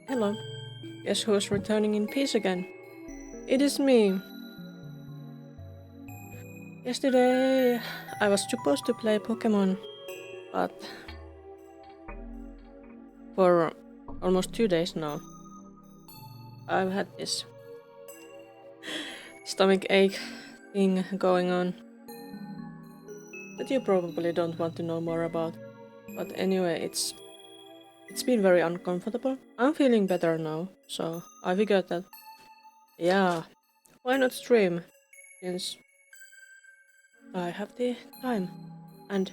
Hello. Guess who's returning in peace again? It is me. Yesterday I was supposed to play Pokemon, but for almost 2 days now I've had this stomach ache thing going on that you probably don't want to know more about. But anyway, it's been very uncomfortable. I'm feeling better now, so I figured that yeah, why not stream since I have the time and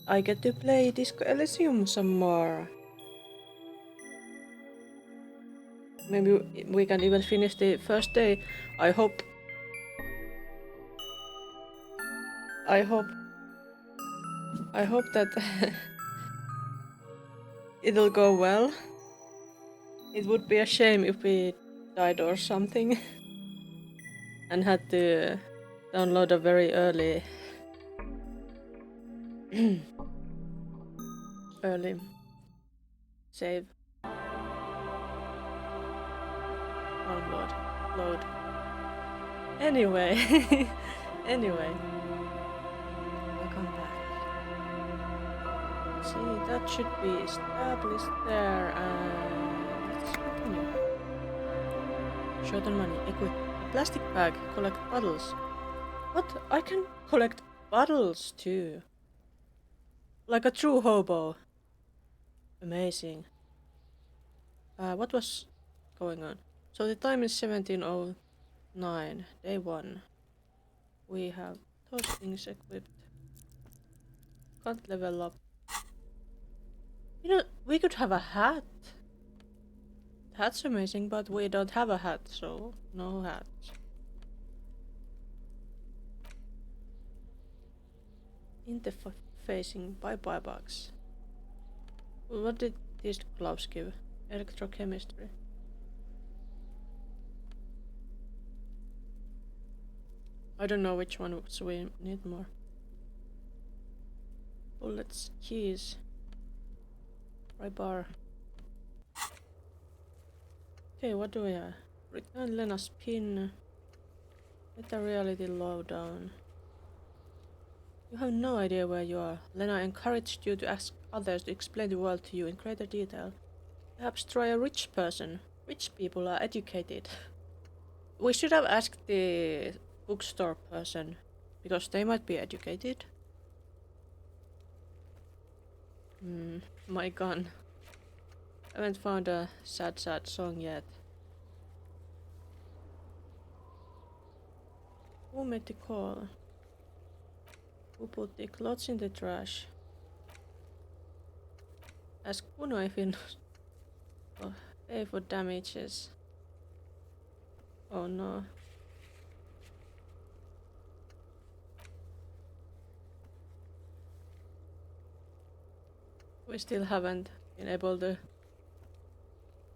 I get to play Disco Elysium some more. Maybe we can even finish the first day. I hope. I hope. I hope that it'll go well. It would be a shame if we died or something and had to download a very early early save. Download. Load. Anyway. Anyway. Welcome back. See, that should be established there and let's continue. Short on money. Equip. A plastic bag. Collect bottles. What? I can collect bottles too. Like a true hobo. Amazing. What was going on? So the time is 17:09. Day 1. We have those things equipped. Can't level up. You know, we could have a hat. That's amazing, but we don't have a hat, so no hats. Interfacing bye-bye box. What did these gloves give? Electrochemistry. I don't know which one, so we need more. Bullets, keys. Right bar. Okay, what do we have? Return Lena's pin. Meta reality lowdown. You have no idea where you are. Lena encouraged you to ask others to explain the world to you in greater detail. Perhaps try a rich person. Rich people are educated. We should have asked the bookstore person, because they might be educated. My gun. Haven't found a sad song yet. Who made the call? Who put the clothes in the trash? Ask Kuno if he knows. Oh, pay for damages. Oh no. We still haven't been able to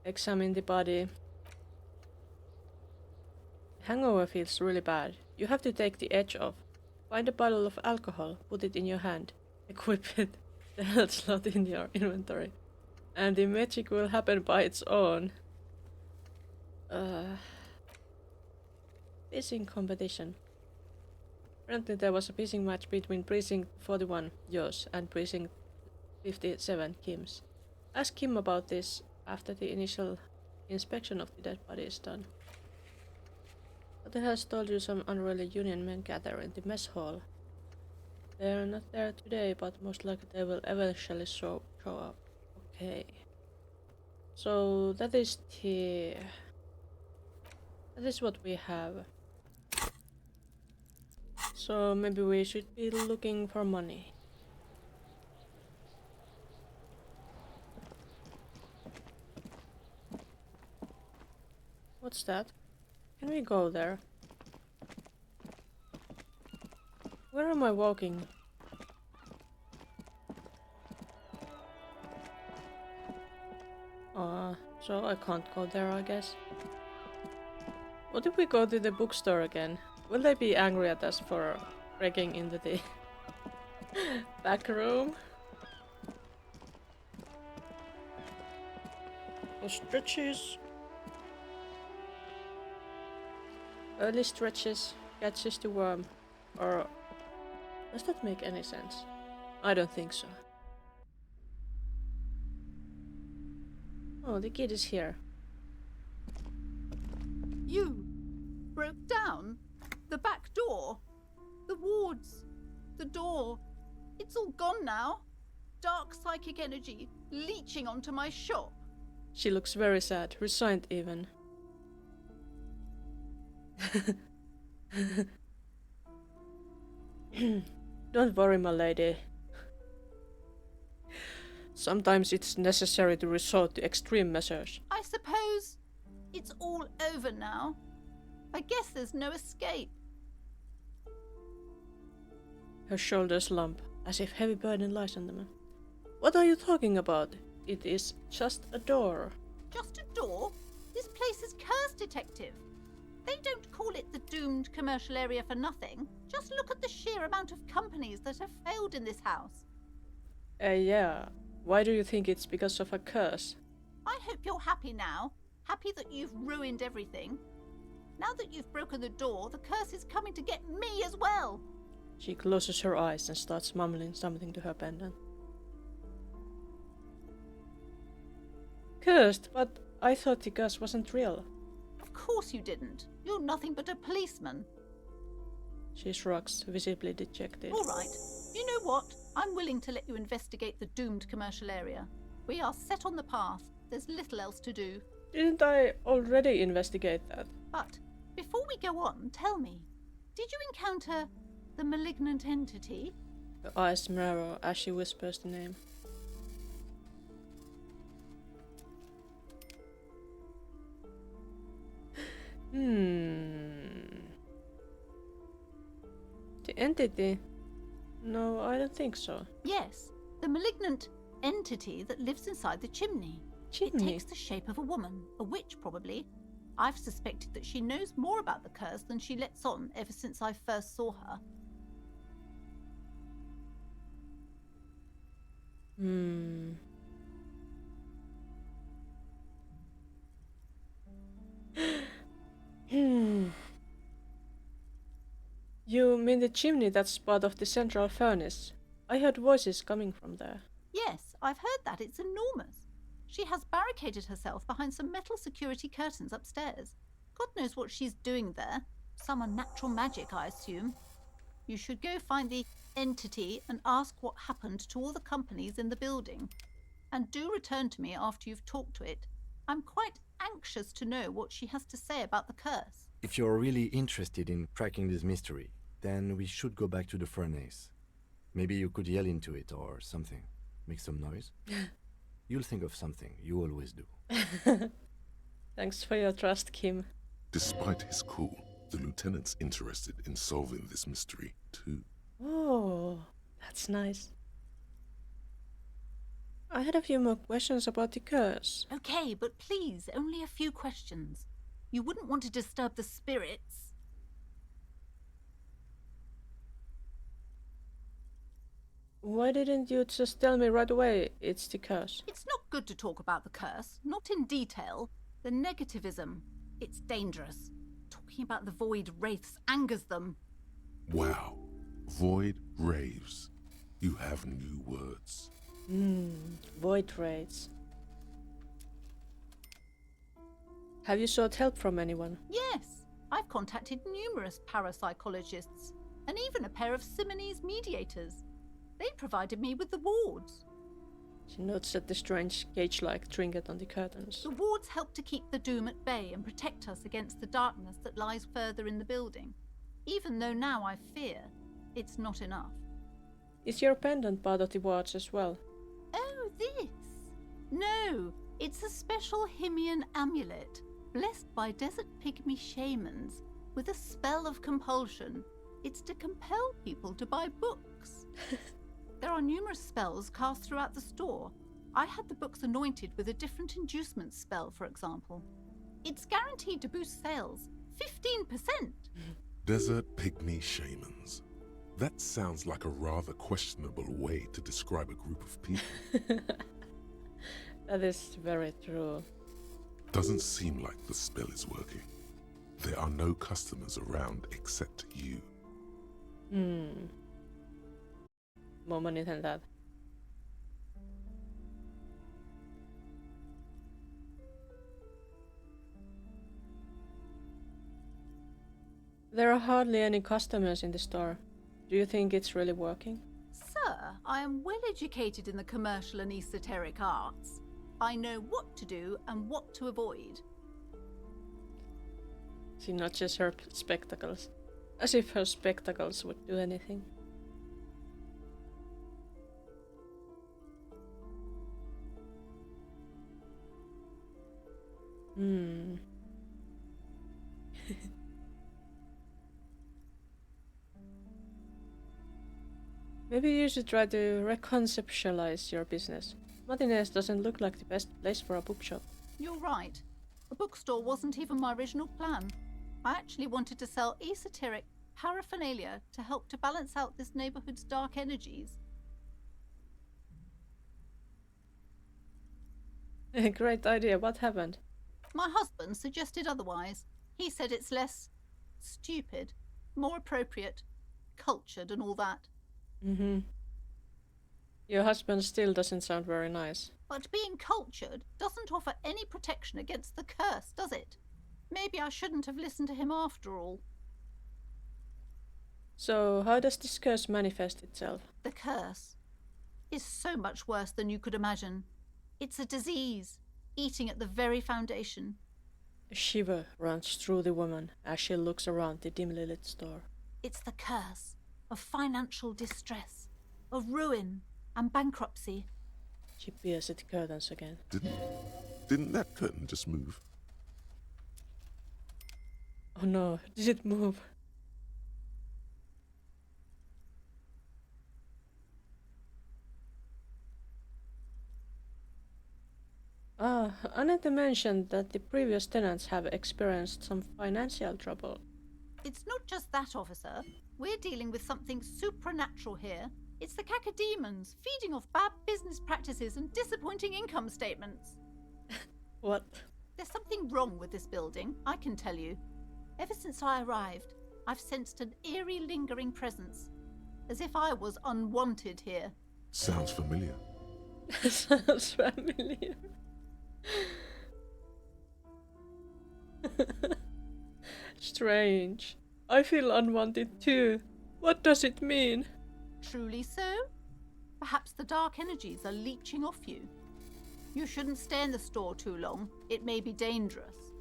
examine the body. Hangover feels really bad. You have to take the edge off. Find a bottle of alcohol, put it in your hand, equip it, the health slot in your inventory, and the magic will happen by its own. Pissing competition. Apparently there was a pissing match between Precinct 41, yours, and Precinct 57, Kim's. Ask Kim about this after the initial inspection of the dead body is done. But has told you some unruly union men gather in the mess hall. They're not there today, but most likely they will eventually show up. Okay. So that is what we have. So maybe we should be looking for money. What's that? Can we go there? Where am I walking? So I can't go there, I guess. What if we go to the bookstore again? Will they be angry at us for breaking into the back room? Those stretches. Early stretches catches the worm. Or does that make any sense? I don't think so. Oh, the kid is here. You broke down the back door, the wards, the door. It's all gone now. Dark psychic energy leeching onto my shop. She looks very sad, resigned even. Don't worry, my lady. Sometimes it's necessary to resort to extreme measures. I suppose it's all over now. I guess there's no escape. Her shoulders lump, as if heavy burden lies on them. What are you talking about? It is just a door. Just a door? This place is cursed, Detective. They don't call it the doomed commercial area for nothing. Just look at the sheer amount of companies that have failed in this house. Yeah. Why do you think it's because of a curse? I hope you're happy now. Happy that you've ruined everything. Now that you've broken the door, the curse is coming to get me as well. She closes her eyes and starts mumbling something to her pendant. Cursed, but I thought the curse wasn't real. Of course you didn't. You're nothing but a policeman. She shrugs, visibly dejected. All right. You know what? I'm willing to let you investigate the doomed commercial area. We are set on the path. There's little else to do. Didn't I already investigate that? But before we go on, tell me, did you encounter the malignant entity? Her eyes narrow as she whispers the name. The entity? No, I don't think so. Yes, the malignant entity that lives inside the chimney. It takes the shape of a woman, a witch probably. I've suspected that she knows more about the curse than she lets on ever since I first saw her. You mean the chimney that's part of the central furnace? I heard voices coming from there. Yes, I've heard that. It's enormous. She has barricaded herself behind some metal security curtains upstairs. God knows what she's doing there. Some unnatural magic, I assume. You should go find the entity and ask what happened to all the companies in the building. And do return to me after you've talked to it. I'm quite anxious to know what she has to say about the curse. If you're really interested in cracking this mystery, then we should go back to the furnace. Maybe you could yell into it or something. Make some noise. You'll think of something. You always do. Thanks for your trust, Kim. Despite his cool, the lieutenant's interested in solving this mystery, too. Oh, that's nice. I had a few more questions about the curse. Okay, but please, only a few questions. You wouldn't want to disturb the spirits. Why didn't you just tell me right away it's the curse? It's not good to talk about the curse, not in detail. The negativism, it's dangerous. Talking about the void wraiths angers them. Wow. Void raves. You have new words. Void wraiths. Have you sought help from anyone? Yes, I've contacted numerous parapsychologists and even a pair of Simonese mediators. They provided me with the wards. She notes at the strange cage-like trinket on the curtains. The wards help to keep the doom at bay and protect us against the darkness that lies further in the building. Even though now I fear, it's not enough. Is your pendant part of the wards as well? Oh, this? No, it's a special Himian amulet, blessed by desert pygmy shamans, with a spell of compulsion. It's to compel people to buy books. There are numerous spells cast throughout the store. I had the books anointed with a different inducement spell, for example. It's guaranteed to boost sales 15%. Desert pygmy shamans. That sounds like a rather questionable way to describe a group of people. That is very true. Doesn't seem like the spell is working. There are no customers around except you. More money than that. There are hardly any customers in the store. Do you think it's really working? Sir, I am well educated in the commercial and esoteric arts. I know what to do and what to avoid. She notches her spectacles, as if her spectacles would do anything. Maybe you should try to reconceptualize your business. Martinez doesn't look like the best place for a bookshop. You're right. A bookstore wasn't even my original plan. I actually wanted to sell esoteric paraphernalia to help to balance out this neighborhood's dark energies. Great idea, what happened? My husband suggested otherwise. He said it's less stupid, more appropriate, cultured and all that. Your husband still doesn't sound very nice. But being cultured doesn't offer any protection against the curse, does it? Maybe I shouldn't have listened to him after all. So, how does this curse manifest itself? The curse is so much worse than you could imagine. It's a disease, eating at the very foundation. A shiver runs through the woman as she looks around the dimly lit store. It's the curse of financial distress, of ruin and bankruptcy. She peers at the curtains again. Didn't that curtain just move? Oh no, did it move? Annette mentioned that the previous tenants have experienced some financial trouble. It's not just that, officer. We're dealing with something supernatural here. It's the cacodemons feeding off bad business practices and disappointing income statements. What? There's something wrong with this building, I can tell you. Ever since I arrived, I've sensed an eerie lingering presence, as if I was unwanted here. Sounds familiar. Sounds familiar. Strange. I feel unwanted too. What does it mean? Truly so? Perhaps the dark energies are leeching off you. You shouldn't stay in the store too long. It may be dangerous.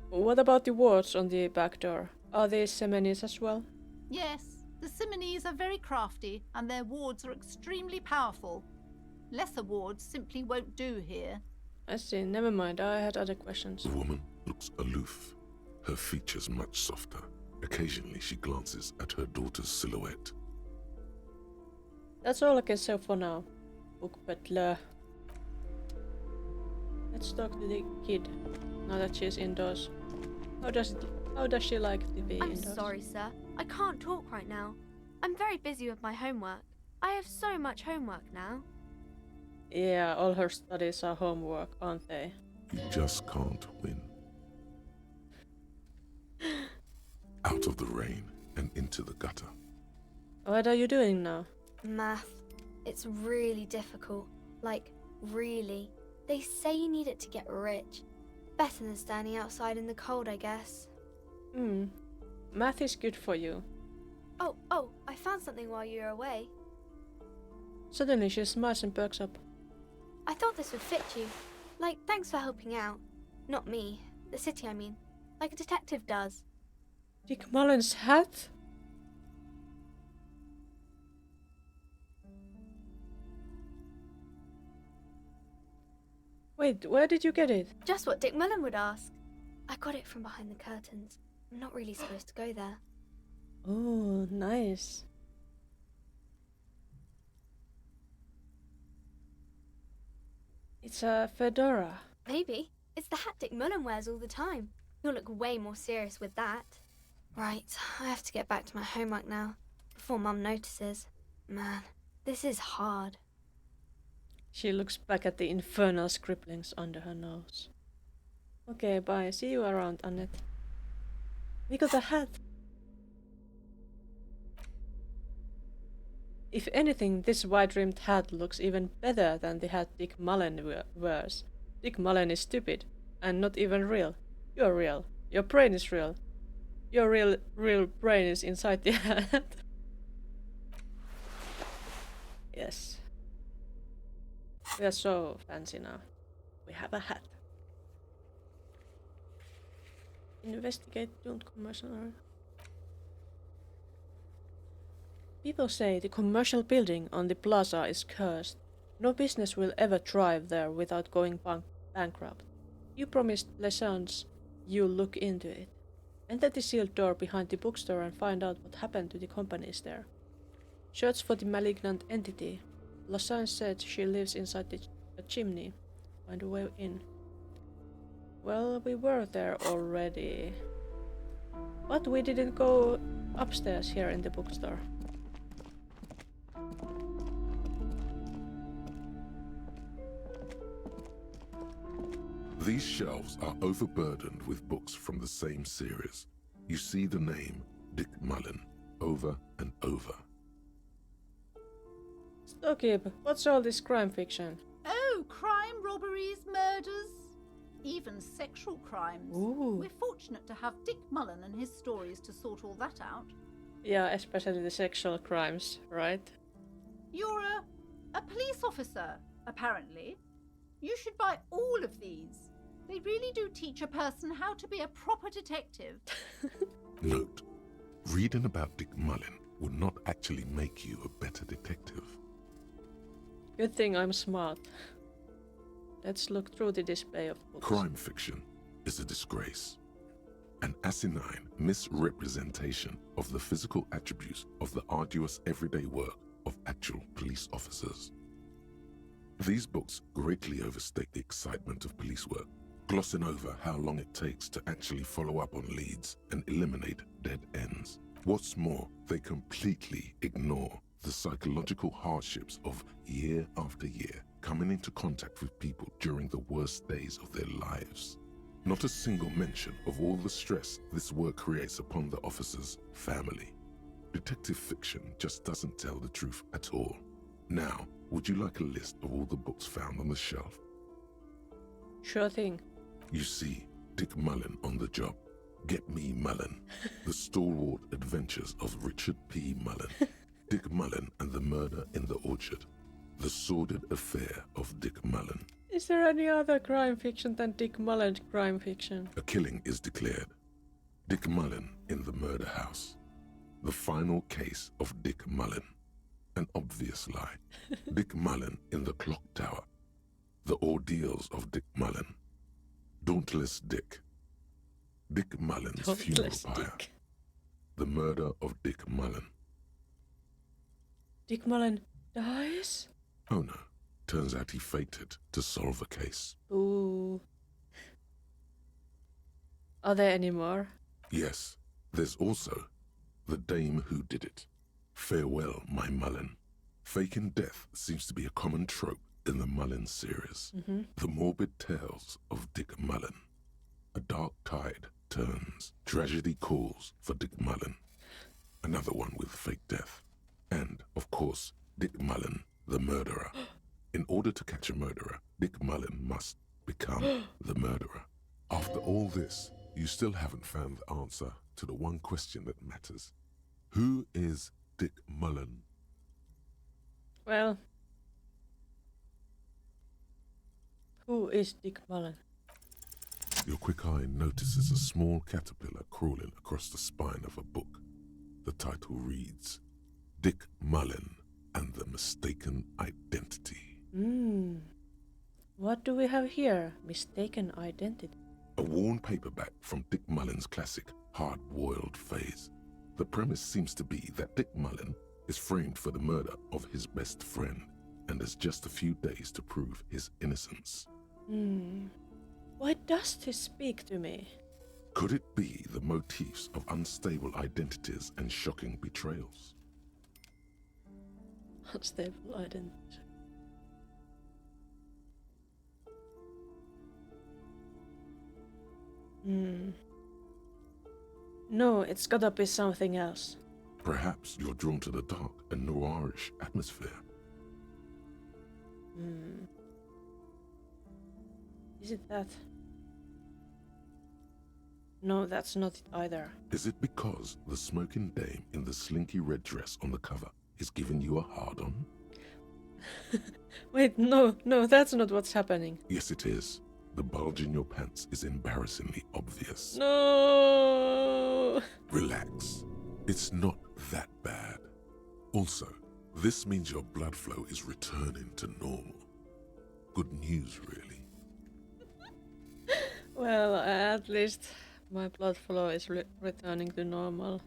What about the wards on the back door? Are they Semenis as well? Yes, the Simonees are very crafty and their wards are extremely powerful. Lesser wards simply won't do here. I see, never mind, I had other questions. The woman looks aloof, her features much softer. Occasionally she glances at her daughter's silhouette. That's all I can say for now. Book Butler. Let's talk to the kid, now that she's indoors. How does she like to be I'm indoors? sorry, sir. I can't talk right now. I'm very busy with my homework. I have so much homework now. Yeah, all her studies are homework, aren't they? You just can't win. Out of the rain and into the gutter. What are you doing now? Math. It's really difficult. Like, really. They say you need it to get rich. Better than standing outside in the cold, I guess. Math is good for you. Oh, I found something while you were away. Suddenly she smiles and perks up. I thought this would fit you. Like, thanks for helping out. Not me. The city, I mean. Like a detective does. Dick Mullen's hat? Wait, where did you get it? Just what Dick Mullen would ask. I got it from behind the curtains. I'm not really supposed to go there. Oh, nice. It's a fedora. Maybe. It's the hat Dick Mullen wears all the time. You'll look way more serious with that. Right, I have to get back to my homework now, before Mum notices. Man, This is hard. She looks back at the infernal scribblings under her nose. Okay, bye. See you around, Annette. We got a hat. If anything, this wide-rimmed hat looks even better than the hat Dick Mullen wears. Dick Mullen is stupid, and not even real. You're real. Your brain is real. Your real brain is inside the hat. Yes. We are so fancy now. We have a hat. Investigate doomed commercial area. People say the commercial building on the plaza is cursed. No business will ever thrive there without going bankrupt. You promised Lesans you'll look into it. Enter the sealed door behind the bookstore and find out what happened to the companies there. Search for the malignant entity. Lesans said she lives inside the chimney. Find a way in. Well, we were there already. But we didn't go upstairs here in the bookstore. These shelves are overburdened with books from the same series. You see the name Dick Mullen over and over. Stockip, what's all this crime fiction? Oh, crime, robberies, murders, even sexual crimes. Ooh. We're fortunate to have Dick Mullen and his stories to sort all that out. Yeah, especially the sexual crimes, right? You're a police officer, apparently. You should buy all of these. They really do teach a person how to be a proper detective. Note, reading about Dick Mullen will not actually make you a better detective. Good thing I'm smart. Let's look through the display of books. Crime fiction is a disgrace. An asinine misrepresentation of the physical attributes of the arduous everyday work of actual police officers. These books greatly overstate the excitement of police work, glossing over how long it takes to actually follow up on leads and eliminate dead ends. What's more, they completely ignore the psychological hardships of year after year coming into contact with people during the worst days of their lives. Not a single mention of all the stress this work creates upon the officer's family. Detective fiction just doesn't tell the truth at all. Now, would you like a list of all the books found on the shelf? Sure thing. You see Dick Mullen on the job. Get Me Mullen. The Stalwart Adventures of Richard P. Mullen. Dick Mullen and the Murder in the Orchard. The Sordid Affair of Dick Mullen. Is there any other crime fiction than Dick Mullen crime fiction? A killing is declared. Dick Mullen in the Murder House. The Final Case of Dick Mullen. An obvious lie. Dick Mullen in the Clock Tower. The Ordeals of Dick Mullen. Dauntless Dick. Dick Mullen's Funeral Pyre. Dick. The Murder of Dick Mullen. Dick Mullen dies? Oh no, turns out he fated to solve a case. Ooh. Are there any more? Yes, there's also The Dame Who Did It. Farewell, my Mullen. Faking death seems to be a common trope in the Mullen series. The morbid tales of Dick Mullen. A dark tide turns. Tragedy calls for Dick Mullen. Another one with fake death. And, of course, Dick Mullen, the murderer. In order to catch a murderer, Dick Mullen must become the murderer. After all this, you still haven't found the answer to the one question that matters. Who is Dick Mullen? Well, who is Dick Mullen? Your quick eye notices a small caterpillar crawling across the spine of a book. The title reads, Dick Mullen and the Mistaken Identity. What do we have here? Mistaken identity. A worn paperback from Dick Mullen's classic hard-boiled phase. The premise seems to be that Dick Mullen is framed for the murder of his best friend and has just a few days to prove his innocence. Why does this speak to me? Could it be the motifs of unstable identities and shocking betrayals? Unstable identity. No, it's gotta be something else. Perhaps you're drawn to the dark and noirish atmosphere. Is it that? No, that's not it either. Is it because the smoking dame in the slinky red dress on the cover is giving you a hard-on? Wait, no, that's not what's happening. Yes, it is. The bulge in your pants is embarrassingly obvious. No! Relax. It's not that bad. Also, this means your blood flow is returning to normal. Good news, really. Well, at least my blood flow is returning to normal.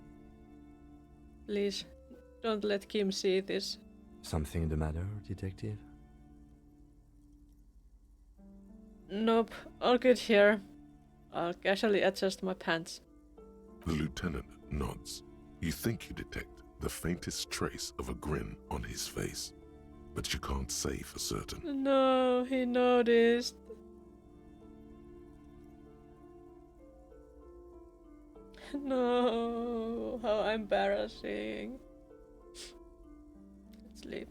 Please, don't let Kim see this. Something the matter, detective? Nope, all good here. I'll casually adjust my pants. The lieutenant nods. You think you detect the faintest trace of a grin on his face, but you can't say for certain. No, he noticed. No, how embarrassing. Let's leave.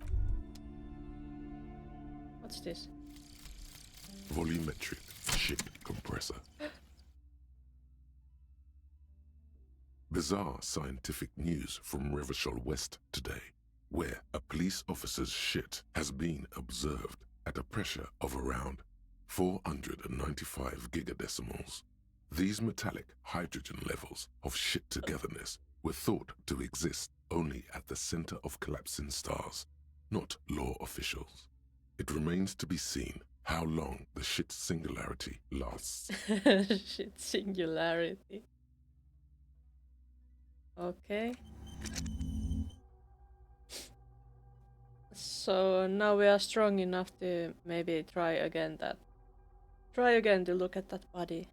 What's this? Volumetric ship compressor. Bizarre scientific news from Revachol West today, where a police officer's shit has been observed at a pressure of around 495 gigadecimals. These metallic hydrogen levels of shit togetherness were thought to exist only at the center of collapsing stars, not law officials. It remains to be seen how long the shit singularity lasts. Shit singularity. Okay. So now we are strong enough to maybe try again to look at that body.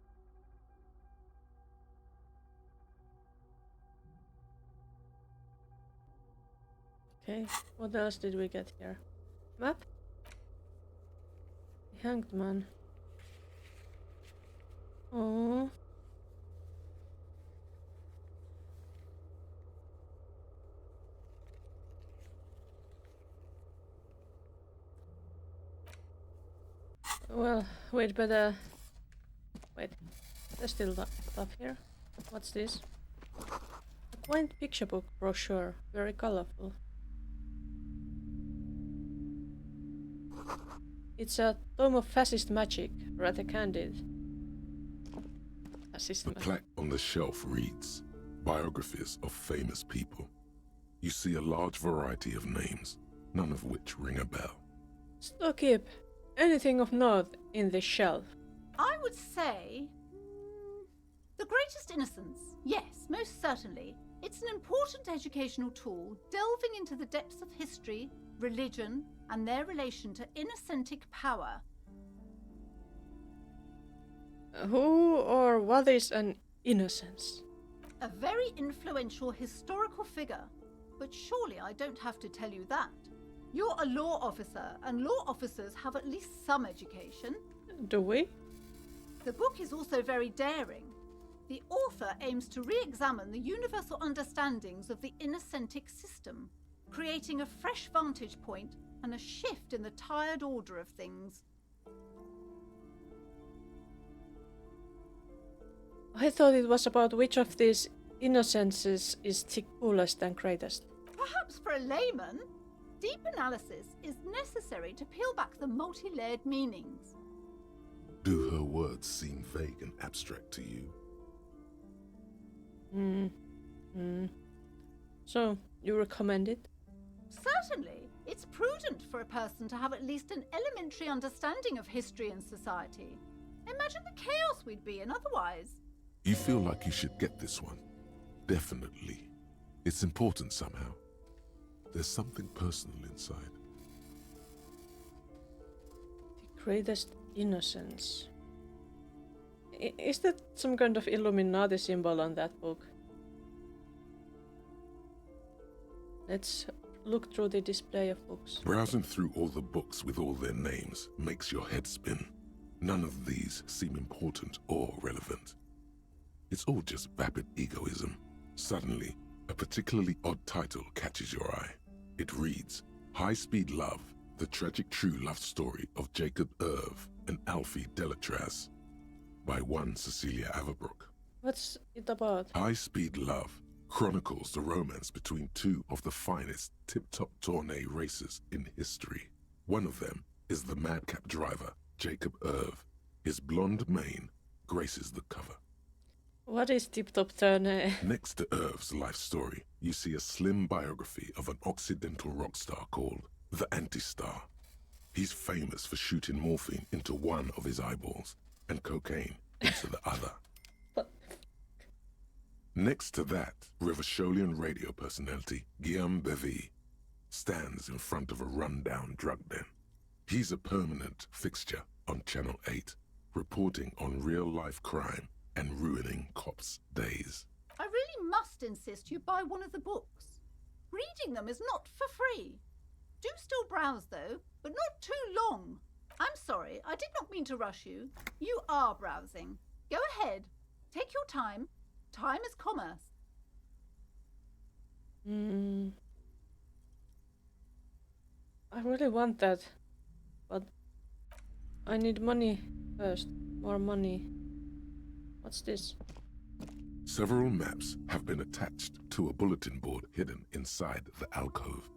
Okay, what else did we get here? Map? The hanged man. Oh. Well, wait, but wait, there's still stuff here. What's this? A quaint picture book brochure, very colorful. It's a tome of fascist magic, rather candid. Fascist The magic. plaque on the shelf reads, Biographies of famous people. You see a large variety of names, none of which ring a bell. Stockip, anything of note in this shelf? I would say. The Greatest Innocence. Yes, most certainly. It's an important educational tool delving into the depths of history, religion, and their relation to innocentic power. Who or what is an innocence? A very influential historical figure. But surely I don't have to tell you that. You're a law officer, and law officers have at least some education. Do we? The book is also very daring. The author aims to re-examine the universal understandings of the innocentic system, creating a fresh vantage point and a shift in the tired order of things. I thought it was about which of these innocences is the coolest and greatest. Perhaps for a layman, deep analysis is necessary to peel back the multi-layered meanings. Do her words seem vague and abstract to you? So, you recommend it? Certainly, it's prudent for a person to have at least an elementary understanding of history and society. Imagine the chaos we'd be in otherwise. You feel like you should get this one? Definitely. It's important somehow. There's something personal inside. The greatest innocence. Is that some kind of Illuminati symbol on that book? Let's look through the display of books. Browsing through all the books with all their names makes your head spin. None of these seem important or relevant. It's all just vapid egoism. Suddenly, a particularly odd title catches your eye. It reads, High-Speed Love, the tragic true love story of Jacob Irv and Alfie Delatraz, by one Cecilia Averbrook. What's it about? High-Speed Love chronicles the romance between two of the finest tip-top tournée racers in history. One of them is the madcap driver, Jacob Irv. His blonde mane graces the cover. What is tip-top tournée? Next to Irv's life story, you see a slim biography of an Occidental rock star called the Anti-Star. He's famous for shooting morphine into one of his eyeballs and cocaine into the other. Next to that, Rivasholian radio personality Guillaume Bevy stands in front of a rundown drug den. He's a permanent fixture on Channel 8, reporting on real-life crime and ruining cops' days. I really must insist you buy one of the books. Reading them is not for free. Do still browse, though, but not too long. I'm sorry, I did not mean to rush you. You are browsing. Go ahead. Take your time. Time is commerce. I really want that, but I need money first. More money. What's this? Several maps have been attached to a bulletin board hidden inside the alcove.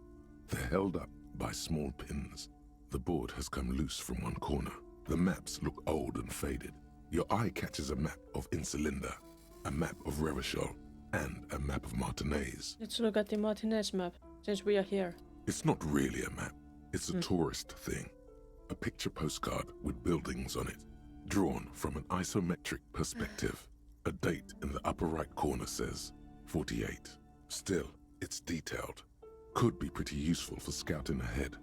They're held up by small pins. The board has come loose from one corner. The maps look old and faded. Your eye catches a map of Insulinda, a map of Revachol, and a map of Martinez. Let's look at the Martinez map, since we are here. It's not really a map. It's a tourist thing. A picture postcard with buildings on it, drawn from an isometric perspective. A date in the upper right corner says 48. Still, it's detailed. Could be pretty useful for scouting ahead.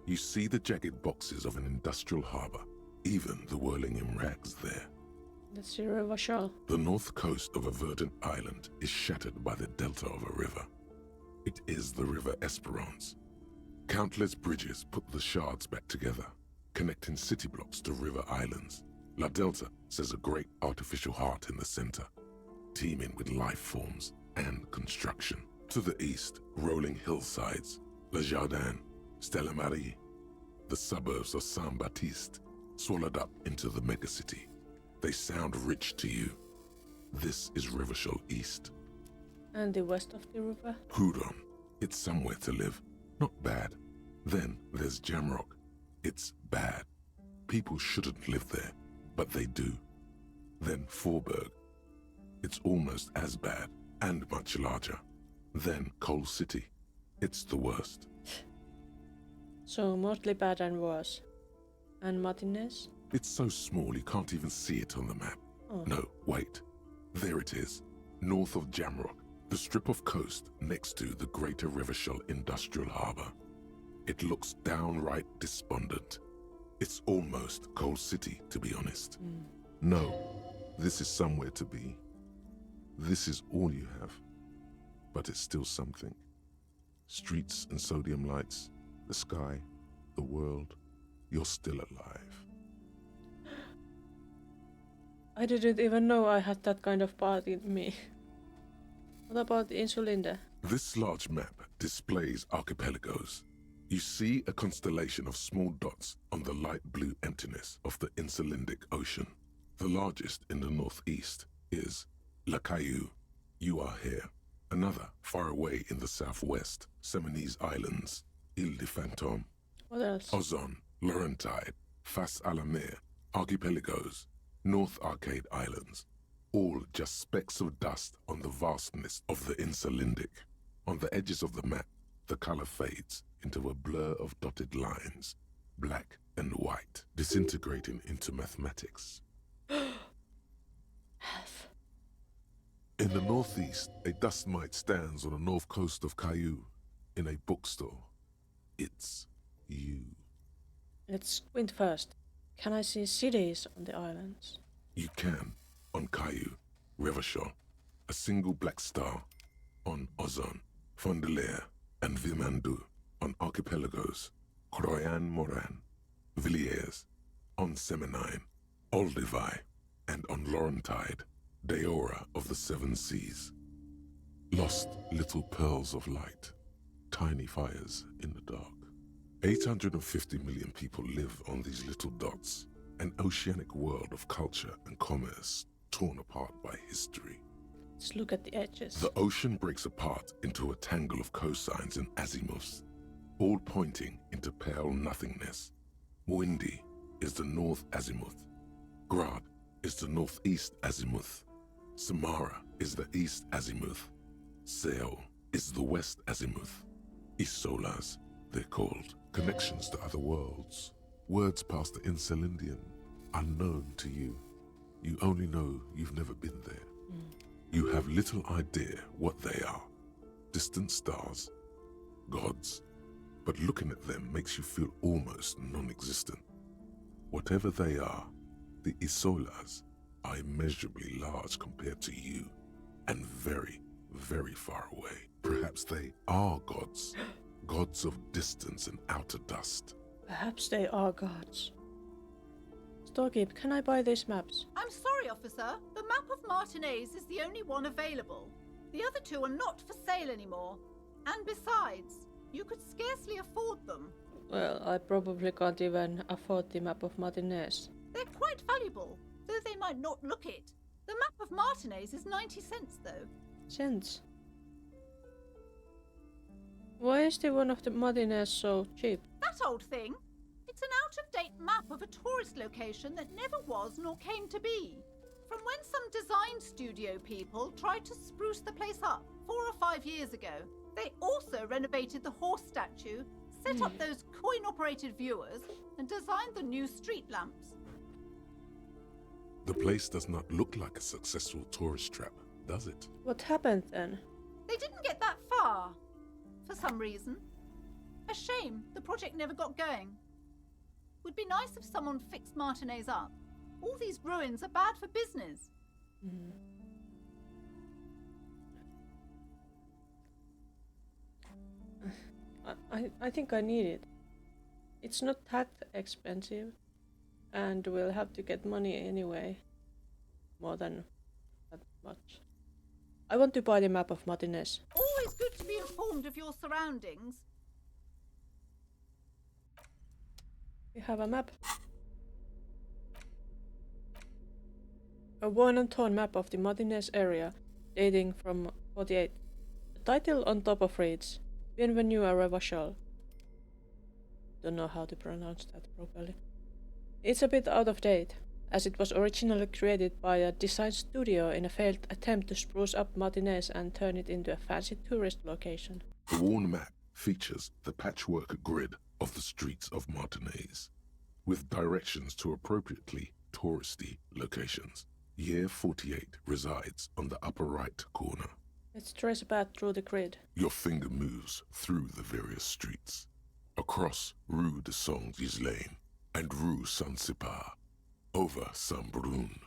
You see the jagged boxes of an industrial harbor, even the whirling in rags there. Let's see Revachol. The north coast of a verdant island is shattered by the delta of a river. It is the River Esperance. Countless bridges put the shards back together, connecting city blocks to river islands. La Delta says a great artificial heart in the center, teeming with life forms and construction. To the east, rolling hillsides, Le Jardin, Stella Marie, the suburbs of Saint-Baptiste, swallowed up into the megacity. They sound rich to you. This is Rivachol East. And the west of the river? Houdon. It's somewhere to live. Not bad. Then there's Jamrock. It's bad. People shouldn't live there, but they do. Then Forberg. It's almost as bad and much larger. Then Coal City. It's the worst. So mostly bad and worse. And Martinez? It's so small you can't even see it on the map. Oh. No, wait. There it is. North of Jamrock. The strip of coast next to the Greater Rivachol Industrial Harbour. It looks downright despondent. It's almost Coal City, to be honest. No, this is somewhere to be. This is all you have. But it's still something. Streets and sodium lights, the sky, the world. You're still alive. I didn't even know I had that kind of part in me. What about Insulinda? This large map displays archipelagos. You see a constellation of small dots on the light blue emptiness of the Insulindic Ocean. The largest in the northeast is La Caillou. You are here. Another far away in the southwest, Seminese Islands, Ile de Fantôme. What else? Ozon, Laurentide, Face à la Mer, Archipelagos, North Arcade Islands. All just specks of dust on the vastness of the Insulindic. On the edges of the map, the color fades into a blur of dotted lines, black and white, disintegrating into mathematics. In the northeast, a dust mite stands on the north coast of Caillou in a bookstore. It's you. Let's squint first. Can I see cities on the islands? You can. On Caillou, Revachol, a single black star. On Ozon, Fondelier, and Vilmandu. on archipelagos, Croyan Moran, Villiers, on Seminine, Olduvai, and on Laurentide, Deora of the Seven Seas. Lost little pearls of light, tiny fires in the dark. 850 million people live on these little dots, an oceanic world of culture and commerce torn apart by history. Let's look at the edges. The ocean breaks apart into a tangle of cosines and azimuths, all pointing into pale nothingness. Windy is the north azimuth. Grad is the northeast azimuth. Samara is the east azimuth. Seo is the west azimuth. Isolas, they're called. Connections to other worlds. Words past the Incelindian, unknown to you. You only know you've never been there. You have little idea what they are. Distant stars, gods, but looking at them makes you feel almost non-existent. Whatever they are, the Isolas are immeasurably large compared to you, and very, very far away. Perhaps they are gods, gods of distance and outer dust. Perhaps they are gods. Starkeep, can I buy these maps? I'm sorry, officer. The map of Martinez is the only one available. The other two are not for sale anymore. And besides, you could scarcely afford them. Well, I probably can't even afford the map of Martinez. They're quite valuable, though they might not look it. The map of Martinez is 90 cents, though. Cents? Why is the one of the Martinez so cheap? That old thing? It's an out-of-date map of a tourist location that never was nor came to be. From when some design studio people tried to spruce the place up 4 or 5 years ago. They also renovated the horse statue, set up those coin-operated viewers, and designed the new street lamps. The place does not look like a successful tourist trap, does it? What happened then? They didn't get that far, for some reason. A shame the project never got going. Would be nice if someone fixed Martinez up. All these ruins are bad for business. I think I need it. It's not that expensive, and we'll have to get money anyway. More than that much. I want to buy the map of Martinez. Always good to be informed of your surroundings. We have a map. A worn and torn map of the Martinez area, dating from 48. The title on top of reads, Bienvenue à Revachol. Don't know how to pronounce that properly. It's a bit out of date, as it was originally created by a design studio in a failed attempt to spruce up Martinez and turn it into a fancy tourist location. The worn map features the patchwork grid of the streets of Martinez, with directions to appropriately touristy locations. Year 48 resides on the upper right corner. Let's trace a path through the grid. Your finger moves through the various streets, across Rue de Saint-Ghislain and Rue Saint-Sipar, over Saint-Brun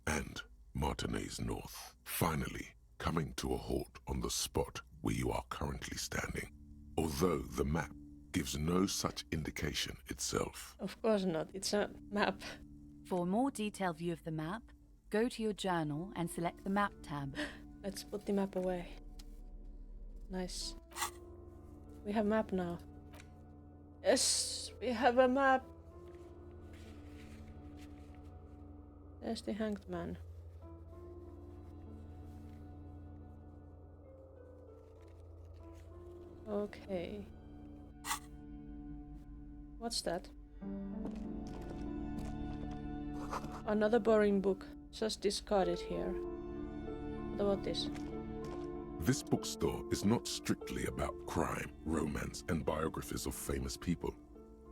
and Martinez North, finally coming to a halt on the spot where you are currently standing, although the map gives no such indication itself. Of course not, it's a map. For a more detailed view of the map, go to your journal and select the Map tab. Let's put the map away. Nice. We have map now. Yes, we have a map. There's the hanged man. Okay. What's that? Another boring book. Just discard it here. What about this? This bookstore is not strictly about crime, romance, and biographies of famous people.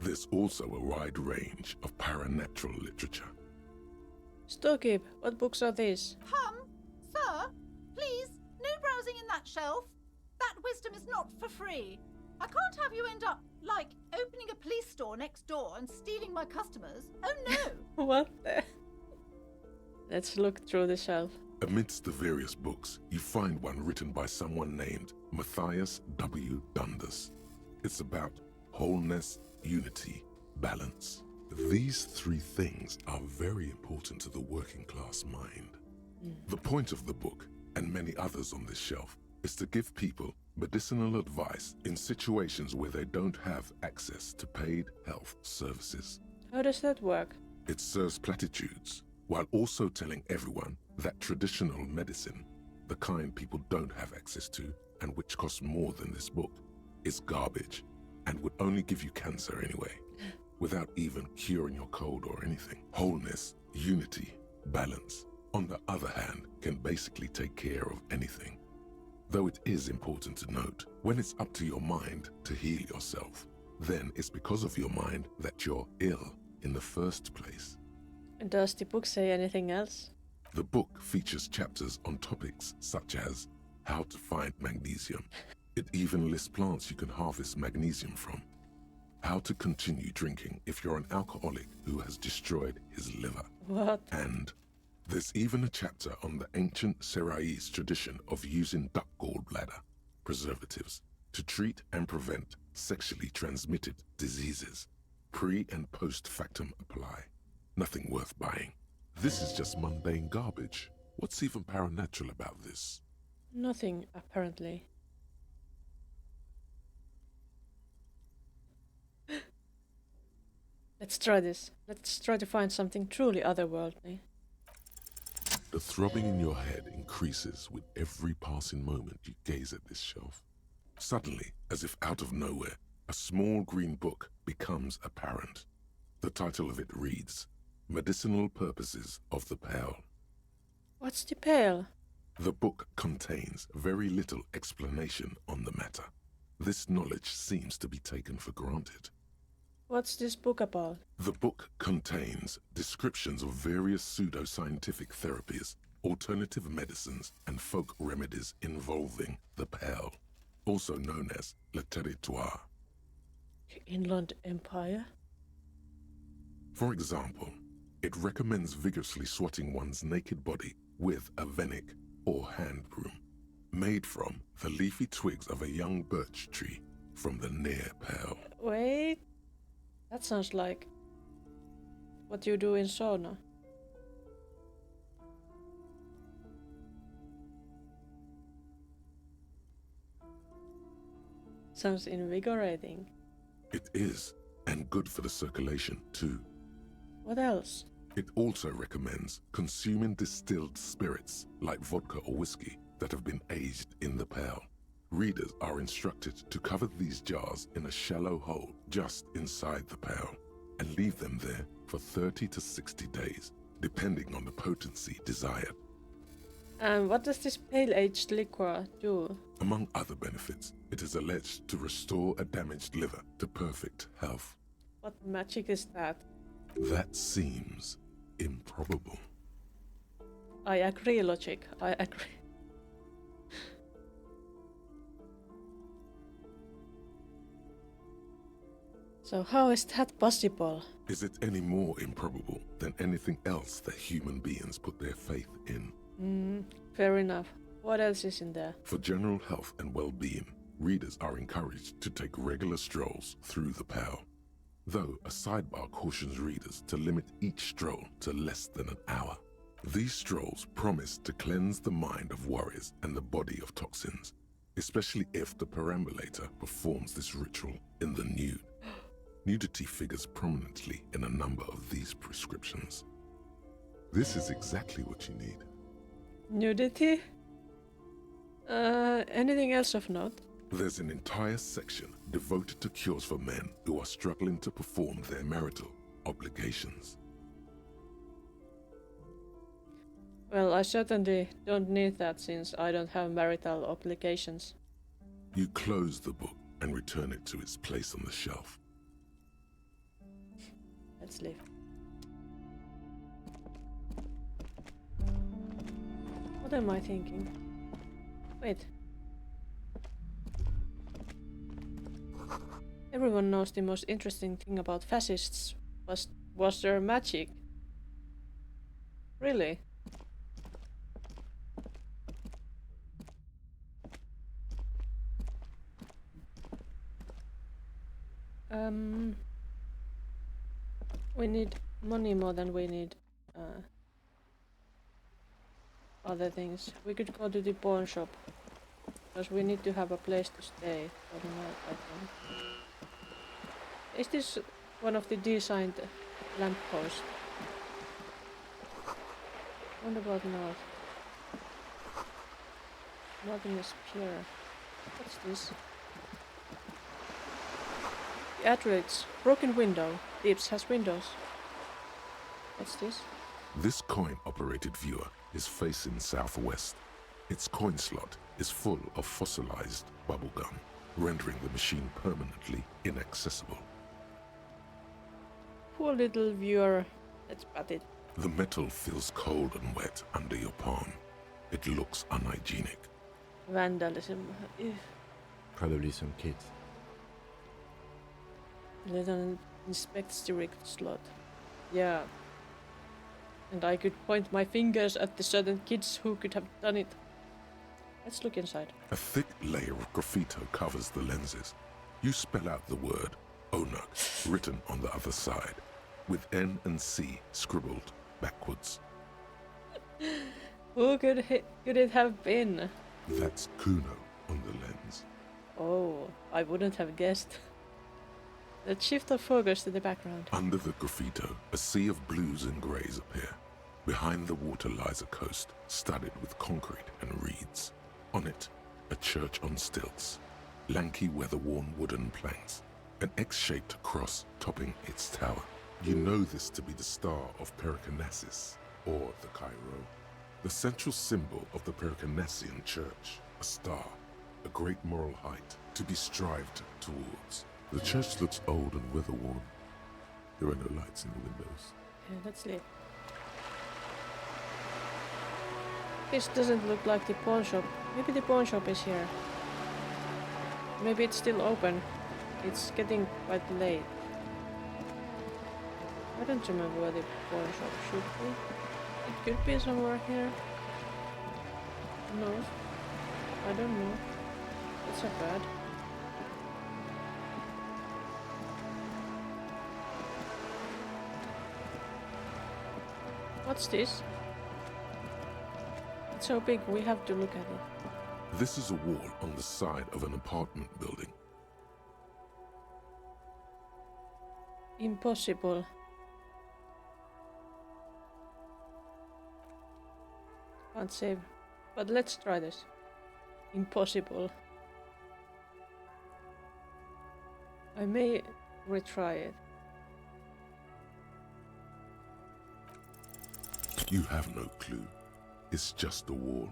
There's also a wide range of paranatural literature. Storekeep, what books are these? Sir, please, no browsing in that shelf. That wisdom is not for free. I can't have you end up, like, opening a police store next door and stealing my customers. Oh no! What the? Let's look through the shelf. Amidst the various books, you find one written by someone named Matthias W. Dundas. It's about wholeness, unity, balance. These three things are very important to the working class mind. The point of the book, and many others on this shelf, is to give people medicinal advice in situations where they don't have access to paid health services. How does that work? It serves platitudes, while also telling everyone that traditional medicine, the kind people don't have access to and which costs more than this book, is garbage and would only give you cancer anyway, without even curing your cold or anything. Wholeness, unity, balance, on the other hand, can basically take care of anything. Though it is important to note, when it's up to your mind to heal yourself, then it's because of your mind that you're ill in the first place. Does the book say anything else? The book features chapters on topics such as how to find magnesium. It even lists plants you can harvest magnesium from. How to continue drinking if you're an alcoholic who has destroyed his liver. What? And there's even a chapter on the ancient Seraïs tradition of using duck gallbladder preservatives to treat and prevent sexually transmitted diseases. Pre and post factum apply. Nothing worth buying. This is just mundane garbage. What's even paranatural about this? Nothing, apparently. Let's try this. Let's try to find something truly otherworldly. The throbbing in your head increases with every passing moment you gaze at this shelf. Suddenly, as if out of nowhere, a small green book becomes apparent. The title of it reads, Medicinal Purposes of the Pearl. What's the pail? The book contains very little explanation on the matter. This knowledge seems to be taken for granted. What's this book about? The book contains descriptions of various pseudoscientific therapies, alternative medicines, and folk remedies involving the pearl, also known as le territoire. The Inland Empire? For example, it recommends vigorously swatting one's naked body with a venik or hand broom, made from the leafy twigs of a young birch tree from the near pearl. Wait. That sounds like what you do in sauna. Sounds invigorating. It is, and good for the circulation too. What else? It also recommends consuming distilled spirits like vodka or whiskey that have been aged in the pearl. Readers are instructed to cover these jars in a shallow hole just inside the pearl and leave them there for 30 to 60 days, depending on the potency desired. And what does this pale-aged liquor do? Among other benefits, it is alleged to restore a damaged liver to perfect health. What magic is that? That seems improbable. I agree, Logic. I agree. So how is that possible? Is it any more improbable than anything else that human beings put their faith in? Fair enough. What else is in there? For general health and well-being, readers are encouraged to take regular strolls through the pearl. Though a sidebar cautions readers to limit each stroll to less than an hour. These strolls promise to cleanse the mind of worries and the body of toxins, especially if the perambulator performs this ritual in the nude. Nudity figures prominently in a number of these prescriptions. This is exactly what you need. Nudity? Anything else of note? There's an entire section devoted to cures for men who are struggling to perform their marital obligations. Well, I certainly don't need that since I don't have marital obligations. You close the book and return it to its place on the shelf. Let's leave. What am I thinking? Wait. Everyone knows the most interesting thing about fascists was their magic. Really? We need money more than we need other things. We could go to the pawn shop because we need to have a place to stay for the night, I think. Is this one of the designed lampposts? What about north? Nothing is pure. What's this? The address. Broken window. Deeps has windows. What's this? This coin-operated viewer is facing southwest. Its coin slot is full of fossilized bubblegum, rendering the machine permanently inaccessible. Poor little viewer. Let's pat it. The metal feels cold and wet under your palm. It looks unhygienic. Vandalism. Ew. Probably some kids. Lieutenant inspects the rigged slot. Yeah. And I could point my fingers at the certain kids who could have done it. Let's look inside. A thick layer of graffito covers the lenses. You spell out the word Onuk written on the other side, with N and C scribbled backwards. Who could it have been? That's Kuno on the lens. Oh, I wouldn't have guessed. Let's shift our focus to the background. Under the graffito, a sea of blues and greys appear. Behind the water lies a coast studded with concrete and reeds. On it, a church on stilts, lanky weather-worn wooden planks, an X-shaped cross topping its tower. You know this to be the Star of Pericanasis, or the Cairo. The central symbol of the Pericanassian church, a star, a great moral height to be strived towards. The church looks old and weather-worn. There are no lights in the windows. Okay, let's leave. This doesn't look like the pawn shop. Maybe the pawn shop is here. Maybe it's still open. It's getting quite late. I don't remember where the pawn shop should be. It could be somewhere here. No. I don't know. It's not bad. What's this? It's so big, we have to look at it. This is a wall on the side of an apartment building. Impossible. Can't save. But let's try this. Impossible. I may retry it. You have no clue. It's just a wall.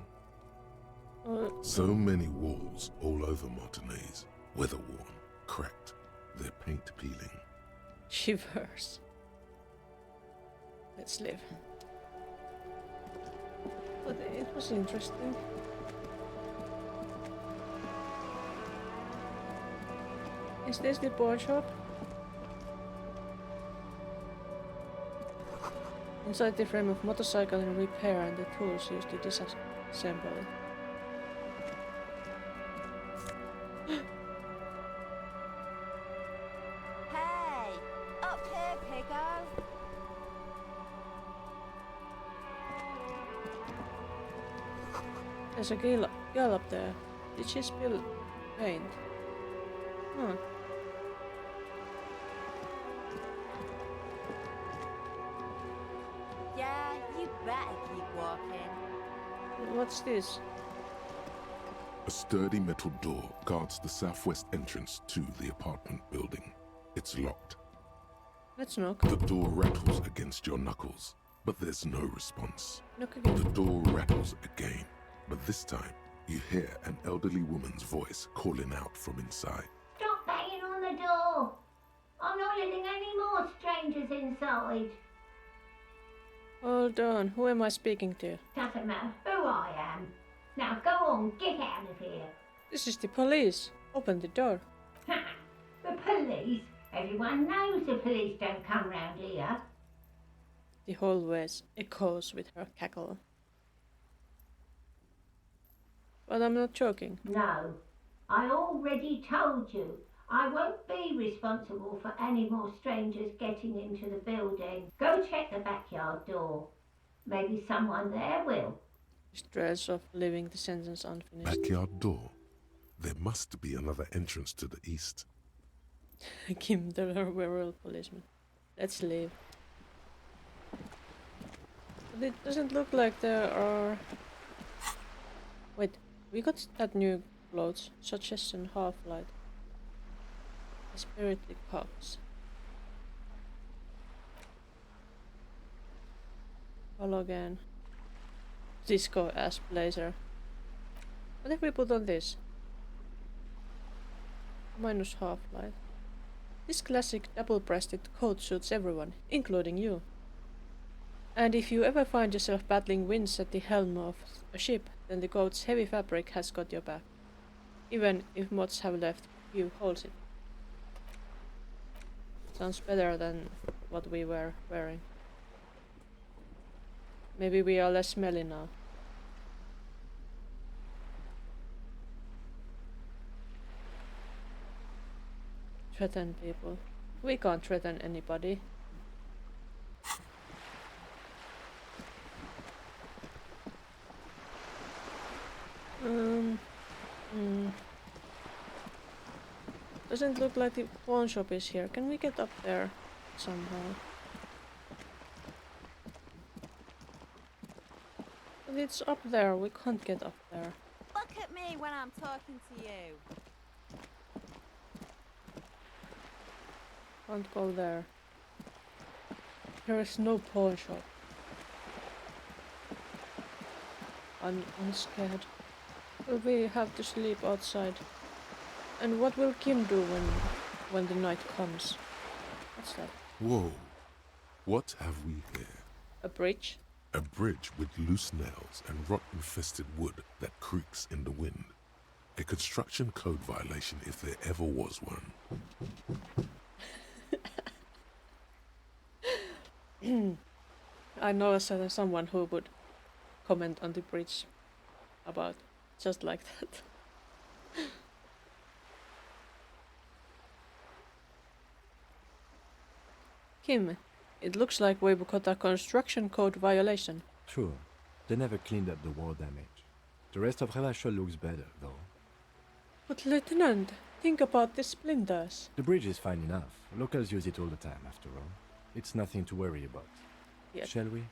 So many walls all over Martinez, weather-worn, cracked, their paint peeling. shivers. Let's live. But it was interesting. Is this the pawn shop? Inside the frame of motorcycle in repair and the tools used to disassemble it. Hey! Up here, Piggo! There's a girl up there. Did she spill paint? Huh. Yeah, you better keep walking. What's this? A sturdy metal door guards the southwest entrance to the apartment building. It's locked. Let's knock. The door rattles against your knuckles, but there's no response. Knock The again. door rattles again, but this time you hear an elderly woman's voice calling out from inside. Stop banging on the door! I'm not letting any more strangers inside. Hold on. Who am I speaking to? Doesn't matter who I am. Now go on, get out of here. This is the police. Open the door. Ha! The police? Everyone knows the police don't come round here. The hallway echoes with her cackle. But I'm not joking. No, I already told you. I won't be responsible for any more strangers getting into the building. Go check the backyard door. Maybe someone there will. Stress of leaving the sentence unfinished. Backyard door. There must be another entrance to the east. Kim, the rural policeman. Let's leave. But it doesn't look like there are... Wait, we got that new clothes. Suggestion half-light. Spirited cops. Hologen. Disco ass blazer. What if we put on this? Minus half-light. This classic double-breasted coat suits everyone, including you. And if you ever find yourself battling winds at the helm of a ship, then the coat's heavy fabric has got your back. Even if moths have left few holes in it. Sounds better than what we were wearing. Maybe we are less smelly now. Threaten people. We can't threaten anybody. Doesn't look like the pawn shop is here. Can we get up there somehow? But it's up there. We can't get up there. Look at me when I'm talking to you. Can't go there. There is no pawn shop. I'm scared. Will we have to sleep outside? And what will Kim do when the night comes? What's that? Whoa. What have we here? A bridge? A bridge with loose nails and rot-infested wood that creaks in the wind. A construction code violation if there ever was one. I know someone who would comment on the bridge about just like that. Kim, it looks like we've got a construction code violation. Sure. They never cleaned up the war damage. The rest of Revachol looks better, though. But Lieutenant, think about the splinters. The bridge is fine enough. Locals use it all the time, after all. It's nothing to worry about. Yeah. Shall we?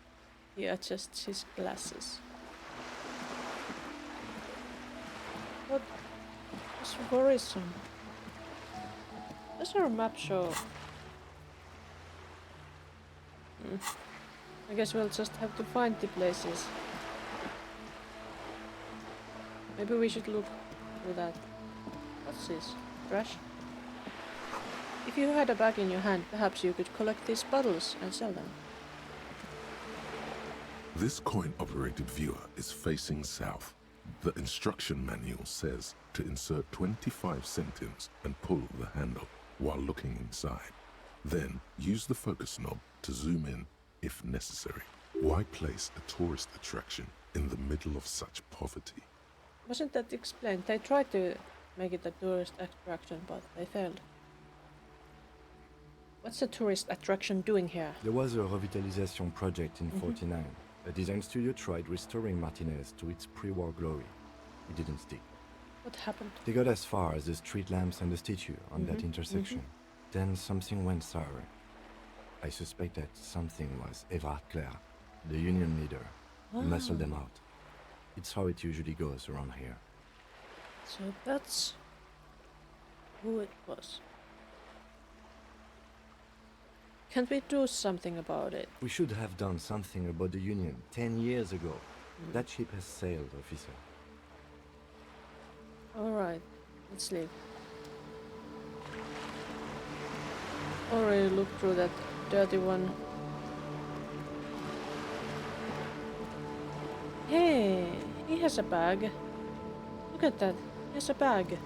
He adjusts his glasses. What is worrisome? Does our map show? I guess we'll just have to find the places. Maybe we should look through that. What's this? Trash? If you had a bag in your hand, perhaps you could collect these bottles and sell them. This coin-operated viewer is facing south. The instruction manual says to insert 25 centimes and pull the handle while looking inside. Then use the focus knob to zoom in if necessary. Why place a tourist attraction in the middle of such poverty? Wasn't that explained? They tried to make it a tourist attraction, but they failed. What's a tourist attraction doing here? There was a revitalization project in 49. A design studio tried restoring Martinez to its pre-war glory. It didn't stick. What happened? They got as far as the street lamps and the statue on that intersection. Then something went sour. I suspect that something was Everard Clare, the union leader, who muscled them out. It's how it usually goes around here. So that's who it was. Can't we do something about it? We should have done something about the union 10 years ago. That ship has sailed, officer. Alright, let's leave. Already looked through that dirty one. Hey, he has a bag. Look at that, he has a bag.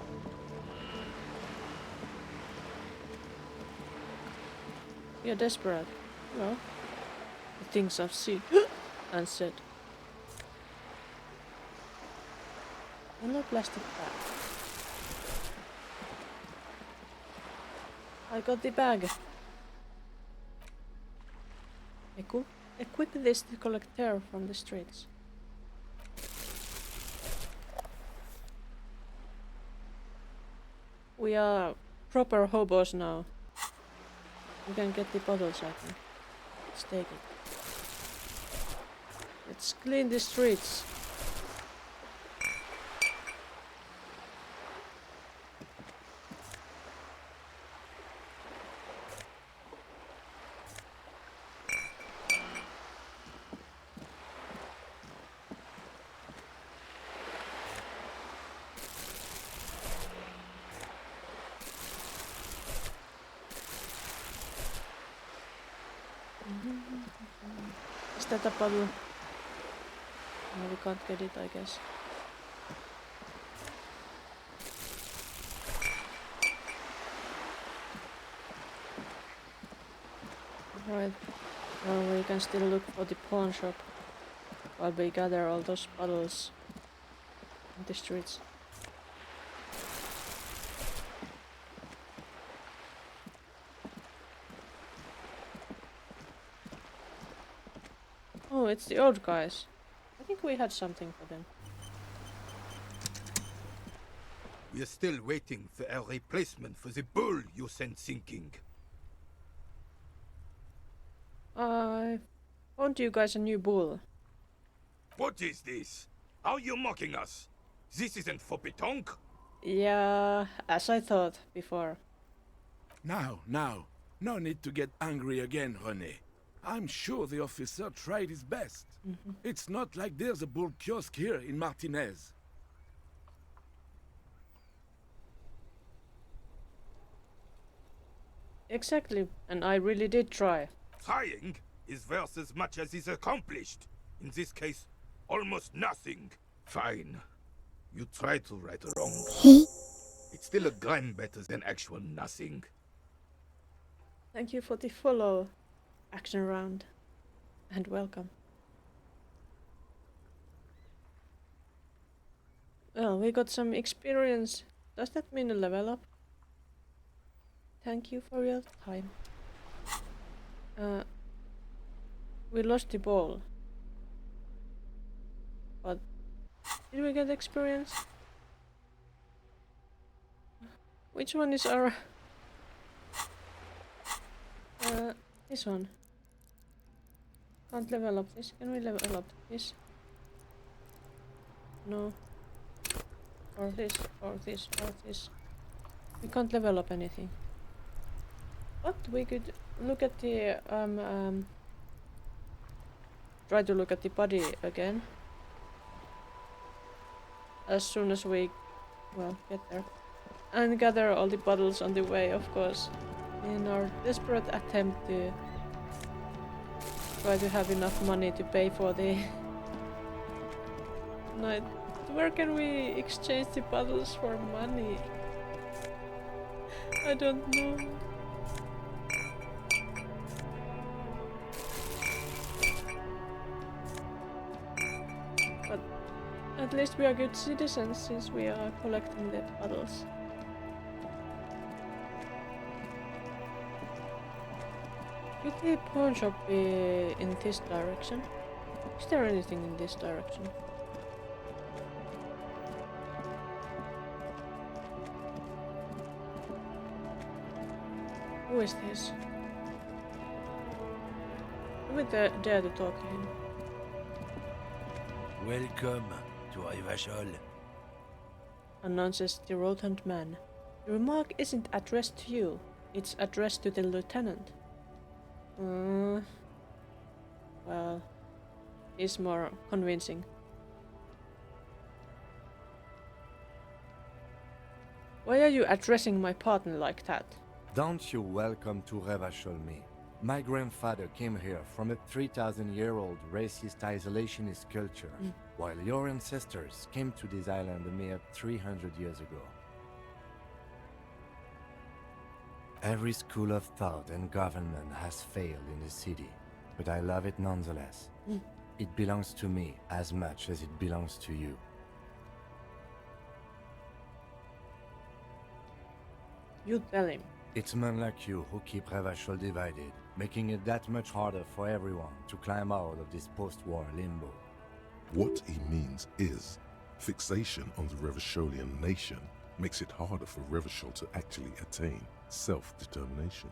You're desperate. Well, the things I've seen and said. Yellow plastic bag. I got the bag. Equip this to collect air from the streets. We are proper hobos now. We can get the bottles, I think. Let's take it. Let's clean the streets. Is that a bottle? No, we can't get it, I guess. Right. Well, we can still look for the pawn shop while we gather all those bottles in the streets. Oh, it's the old guys. I think we had something for them. We are still waiting for a replacement for the bull you sent sinking. I found you guys a new bull. What is this? Are you mocking us? This isn't for pétanque. Yeah, as I thought before. Now, no need to get angry again, René. I'm sure the officer tried his best. It's not like there's a bull kiosk here in Martinez. Exactly, and I really did try. Trying is worth as much as is accomplished. In this case, almost nothing. Fine. You try to right a wrong. It's still a gram better than actual nothing. Thank you for the follow action round. And welcome. Well, we got some experience. Does that mean a level up? Thank you for your time. We lost the ball. But did we get experience? Which one is our... this one. Can't level up this. Can we level up this? No. Or this, or this, or this. We can't level up anything. But we could look at the try to look at the body again. As soon as we get there. And gather all the bottles on the way, of course. In our desperate attempt to try to have enough money to pay for the night. Where can we exchange the bottles for money? I don't know. But at least we are good citizens since we are collecting the bottles. Could the pawn shop be in this direction? Is there anything in this direction? Who is this? Do we dare to talk to him? Welcome to Hyperstellar. Announces the rotund man. The remark isn't addressed to you, it's addressed to the lieutenant. Well, he's more convincing. Why are you addressing my partner like that? Don't you welcome to Revachol me. My grandfather came here from a 3,000-year-old racist isolationist culture, while your ancestors came to this island a mere 300 years ago. Every school of thought and government has failed in the city, but I love it nonetheless. It belongs to me as much as it belongs to you. You tell him. It's men like you who keep Revachol divided, making it that much harder for everyone to climb out of this post-war limbo. What he means is, fixation on the Revacholian nation makes it harder for Revachol to actually attain self-determination.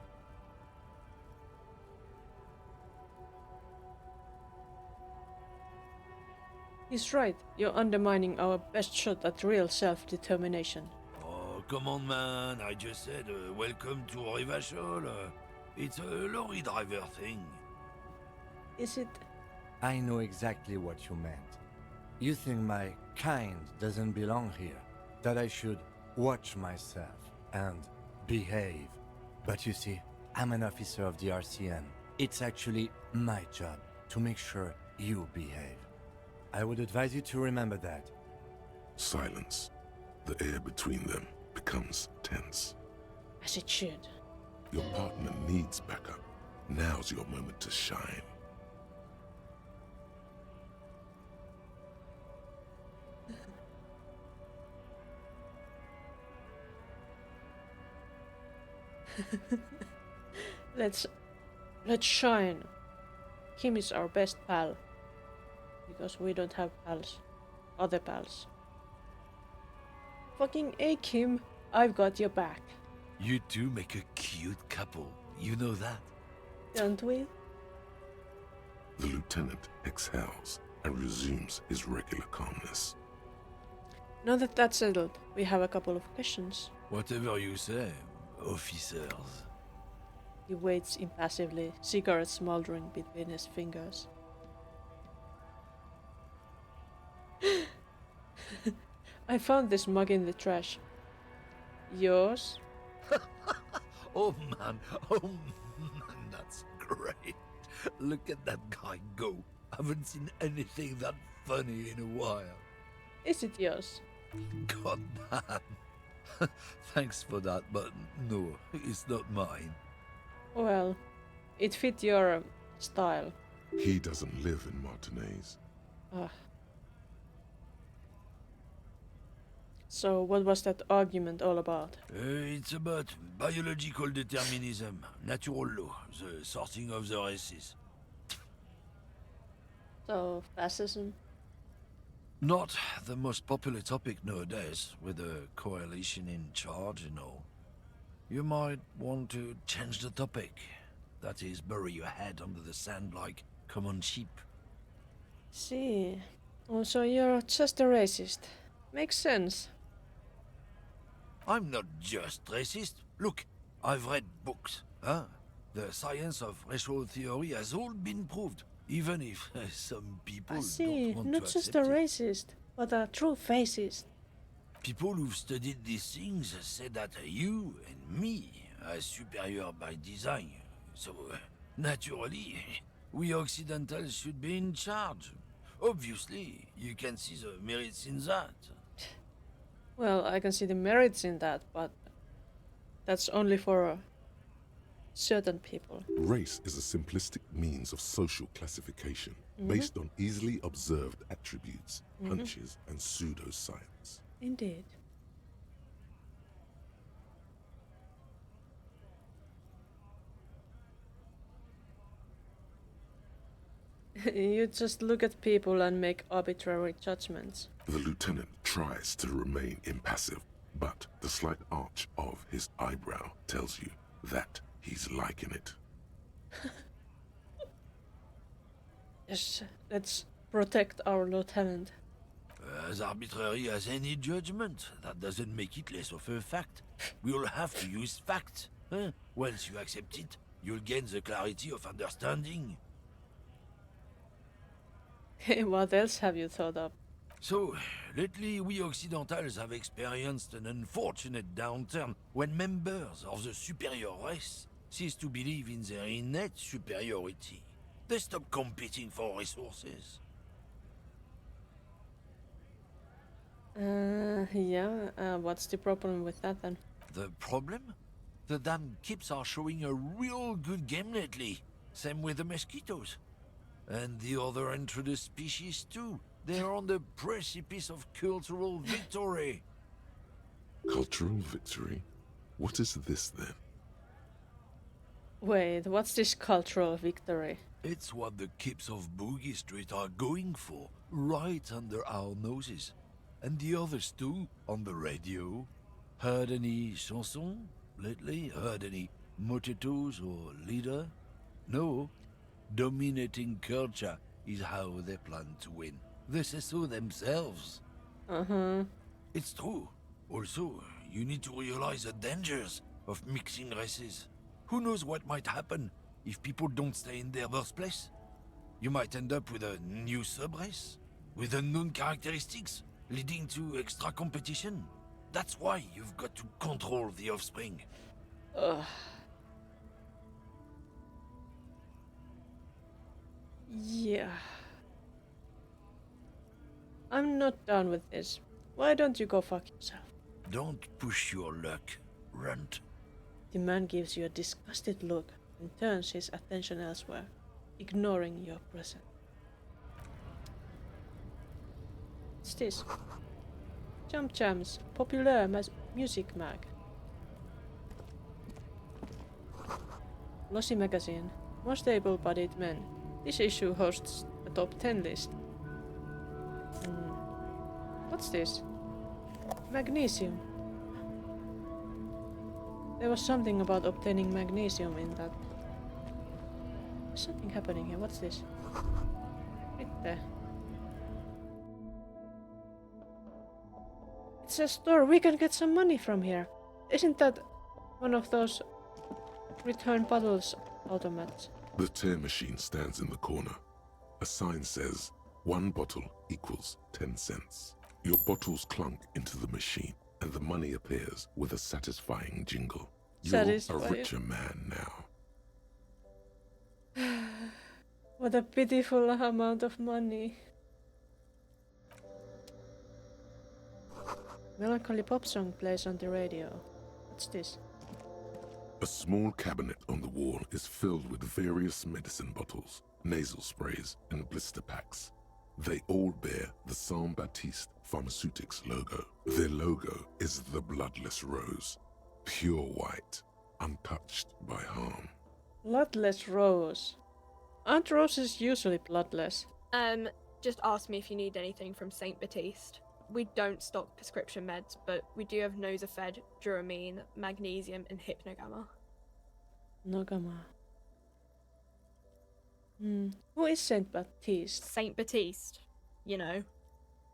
He's right. You're undermining our best shot at real self-determination. Oh, come on, man. I just said, welcome to Revachol. It's a lorry driver thing. Is it? I know exactly what you meant. You think my kind doesn't belong here, that I should watch myself and behave. But you see, I'm an officer of the RCN. It's actually my job to make sure you behave. I would advise you to remember that. Silence. The air between them becomes tense. As it should. Your partner needs backup. Now's your moment to shine. Let's shine. Kim is our best pal. Because we don't have pals. Other pals. Fucking A, Kim. I've got your back. You two make a cute couple. You know that? Don't we? The lieutenant exhales and resumes his regular calmness. Now that that's settled, we have a couple of questions. Whatever you say, officers. He waits impassively, cigarette smoldering between his fingers. I found this mug in the trash. Yours? Oh man, that's great. Look at that guy go. Haven't seen anything that funny in a while. Is it yours? God damn. Thanks for that, but no, it's not mine. Well, it fit your style. He doesn't live in Martinez. Ah. So what was that argument all about? It's about biological determinism, natural law, the sorting of the races. So, fascism? Not the most popular topic nowadays, with the coalition in charge and all. You might want to change the topic. That is, bury your head under the sand like common sheep. See. Also, you're just a racist. Makes sense. I'm not just racist. Look, I've read books. Huh? The science of racial theory has all been proved, even if some people I see. don't want Not to just a accept it. racist, but a true fascist. People who've studied these things say that you and me are superior by design. So, naturally, we Occidentals should be in charge. Obviously, you can see the merits in that. Well, I can see the merits in that, but that's only for certain people. Race is a simplistic means of social classification based on easily observed attributes, hunches, and pseudoscience. Indeed. You just look at people and make arbitrary judgments. The lieutenant tries to remain impassive, but the slight arch of his eyebrow tells you that he's liking it. Yes, let's protect our lieutenant. As arbitrary as any judgment, that doesn't make it less of a fact. We'll have to use facts. Huh? Once you accept it, you'll gain the clarity of understanding. What else have you thought of? So, lately we Occidentals have experienced an unfortunate downturn when members of the superior race cease to believe in their innate superiority. They stop competing for resources. What's the problem with that then? The problem? The damn kips are showing a real good game lately. Same with the mosquitoes. And the other introduced species too. They're on the precipice of cultural victory. Cultural victory? What is this then? Wait, what's this cultural victory? It's what the kips of Boogie Street are going for, right under our noses. And the others too, on the radio. Heard any chansons lately? Heard any motetos or leader? No. Dominating culture is how they plan to win. They say so themselves. Uh-huh. It's true. Also, you need to realize the dangers of mixing races. Who knows what might happen if people don't stay in their birthplace? You might end up with a new sub-race, with unknown characteristics, leading to extra competition. That's why you've got to control the offspring. Ugh. Yeah. I'm not done with this. Why don't you go fuck yourself? Don't push your luck, runt. The man gives you a disgusted look and turns his attention elsewhere, ignoring your presence. What's this? Jump Jams, popular music mag. Lossy magazine, most able-bodied men. This issue hosts a top 10 list. What's this? Magnesium. There was something about obtaining magnesium in that. There's something happening here. What's this? Right there. It's a store. We can get some money from here. Isn't that one of those return bottles automats? The tear machine stands in the corner. A sign says, 1 bottle equals 10 cents. Your bottles clunk into the machine, and the money appears with a satisfying jingle. You're a richer man now. What a pitiful amount of money. Melancholy pop song plays on the radio. What's this? A small cabinet on the wall is filled with various medicine bottles, nasal sprays, and blister packs. They all bear the Saint Baptiste Pharmaceutics logo. Their logo is the bloodless rose, pure white, untouched by harm. Bloodless rose. Aren't roses usually bloodless? Just ask me if you need anything from Saint Baptiste. We don't stock prescription meds, but we do have Nosafed, Duramine, Magnesium, and Hypnogamma. Nogama. Who is Saint Baptiste? Saint Baptiste, you know,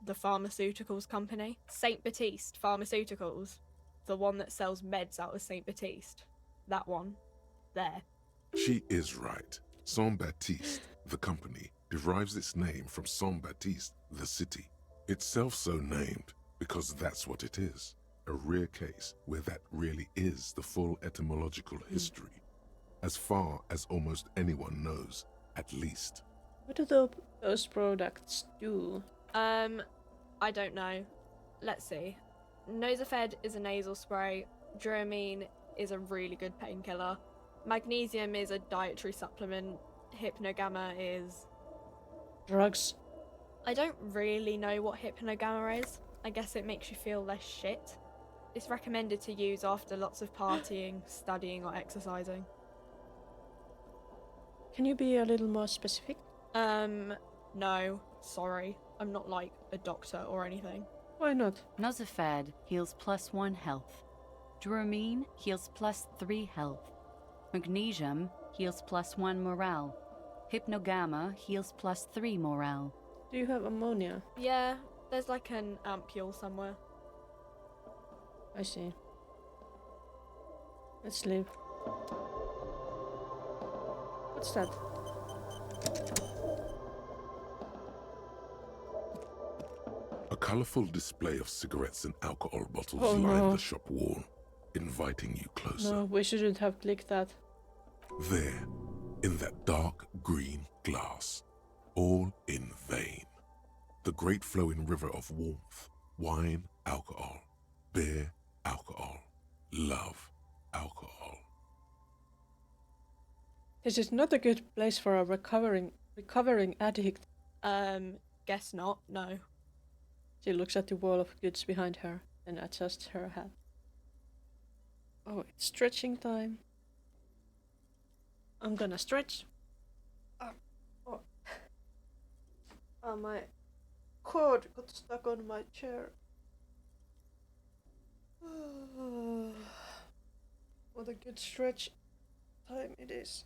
the pharmaceuticals company. Saint Baptiste Pharmaceuticals, the one that sells meds out of Saint Baptiste. That one. There. She is right. Saint Baptiste, the company, derives its name from Saint Baptiste, the city. Itself so named because that's what it is. A rare case where that really is the full etymological history. As far as almost anyone knows, at least. What do those products do? I don't know. Let's see. Nosafed is a nasal spray. Duramine is a really good painkiller. Magnesium is a dietary supplement. Hypnogamma is... drugs. I don't really know what Hypnogamma is. I guess it makes you feel less shit. It's recommended to use after lots of partying, studying, or exercising. Can you be a little more specific? No. Sorry. I'm not like a doctor or anything. Why not? Nosafed heals +1 health. Duramine heals +3 health. Magnesium heals +1 morale. Hypnogamma heals +3 morale. Do you have ammonia? Yeah, there's like an ampule somewhere. I see. Let's leave. What's that? A colorful display of cigarettes and alcohol bottles Oh, line no. the shop wall, inviting you closer. No, we shouldn't have clicked that. There, in that dark green glass, all in vain. The great flowing river of warmth, wine, alcohol, beer, alcohol, love, alcohol. This is not a good place for a recovering addict. Guess not, no. She looks at the wall of goods behind her and adjusts her hat. Oh, it's stretching time. I'm gonna stretch. My cord got stuck on my chair. What a good stretch time it is.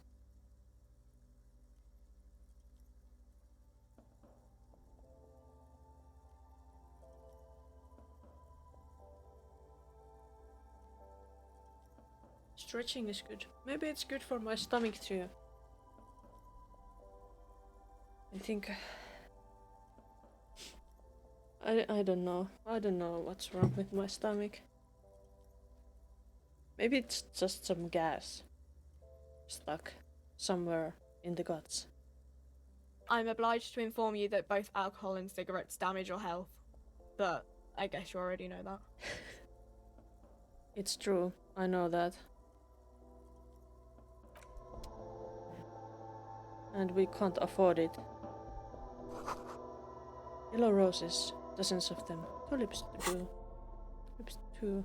Stretching is good. Maybe it's good for my stomach too. I think... I don't know. I don't know what's wrong with my stomach. Maybe it's just some gas stuck somewhere in the guts. I'm obliged to inform you that both alcohol and cigarettes damage your health, but I guess you already know that. It's true, I know that. And we can't afford it. Yellow roses, dozens of them. Tulips too. Tulips too.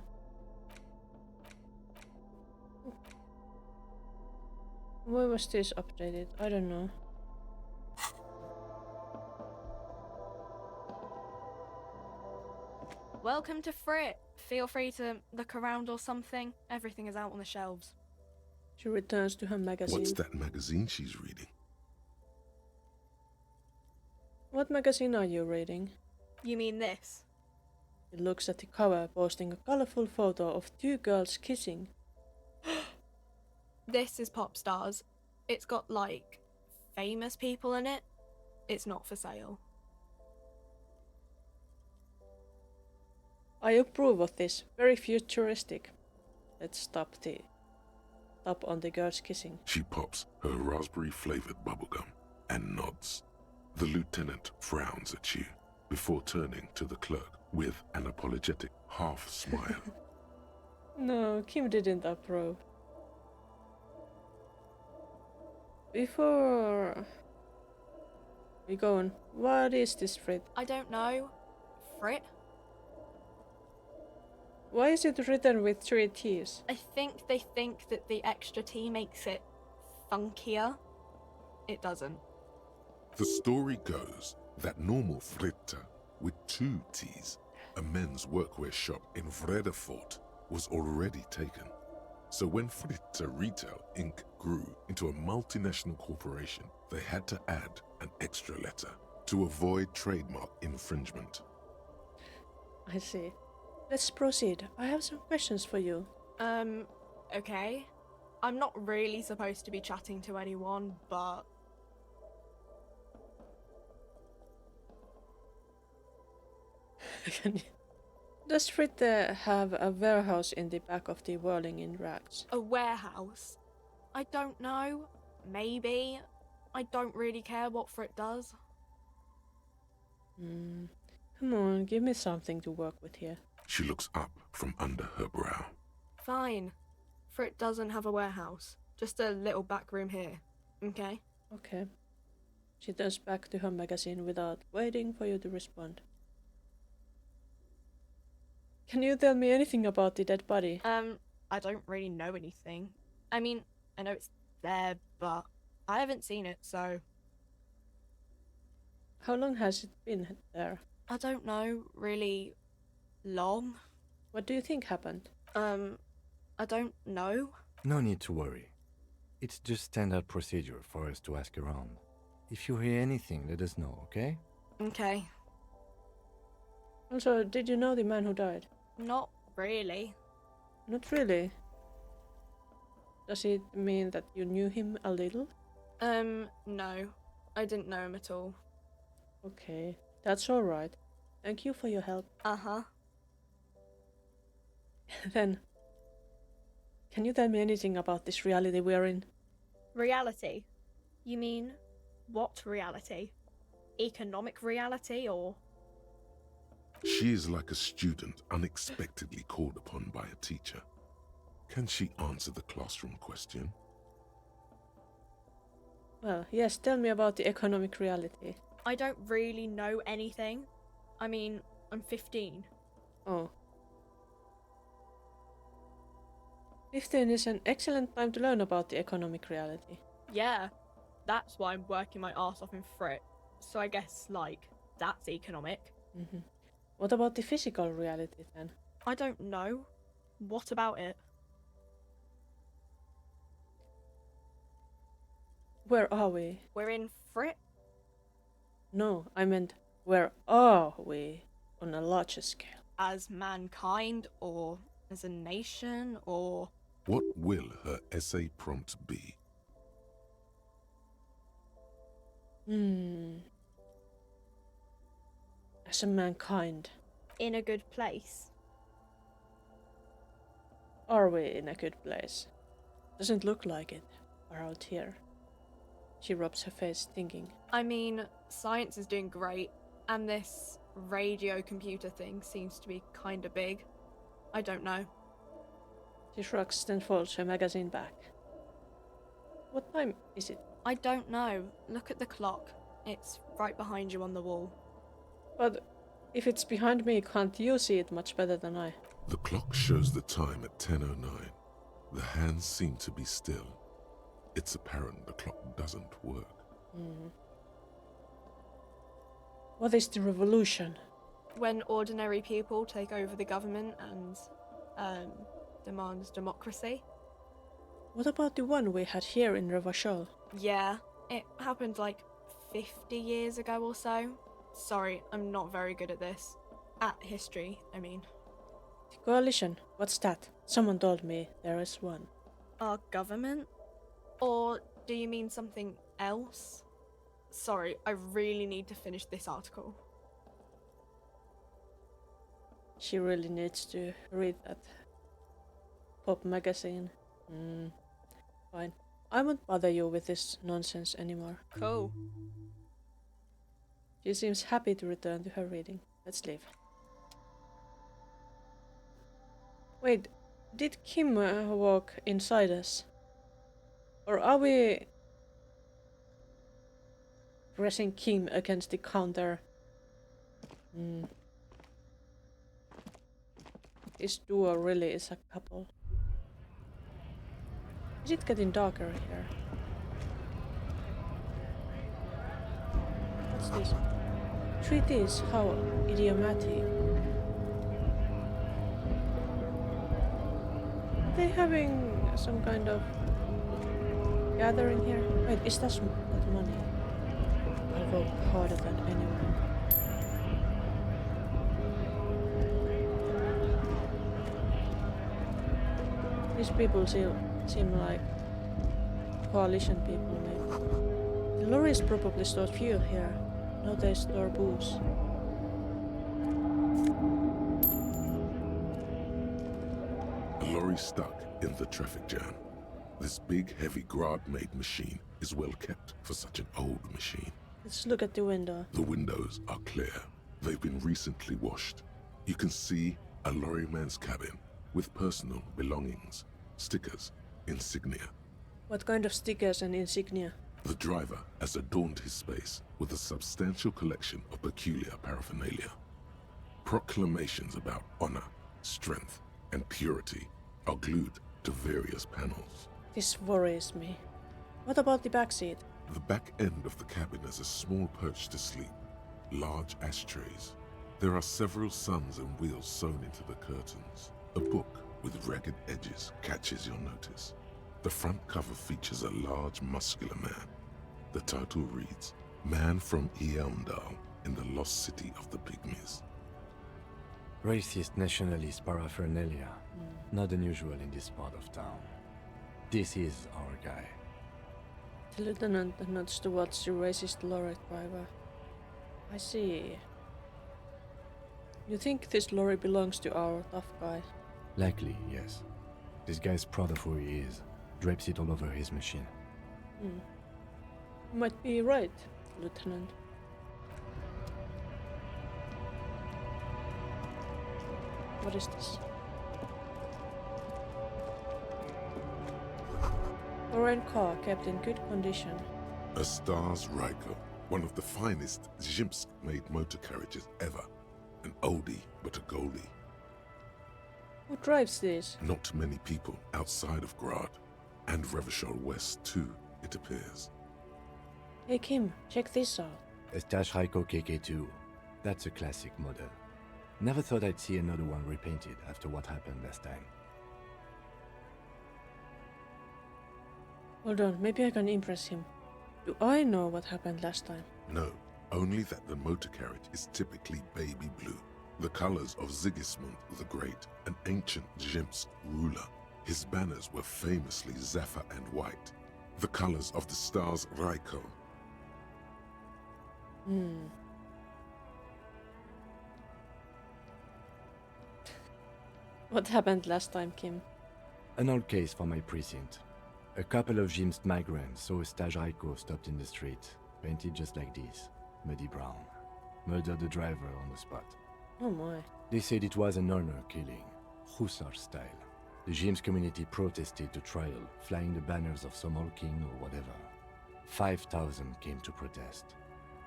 Why was this updated? I don't know. Welcome to Frit. Feel free to look around or something. Everything is out on the shelves. She returns to her magazine. What's that magazine she's reading? What magazine are you reading? You mean this? She looks at the cover, posting a colorful photo of two girls kissing. This is Pop Stars. It's got, like, famous people in it. It's not for sale. I approve of this. Very futuristic. Let's stop on the girls kissing. She pops her raspberry-flavored bubblegum and nods. The lieutenant frowns at you before turning to the clerk with an apologetic half-smile. No, Kim didn't approve. Before we go on, what is this Frit? I don't know. Frit? Why is it written with 3 T's? I think they think that the extra T makes it funkier. It doesn't. The story goes that normal Fritta, with 2 T's, a men's workwear shop in Vredefort, was already taken. So when Fritta Retail Inc. grew into a multinational corporation, they had to add an extra letter to avoid trademark infringement. I see. Let's proceed. I have some questions for you. Okay. I'm not really supposed to be chatting to anyone, but... Does Frit have a warehouse in the back of the Whirling in Rags? A warehouse? I don't know. Maybe. I don't really care what Frit does. Come on, give me something to work with here. She looks up from under her brow. Fine. Frit doesn't have a warehouse. Just a little back room here. Okay? Okay. She turns back to her magazine without waiting for you to respond. Can you tell me anything about the dead body? I don't really know anything. I mean, I know it's there, but I haven't seen it, so... How long has it been there? I don't know, really long. What do you think happened? I don't know. No need to worry. It's just standard procedure for us to ask around. If you hear anything, let us know, okay? Okay. Also, did you know the man who died? Not really. Not really. Does it mean that you knew him a little? No. I didn't know him at all. Okay, that's alright. Thank you for your help. Uh-huh. Then, can you tell me anything about this reality we're in? Reality? You mean, what reality? Economic reality, or...? She is like a student unexpectedly called upon by a teacher. Can she answer the classroom question? Well, yes, tell me about the economic reality. I don't really know anything. I mean, I'm 15. Oh. 15 is an excellent time to learn about the economic reality. Yeah, that's why I'm working my arse off in Frit. So I guess, like, that's economic. Mhm. What about the physical reality then? I don't know. What about it? Where are we? We're in Frit? No, I meant where are we on a larger scale? As mankind, or as a nation, or... What will her essay prompt be? As a mankind. in a good place? Are we in a good place? Doesn't look like it around here. She rubs her face, thinking. I mean, science is doing great, and this radio computer thing seems to be kinda big. I don't know. She shrugs, then folds her magazine back. What time is it? I don't know. Look at the clock. It's right behind you on the wall. But if it's behind me, can't you see it much better than I? The clock shows the time at 10:09. The hands seem to be still. It's apparent the clock doesn't work. What is the revolution? When ordinary people take over the government and demands democracy. What about the one we had here in Revachol? Yeah, it happened like 50 years ago or so. Sorry, I'm not very good at this. At history, I mean. The coalition? What's that? Someone told me there is one. Our government? Or do you mean something else? Sorry, I really need to finish this article. She really needs to read that pop magazine. Fine. I won't bother you with this nonsense anymore. Cool. She seems happy to return to her reading. Let's leave. Wait, did Kim walk inside us? Or are we pressing Kim against the counter? This duo really is a couple. Is it getting darker here? What's this? Treatise, how idiomatic. Are they having some kind of gathering here? Wait, is that money? I'll go harder than anyone. These people seem like coalition people, maybe. The lorries probably stored fuel here. Now they store booze. A lorry stuck in the traffic jam. This big, heavy Grad-made machine is well kept for such an old machine. Let's look at the window. The windows are clear. They've been recently washed. You can see a lorryman's cabin with personal belongings, stickers, insignia. What kind of stickers and insignia? The driver has adorned his space with a substantial collection of peculiar paraphernalia. Proclamations about honor, strength, and purity are glued to various panels. This worries me. What about the back seat? The back end of the cabin has a small perch to sleep, large ashtrays. There are several suns and wheels sewn into the curtains. A book with ragged edges catches your notice. The front cover features a large, muscular man. The title reads, Man from Eamdal in the Lost City of the Pygmies. Racist nationalist paraphernalia. Not unusual in this part of town. This is our guy. The lieutenant nods towards the racist lorry driver. I see. You think this lorry belongs to our tough guy? Likely, yes. This guy's proud of who he is. Drapes it all over his machine. You might be right, Lieutenant. What is this? Foreign car kept in good condition. A Stars Riker, one of the finest Zhimsk-made motor carriages ever. An oldie, but a goldie. Who drives this? Not many people outside of Grad, and Revachol West too. it appears. Hey Kim, check this out. A Stash Raiko KK2. That's a classic model. Never thought I'd see another one repainted after what happened last time. Hold on, maybe I can impress him. Do I know what happened last time? No, only that the motor carriage is typically baby blue, the colors of Sigismund the Great, an ancient Zhimsk ruler. His banners were famously zephyr and white, the colors of the stars Raiko. What happened last time, Kim? An old case for my precinct. A couple of Zhimsk migrants saw a Stash Raiko stopped in the street, painted just like this, muddy brown. Murdered the driver on the spot. Oh my. They said it was an honor killing, Hussar style. The Zhimsk community protested to trial, flying the banners of some old king or whatever. 5,000 came to protest.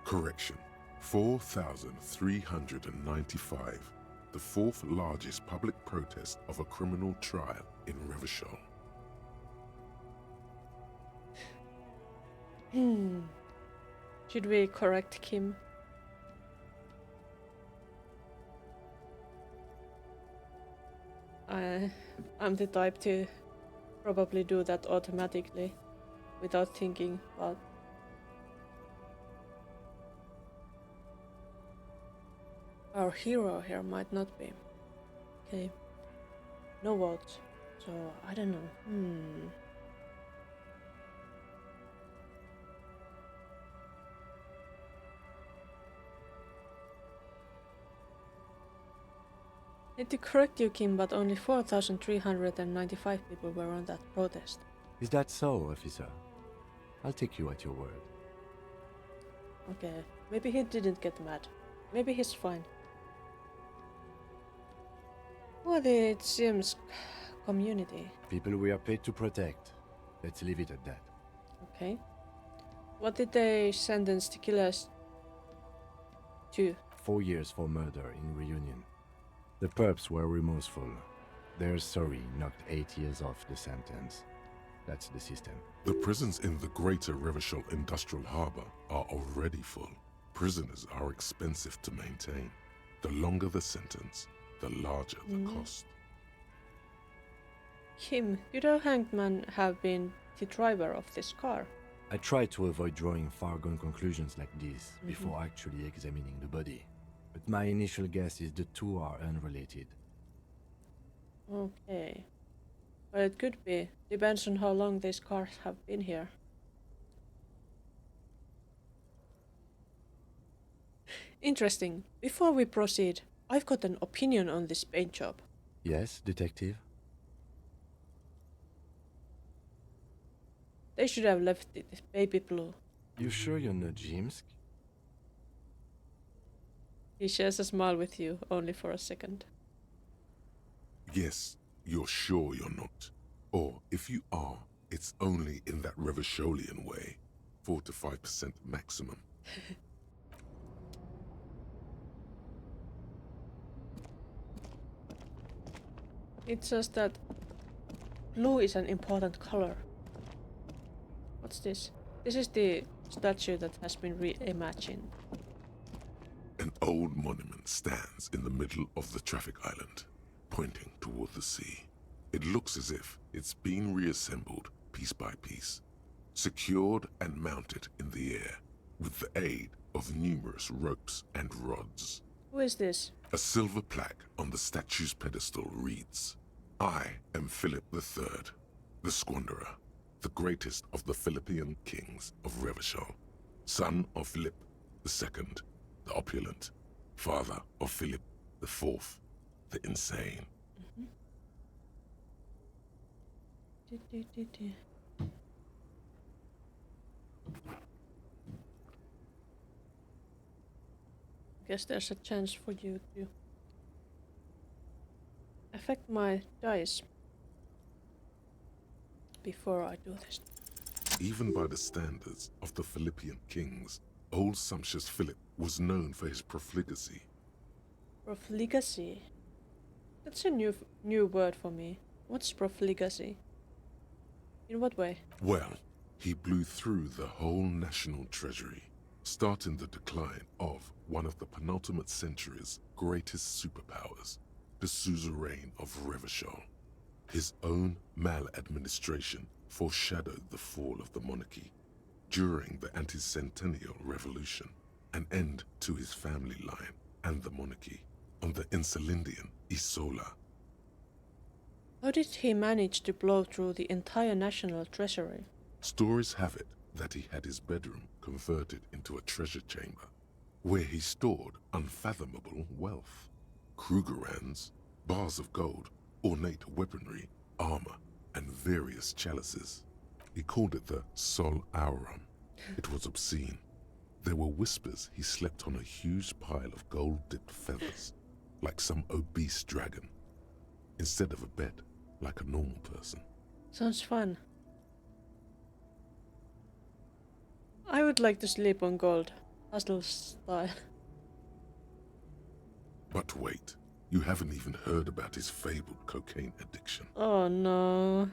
Correction, 4,395. The fourth largest public protest of a criminal trial in Revachol. Should we correct Kim? I'm the type to probably do that automatically without thinking, but our hero here might not be. Okay. No votes. So I don't know. Need to correct you, Kim, but only 4,395 people were on that protest. Is that so, officer? I'll take you at your word. Okay, maybe he didn't get mad. Maybe he's fine. Who are the Elysium's community? People we are paid to protect. Let's leave it at that. Okay. What did they sentence the killers to? 4 years for murder in Reunion. The perps were remorseful. Their sorry knocked 8 years off the sentence. That's the system. The prisons in the greater Revachol Industrial Harbor are already full. Prisoners are expensive to maintain. The longer the sentence, the larger the cost. Kim, could our hanged man have been the driver of this car? I try to avoid drawing far-gone conclusions like this before actually examining the body. But my initial guess is the two are unrelated. Okay. Well, it could be. Depends on how long these cars have been here. Interesting. Before we proceed, I've got an opinion on this paint job. Yes, detective? They should have left it baby blue. You sure you're not Zhimsk? He shares a smile with you, only for a second. Yes, you're sure you're not. Or if you are, it's only in that Revacholian way. 4 to 5% maximum. It's just that blue is an important color. What's this? This is the statue that has been reimagined. An old monument stands in the middle of the traffic island, pointing toward the sea. It looks as if it's been reassembled piece by piece, secured and mounted in the air with the aid of numerous ropes and rods. Who is this? A silver plaque on the statue's pedestal reads, "I am Philip III, the Squanderer, the greatest of the Philippian kings of Revachol, son of Philip II, the opulent, father of Philip IV, the insane." Guess there's a chance for you to affect my dice before I do this. Even by the standards of the Philippian kings, old sumptuous Philip was known for his profligacy. Profligacy? That's a new word for me. What's profligacy? In what way? Well, he blew through the whole national treasury, starting the decline of one of the penultimate century's greatest superpowers, the suzerain of Revachol. His own maladministration foreshadowed the fall of the monarchy during the anti-centennial revolution, an end to his family line and the monarchy on the Insulindian Isola. How did he manage to blow through the entire national treasury? Stories have it that he had his bedroom converted into a treasure chamber, where he stored unfathomable wealth. Krugerrands, bars of gold, ornate weaponry, armor, and various chalices. He called it the Sol Aurum. It was obscene. There were whispers he slept on a huge pile of gold-dipped feathers, like some obese dragon, instead of a bed, like a normal person. Sounds fun. I would like to sleep on gold, hustle style. But wait, you haven't even heard about his fabled cocaine addiction. Oh no.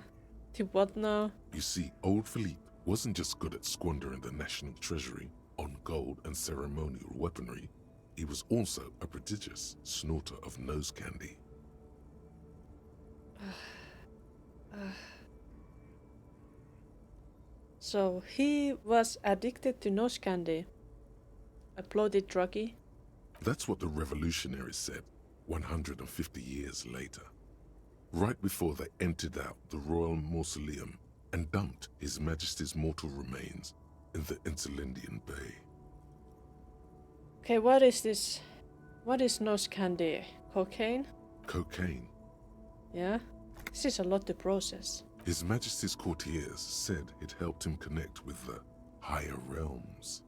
To what now? You see, old Philippe wasn't just good at squandering the national treasury on gold and ceremonial weaponry, he was also a prodigious snorter of nose candy. So he was addicted to nose candy. A bloated druggie. That's what the revolutionaries said 150 years later, right before they emptied out the royal mausoleum and dumped His Majesty's mortal remains in the Insulindian Bay. Okay, what is this? What is nose candy? Cocaine? Cocaine. Yeah? This is a lot to process. His Majesty's courtiers said it helped him connect with the higher realms.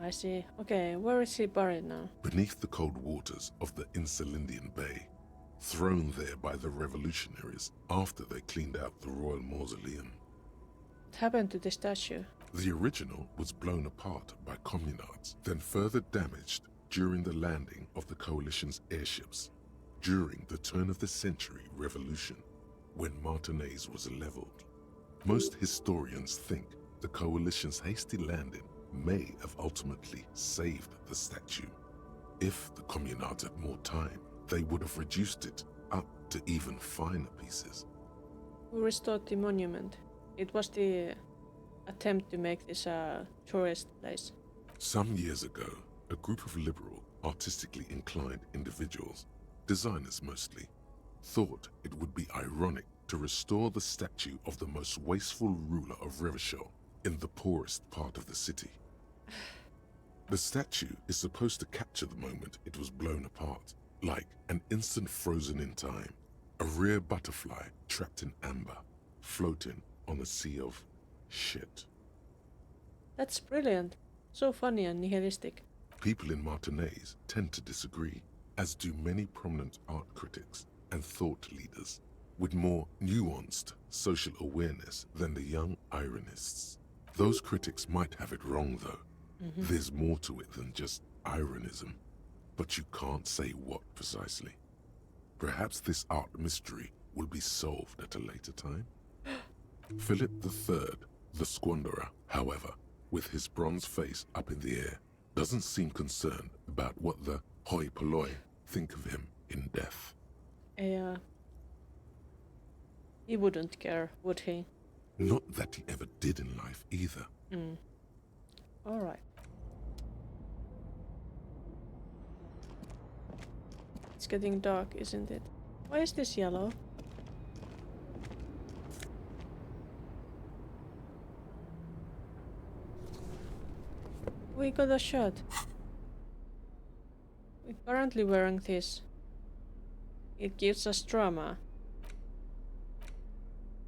I see. Okay, where is he buried now? Beneath the cold waters of the Insulindian Bay, thrown there by the revolutionaries after they cleaned out the royal mausoleum. What happened to the statue? The original was blown apart by communards, then further damaged during the landing of the coalition's airships during the turn-of-the-century revolution, when Martinez was leveled. Most historians think the coalition's hasty landing may have ultimately saved the statue. If the communards had more time, they would have reduced it up to even finer pieces. Who restored the monument? It was the attempt to make this a tourist place. Some years ago, a group of liberal, artistically inclined individuals, designers mostly, thought it would be ironic to restore the statue of the most wasteful ruler of Revachol in the poorest part of the city. The statue is supposed to capture the moment it was blown apart, like an instant frozen in time, a rare butterfly trapped in amber, floating on a sea of shit. That's brilliant. So funny and nihilistic. People in Martinez tend to disagree, as do many prominent art critics and thought leaders with more nuanced social awareness than the young ironists. Those critics might have it wrong, though. There's more to it than just ironism, but you can't say what precisely. Perhaps this art mystery will be solved at a later time. Philip III, the squanderer, however, with his bronze face up in the air, doesn't seem concerned about what the hoi polloi think of him in death. Yeah. He wouldn't care, would he? Not that he ever did in life either. Alright. It's getting dark, isn't it? Why is this yellow? We got a shirt. We're currently wearing this. It gives us drama.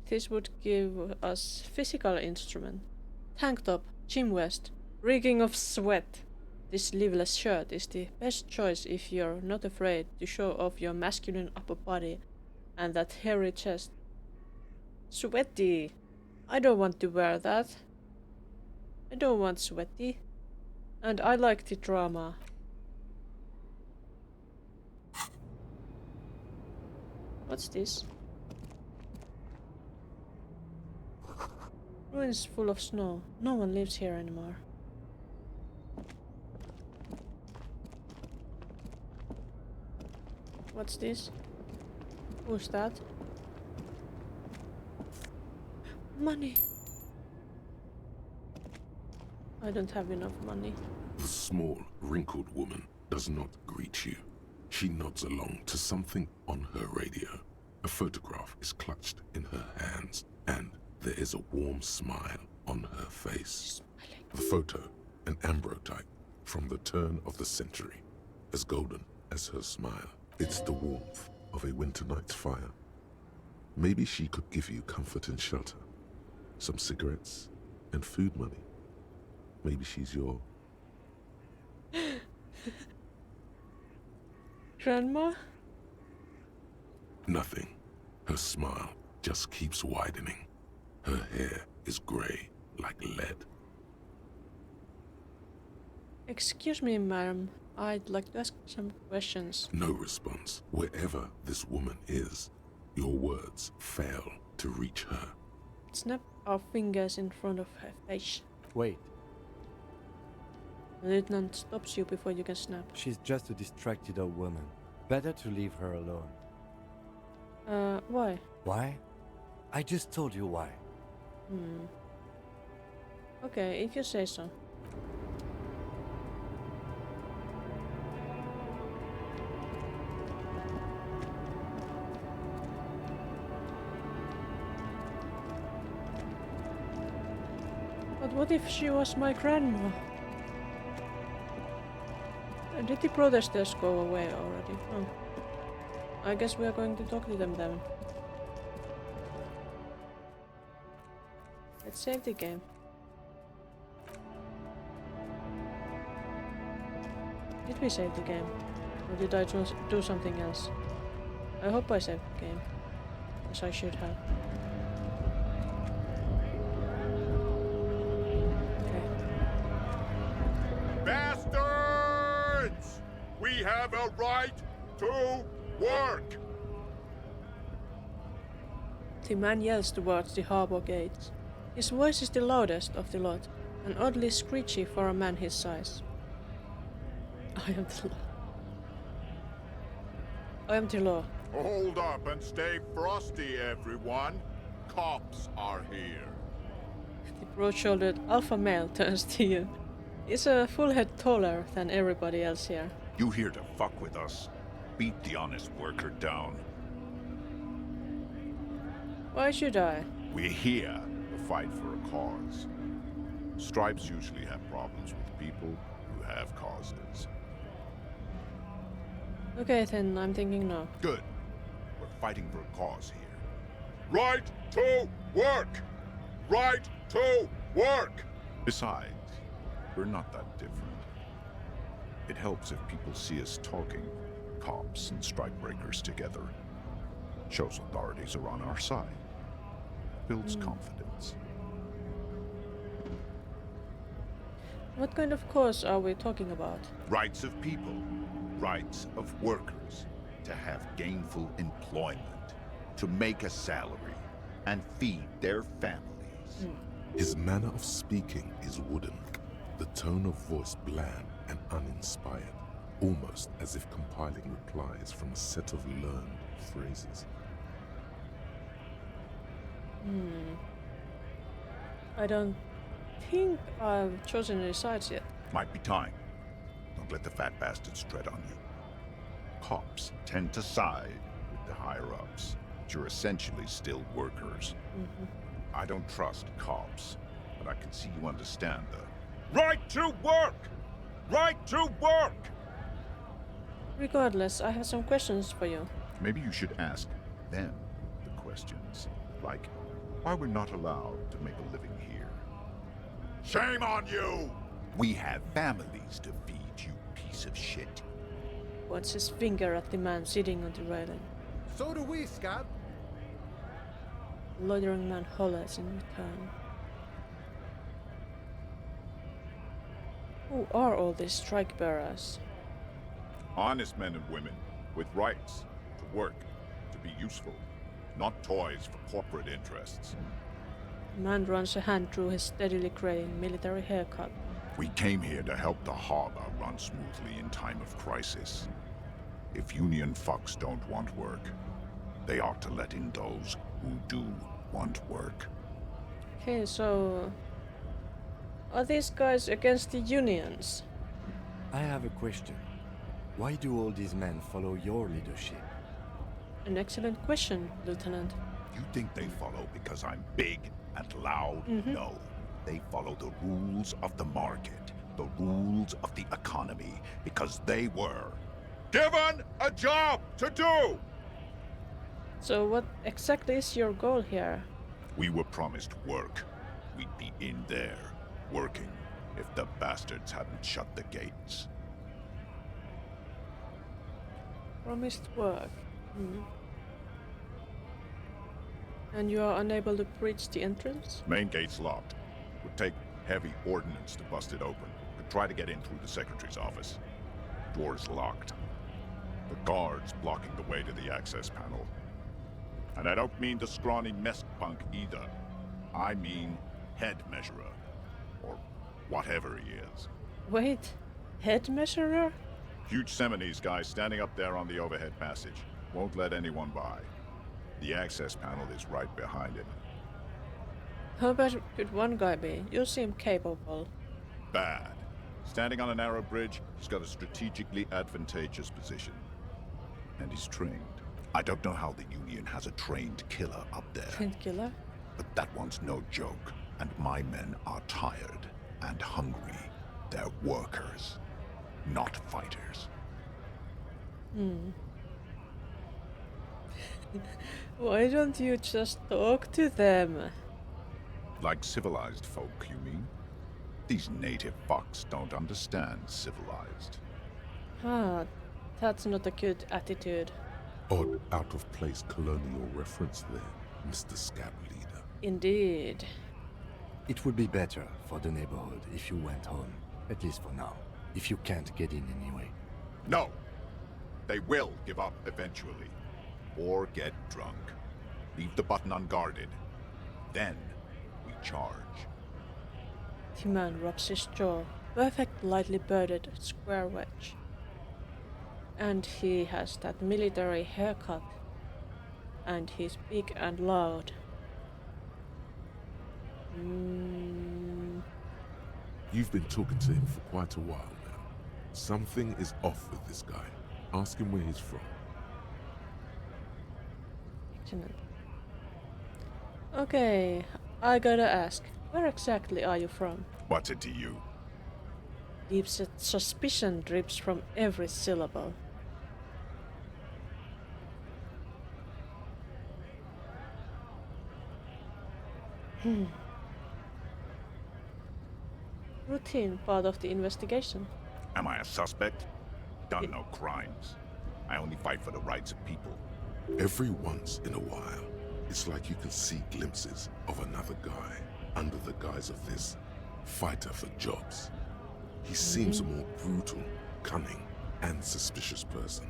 This would give us physical instrument. Tank top, gym vest, reeking of sweat. This sleeveless shirt is the best choice if you're not afraid to show off your masculine upper body and that hairy chest. Sweaty. I don't want to wear that. I don't want sweaty. And I like the drama. What's this? Ruins full of snow. No one lives here anymore. What's this? Who's that? Money. I don't have enough money. The small, wrinkled woman does not greet you. She nods along to something on her radio. A photograph is clutched in her hands, and there is a warm smile on her face. The photo, an ambrotype from the turn of the century, as golden as her smile. It's the warmth of a winter night's fire. Maybe she could give you comfort and shelter, some cigarettes and food money. Maybe she's your... Grandma? Nothing. Her smile just keeps widening. Her hair is grey like lead. Excuse me, madam. I'd like to ask some questions. No response. Wherever this woman is, your words fail to reach her. Snap our fingers in front of her face. Wait, The lieutenant stops you before you can snap. she's just a distracted old woman. Better to leave her alone. Why? Why? I just told you why. Okay, if you say so. But what if she was my grandma? Did the protesters go away already? Oh. I guess we are going to talk to them then. Let's save the game. Did we save the game? Or did I do something else? I hope I saved the game. As I should have. Bastards! We have a right to work! The man yells towards the harbor gates. His voice is the loudest of the lot, and oddly screechy for a man his size. I am the law. I am the law. Hold up and stay frosty, everyone. Cops are here. The broad-shouldered alpha male turns to you. He's a full head taller than everybody else here. You here to fuck with us? Beat the honest worker down. Why should I? We're here to fight for a cause. Stripes usually have problems with people who have causes. Okay then, I'm thinking no. Good. We're fighting for a cause here. Right to work! Right to work! Besides, we're not that different. It helps if people see us talking, cops and strikebreakers together. Shows authorities are on our side. Builds confidence. What kind of cause are we talking about? Rights of people. Rights of workers. To have gainful employment. To make a salary. And feed their families. His manner of speaking is wooden. The tone of voice bland and uninspired. Almost as if compiling replies from a set of learned phrases. I don't think I've chosen any sides yet. Might be time. Don't let the fat bastards tread on you. Cops tend to side with the higher-ups, but you're essentially still workers. I don't trust cops, but I can see you understand the right to work! Right to work! Regardless, I have some questions for you. Maybe you should ask them the questions, like why we're not allowed to make a living here. Shame on you! We have families to feed, you piece of shit. Points his finger at the man sitting on the railing. So do we, Scott. The loitering man hollers in return. Who are all these strike bearers? Honest men and women with rights to work, to be useful, not toys for corporate interests. The man runs a hand through his steadily graying military haircut. We came here to help the harbor run smoothly in time of crisis. If Union fucks don't want work, they ought to let in those who do want work. Okay, so are these guys against the unions? I have a question. Why do all these men follow your leadership? An excellent question, Lieutenant. You think they follow because I'm big and loud? No. They follow the rules of the market, the rules of the economy, because they were given a job to do! So what exactly is your goal here? We were promised work. We'd be in there, working, if the bastards hadn't shut the gates. Promised work. And you are unable to breach the entrance? Main gate's locked. Would take heavy ordnance to bust it open. Could try to get in through the secretary's office. Door's locked. The guard's blocking the way to the access panel. And I don't mean the scrawny mess punk either. I mean head measurer. Or whatever he is. Wait, head measurer? Huge Seminese guy standing up there on the overhead passage. Won't let anyone by. The access panel is right behind it. How bad could one guy be? You seem capable. Bad. Standing on a narrow bridge, he's got a strategically advantageous position. And he's trained. I don't know how the Union has a trained killer up there. Trained killer? But that one's no joke. And my men are tired and hungry. They're workers, not fighters. Why don't you just talk to them? Like civilized folk, you mean? These native fucks don't understand civilized. Ah, that's not a good attitude. Odd out-of-place colonial reference there, Mr. Scab Leader. Indeed. It would be better for the neighborhood if you went home, at least for now, if you can't get in anyway. No! They will give up eventually. Or get drunk. Leave the button unguarded. Then we charge. The man rubs his jaw. Perfect, lightly birded square wedge. And he has that military haircut. And he's big and loud. You've been talking to him for quite a while now. Something is off with this guy. Ask him where he's from. Excellent. Okay, I gotta ask, where exactly are you from? What's it to you? Deep suspicion drips from every syllable. Routine part of the investigation. Am I a suspect? Done no crimes. I only fight for the rights of people. Every once in a while, it's like you can see glimpses of another guy under the guise of this fighter for jobs. He seems a more brutal, cunning, and suspicious person.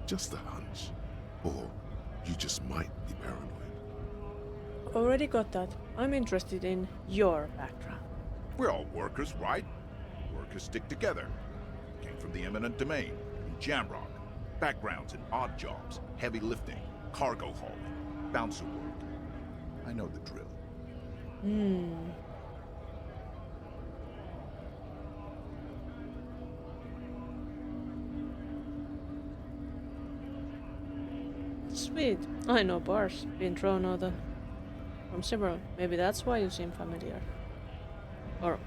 Just a hunch. Or you just might be paranoid. Already got that. I'm interested in your background. We're all workers, right? Workers stick together. Came from the eminent domain, in Jamrock. Backgrounds in odd jobs, heavy lifting, cargo hauling, bouncer work. I know the drill. Sweet. I know bars. Been thrown out from several. Maybe that's why you seem familiar. Or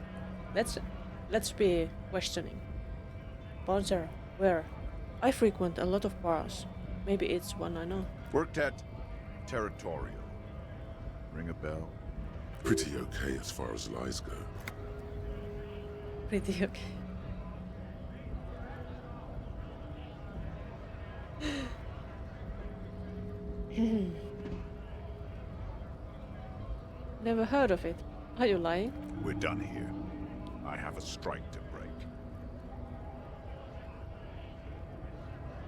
let's be questioning. Bouncer, where? I frequent a lot of bars. Maybe it's one I know. Worked at Territorial. Ring a bell? Pretty okay as far as lies go. Pretty okay. Never heard of it. Are you lying? We're done here. I have a strike to break.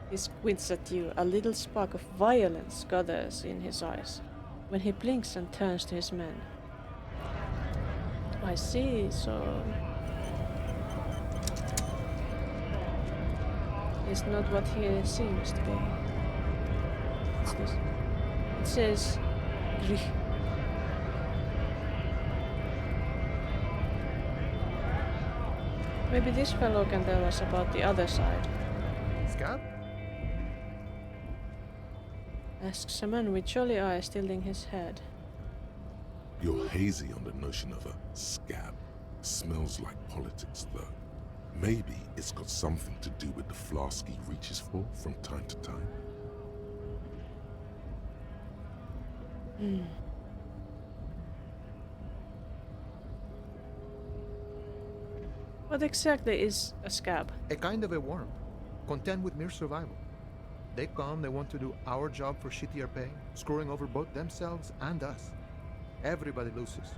He squints at you. A little spark of violence gathers in his eyes. When he blinks and turns to his men. I see, so... It's not what he seems to be. What's this? It says... Grih. Maybe this fellow can tell us about the other side. Scab? Asks a man with jolly eyes tilting his head. You're hazy on the notion of a scab. Smells like politics, though. Maybe it's got something to do with the flask he reaches for from time to time. What exactly is a scab? A kind of a worm, content with mere survival. They come, they want to do our job for shittier pay, screwing over both themselves and us. Everybody loses.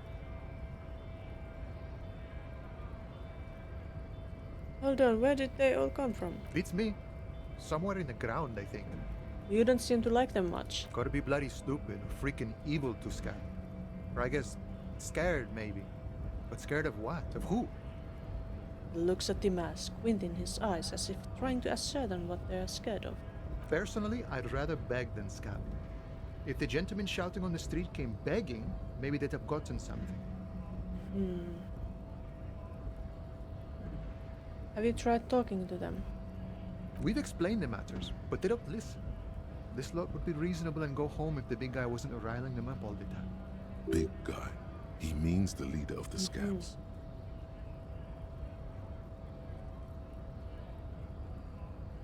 Hold on, where did they all come from? Beats me. Somewhere in the ground, I think. You don't seem to like them much. Gotta be bloody stupid or freaking evil to scab. Or I guess scared, maybe. But scared of what? Of who? He looks at the mask, squinting his eyes as if trying to ascertain what they are scared of. Personally, I'd rather beg than scab. If the gentleman shouting on the street came begging, maybe they'd have gotten something. Have you tried talking to them? We've explained the matters, but they don't listen. This lot would be reasonable and go home if the big guy wasn't riling them up all the time. Big guy. He means the leader of the scabs.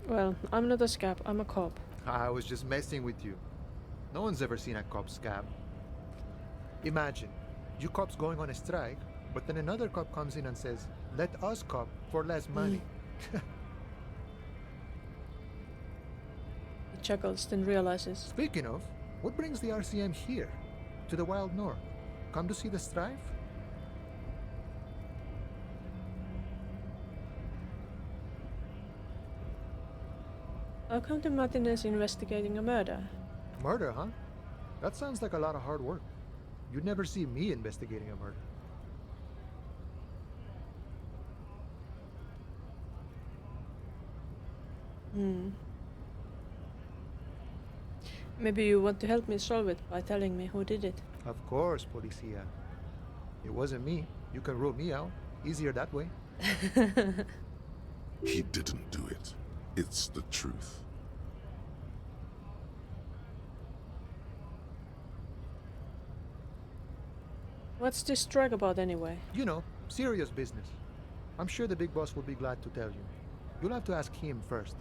Well, I'm not a scab, I'm a cop. I was just messing with you. No one's ever seen a cop scab. Imagine, you cops going on a strike, but then another cop comes in and says, let us cop for less money. He chuckles, then realizes. Speaking of, what brings the RCM here? To the wild north? Come to see the strife? How come the Martinez investigating a murder? Murder, huh? That sounds like a lot of hard work. You'd never see me investigating a murder. Maybe you want to help me solve it by telling me who did it. Of course, Policia. It wasn't me. You can rule me out. Easier that way. He didn't do it. It's the truth. What's this strike about anyway? You know, serious business. I'm sure the big boss will be glad to tell you. You'll have to ask him first.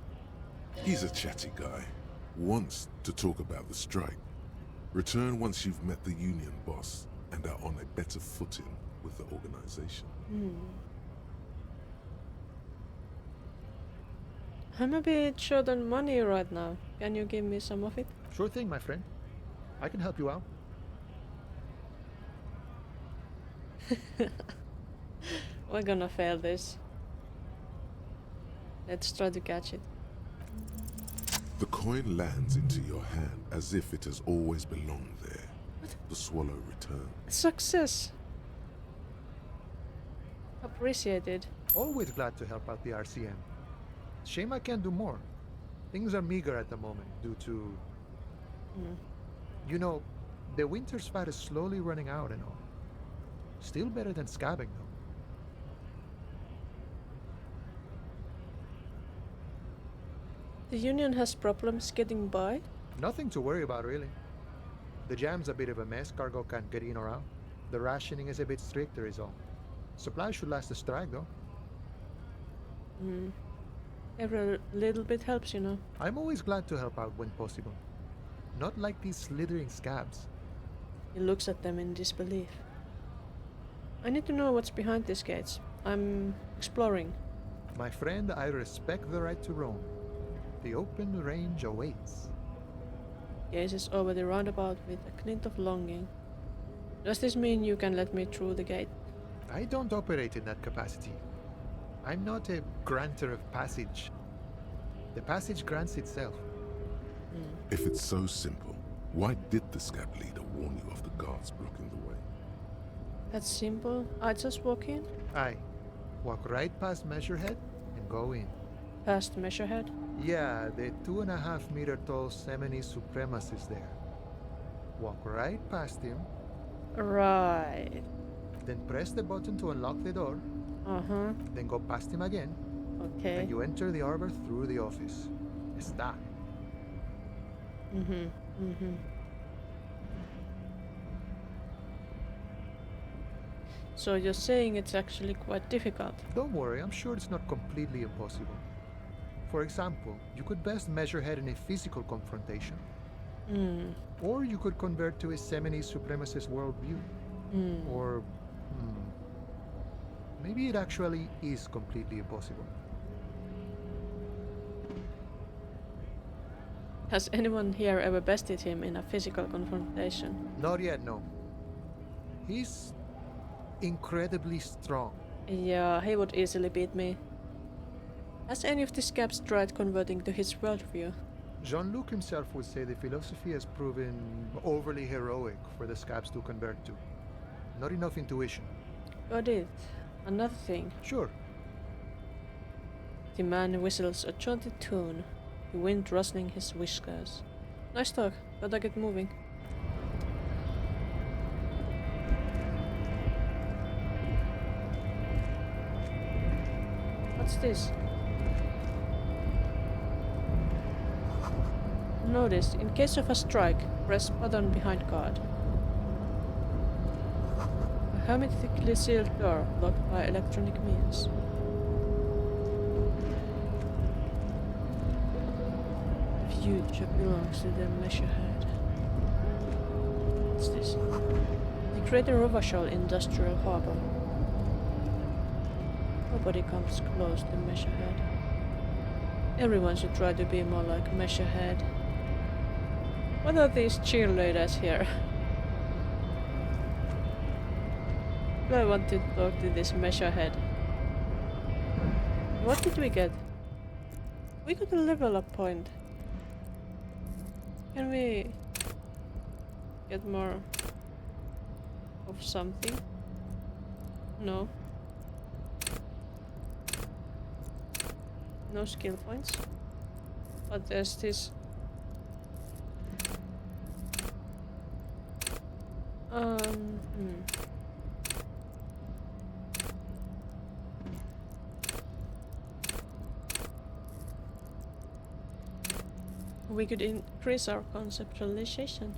He's a chatty guy. Wants to talk about the strike. Return once you've met the union boss and are on a better footing with the organization. I'm a bit short on money right now. Can you give me some of it? Sure thing, my friend. I can help you out. We're gonna fail this. Let's try to catch it. The coin lands into your hand as if it has always belonged there. What? The swallow returns. Success! Appreciated. Always glad to help out the RCM. Shame I can't do more. Things are meager at the moment due to... You know, the winter's fat is slowly running out and all. Still better than scabbing, though. The union has problems getting by? Nothing to worry about, really. The jam's a bit of a mess. Cargo can't get in or out. The rationing is a bit stricter, is all. Supplies should last the strike, though. Every little bit helps, you know. I'm always glad to help out when possible. Not like these slithering scabs. He looks at them in disbelief. I need to know what's behind these gates. I'm exploring. My friend, I respect the right to roam. The open range awaits. Gazes over the roundabout with a glint of longing. Does this mean you can let me through the gate? I don't operate in that capacity. I'm not a granter of passage. The passage grants itself. If it's so simple, why did the scab leader warn you of the guards blocking the way? That's simple. I just walk in. Aye. Walk right past Measurehead and go in. Past Measurehead. Yeah, the 2.5 meter tall Semini supremacist there. Walk right past him. Right. Then press the button to unlock the door. Uh-huh. Then go past him again. Okay. And you enter the arbor through the office. Está. So you're saying it's actually quite difficult? Don't worry, I'm sure it's not completely impossible. For example, you could best Measurehead in a physical confrontation. Or you could convert to a Semini supremacist worldview. Or maybe it actually is completely impossible. Has anyone here ever bested him in a physical confrontation? Not yet, no. He's incredibly strong. Yeah, he would easily beat me. Has any of the scabs tried converting to his worldview? Jean-Luc himself would say the philosophy has proven overly heroic for the scabs to convert to. Not enough intuition. Got it. Another thing. Sure. The man whistles a jaunty tune, the wind rustling his whiskers. Nice talk, gotta get moving. What's this? Notice, in case of a strike, press button behind guard. A hermetically sealed door locked by electronic means. The future belongs to the Measurehead. What's this? The Greater Rovashol Industrial Harbor. Nobody comes close to Measurehead. Everyone should try to be more like Measurehead. What are these cheerleaders here? Do I want to talk to this Measurehead? What did we get? We got a level up point. Can we get more of something? No. No skill points. But there's this. We could increase our conceptualization,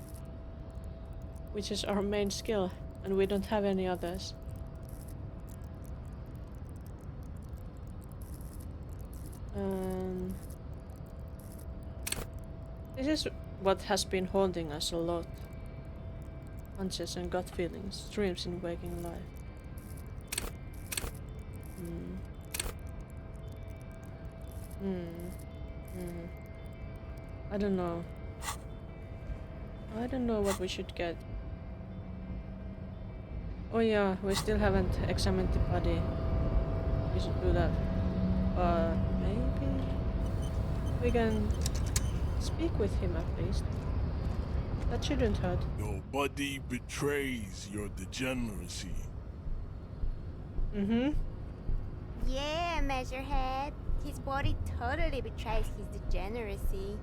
which is our main skill, and we don't have any others. This is what has been haunting us a lot. Hunches and gut feelings, dreams in waking life. I don't know. I don't know what we should get. Oh yeah, we still haven't examined the body. We should do that. But maybe we can speak with him at least. That shouldn't hurt. Your body betrays your degeneracy. Yeah, Measurehead. His body totally betrays his degeneracy.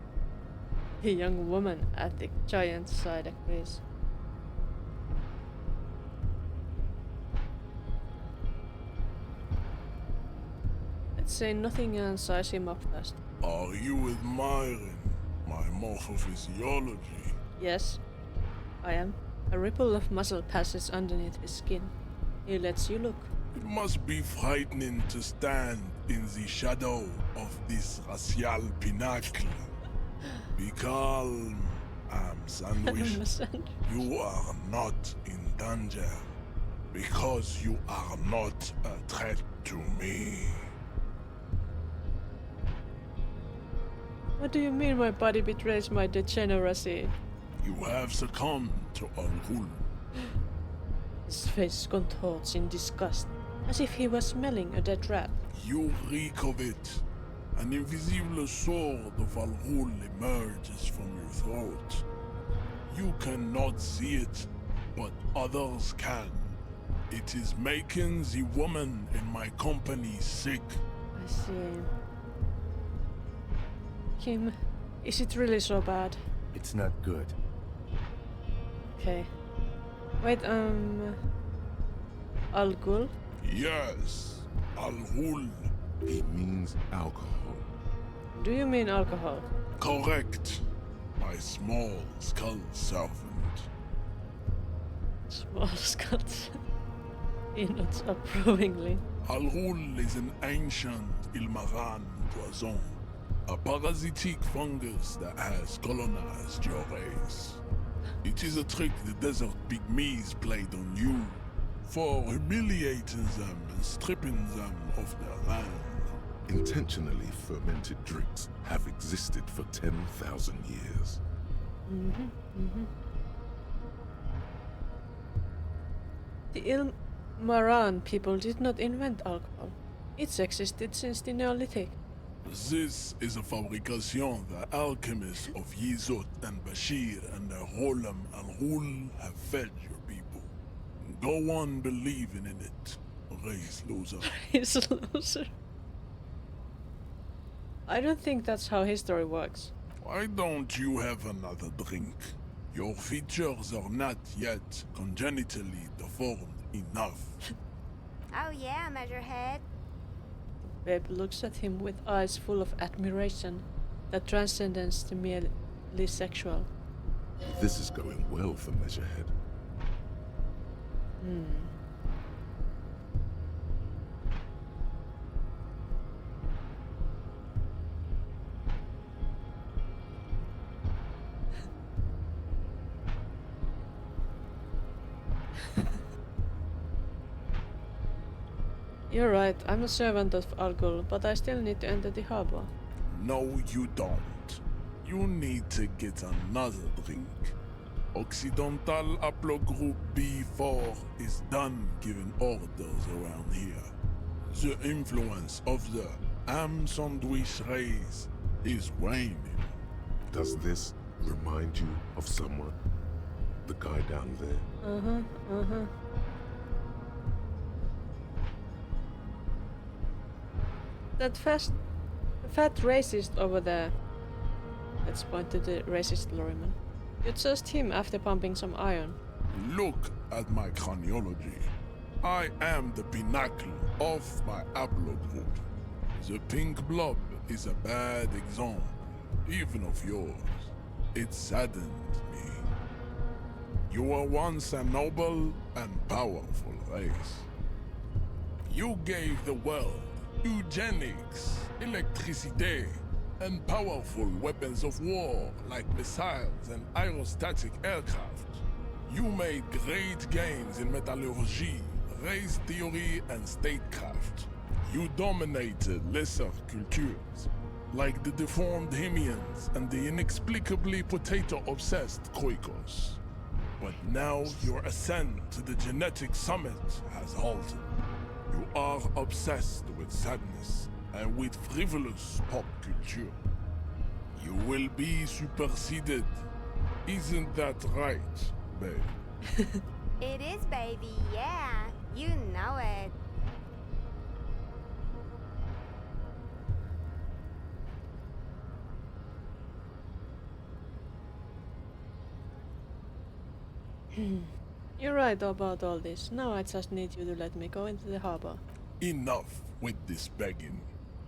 A young woman at the giant's side agrees. Let's say nothing and size him up fast. Are you admiring my morphophysiology? Yes, I am. A ripple of muscle passes underneath his skin. He lets you look. It must be frightening to stand in the shadow of this racial pinnacle. Be calm, I'm sandwiched. You are not in danger, because you are not a threat to me. What do you mean my body betrays my degeneracy? You have succumbed to Al-Ghul. His face contorts in disgust, as if he was smelling a dead rat. You reek of it. An invisible sword of Al-Ghul emerges from your throat. You cannot see it, but others can. It is making the woman in my company sick. I see. Kim, is it really so bad? It's not good. Okay. Wait, Al-Ghul? Yes, Al-Ghul. He means alcohol. Do you mean alcohol? Correct. My small skull servant. Small Scots. He nods approvingly. Al-Ghul is an ancient Ilmaran poison. A parasitic fungus that has colonized your race. It is a trick the desert pygmies played on you for humiliating them and stripping them of their land. Intentionally fermented drinks have existed for 10,000 years. The Ilmaran people did not invent alcohol. It's existed since the Neolithic. This is a fabrication the alchemists of Yizot and Bashir and their Rolam Al-Ghul have fed your people. Go on believing in it, race loser. He's a loser. I don't think that's how history works. Why don't you have another drink? Your features are not yet congenitally deformed enough. Oh yeah, Measurehead. Babe looks at him with eyes full of admiration that transcends the merely sexual. This is going well for Measurehead. You're right, I'm a servant of Al-Ghul, but I still need to enter the harbor. No, you don't. You need to get another drink. Occidental Haplogroup B4 is done giving orders around here. The influence of the ham sandwich race is waning. Does this remind you of someone? The guy down there? That fat racist over there. Let's point to the racist lorryman. You just him after pumping some iron. Look at my craniology. I am the pinnacle of my haplogroup. The pink blob is a bad example, even of yours. It saddens me. You were once a noble and powerful race. You gave the world eugenics, electricity, and powerful weapons of war like missiles and aerostatic aircraft. You made great gains in metallurgy, race theory, and statecraft. You dominated lesser cultures, like the deformed Hemians and the inexplicably potato-obsessed Kroikos. But now your ascent to the genetic summit has halted. You are obsessed with sadness and with frivolous pop culture. You will be superseded. Isn't that right, babe? It is, baby, yeah. You know it. You're right about all this. Now I just need you to let me go into the harbor. Enough with this begging.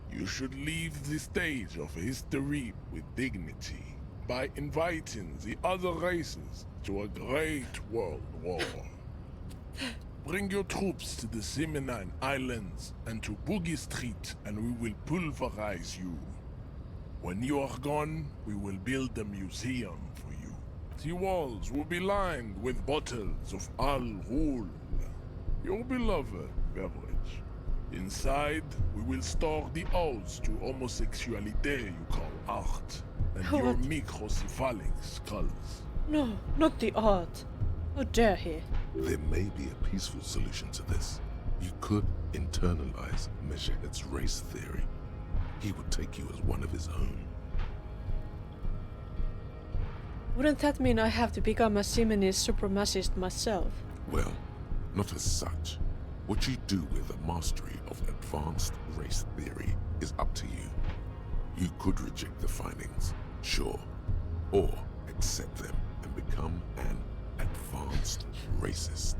You should leave the stage of history with dignity by inviting the other races to a great world war. Bring your troops to the Seminine Islands and to Boogie Street, and we will pulverize you. When you are gone, we will build a museum for you. The walls will be lined with bottles of Al-Ghul, your beloved beverage. Inside, we will store the odes to homosexuality you call art, and your microcephalic skulls. No, not the art. How dare he? There may be a peaceful solution to this. You could internalize Measurehead's race theory. He would take you as one of his own. Wouldn't that mean I have to become a Simonese supremacist myself? Well, Not as such. What you do with the mastery of advanced race theory is up to you. You could reject the findings, sure, or accept them and become an advanced racist.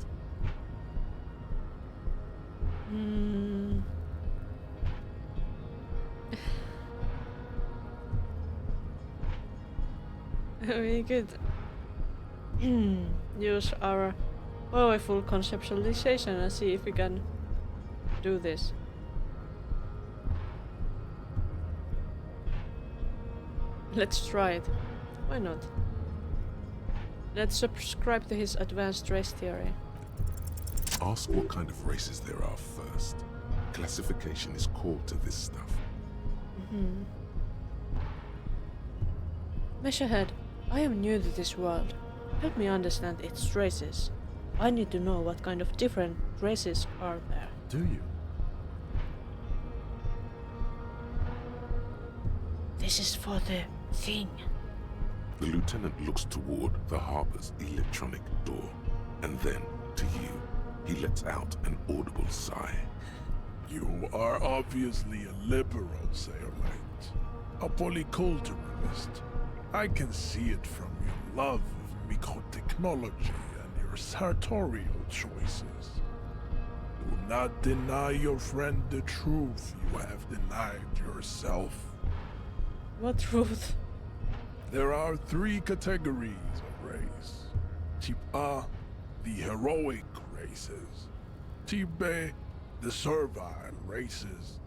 We could use our powerful conceptualization and see if we can do this. Let's try it. Why not? Let's subscribe to his advanced race theory. Ask what kind of races there are first. Classification is core to this stuff. Measurehead, I am new to this world. Help me understand its races. I need to know what kind of different races are there. Do you? This is for the thing. The lieutenant looks toward the harbor's electronic door, and then, to you, he lets out an audible sigh. You are obviously a liberal, Sailorite. A polyculturalist. I can see it from your love of microtechnology and your sartorial choices. Do not deny your friend the truth you have denied yourself. What truth? There are 3 categories of race. Type A, the heroic races. Type B, the servile races.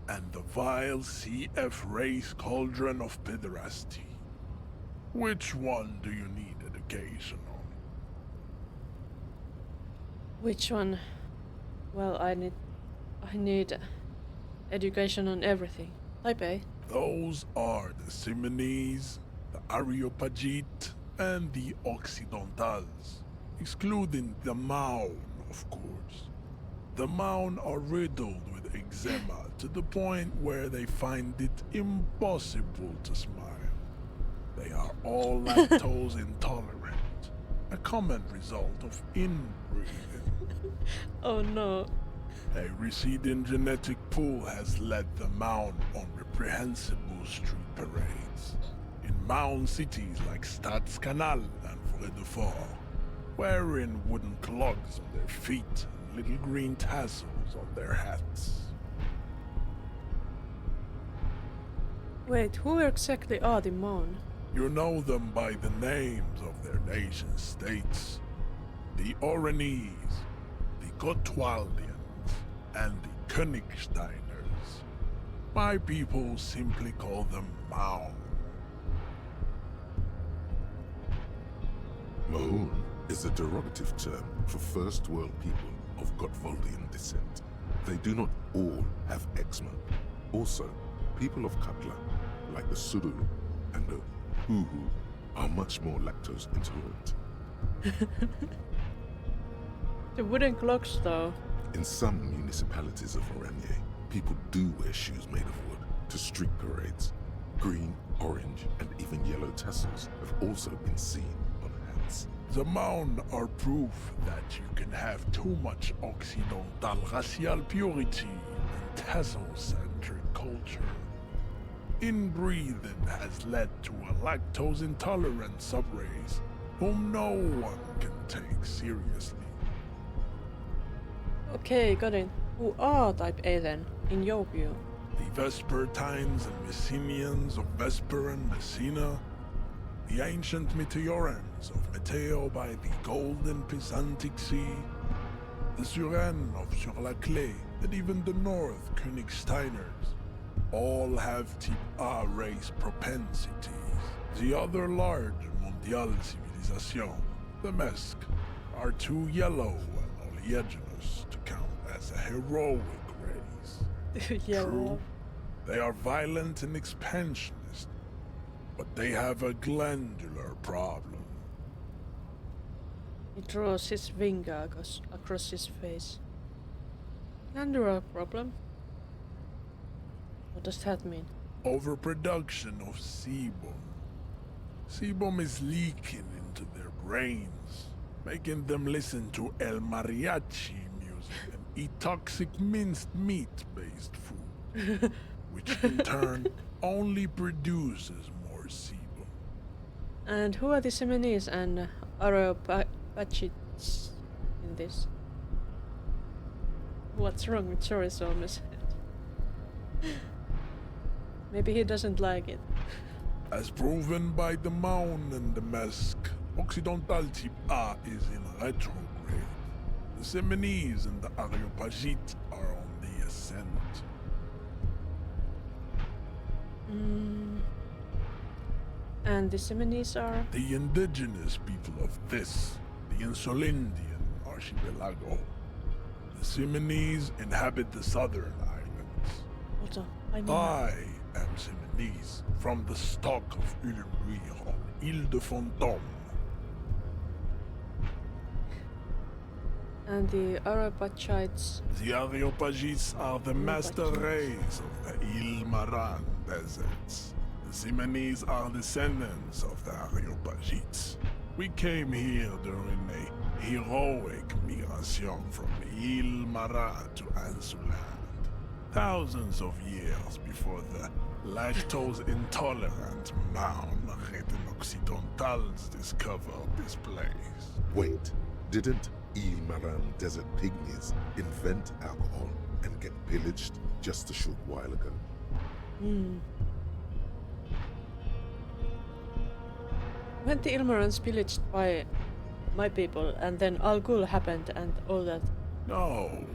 And the vile CF race cauldron of pederasty. Which one do you need education on? Which one? Well, I need education on everything. Type A. Those are the Simonese, the Areopagite, and the Occidentals, excluding the Maun, of course. The Maun are riddled with eczema to the point where they find it impossible to smile. They are all lactose intolerant, a common result of inbreeding. Oh no. A receding genetic pool has led the Maun on reprehensible street parades. In Maun cities like Stadskanal and Vredefort, wearing wooden clogs on their feet and little green tassels on their hats. Wait, who exactly are the Mon? You know them by the names of their nation states. The Oranese, the Gotwaldians, and the Königsteiners. My people simply call them Maun. Maun is a derogative term for first world people of Gotwaldian descent. They do not all have eczema. Also, people of Katla, like the Suru and the Huhu, are much more lactose intolerant. The wooden clocks, though. In some municipalities of Oranje, people do wear shoes made of wood to street parades. Green, orange, and even yellow tassels have also been seen on hats. The Maun are proof that you can have too much Occidental racial purity and tassel-centric culture. Inbreeding has led to a lactose-intolerant subrace whom no one can take seriously. Okay, got it. Who are Type A then, in your view? The Vespertines and Messenians of Vesper and Messina, the ancient Meteorans of Meteo by the Golden Pisantic Sea, the Suren of Sur-la-Clé, and even the North Königsteiners, all have Type A race propensities. The other large Mondial civilization, the Mesk, are too yellow and oleaginous to count as a heroic race. True, they are violent and expansionist, but they have a glandular problem. He draws his finger across his face. Glandular problem? What does that mean? Overproduction of sebum. Sebum is leaking into their brains. making them listen to El Mariachi music and eat toxic minced meat-based food, which in turn only produces more sebum. And who are the Seminese and Areopagites in this? What's wrong with Chorizoma's head? Maybe he doesn't like it. As proven by the mound and the mask, Occidental type A is in retrograde. The Seminese and the Areopagites are on the ascent. And the Seminese are? The indigenous people of this, the Insulindian archipelago. The Seminese inhabit the southern islands. Hold on, I know. I am Seminese, from the stock of Ulumbuir on Ile de Fantôme. And the Areopagites? The Areopagites are the master race of the Ile Maran deserts. The Seminese are descendants of the Areopagites. We came here during a heroic migration from Ile Maran to Ansuland. Thousands of years before the lactose-intolerant Marne Occidentals discovered this place. Wait, didn't Ile Maran desert pygmies invent alcohol and get pillaged just a short while ago? Weren't the Ilmarans pillaged by my people and then Al Ghul happened and all that? No,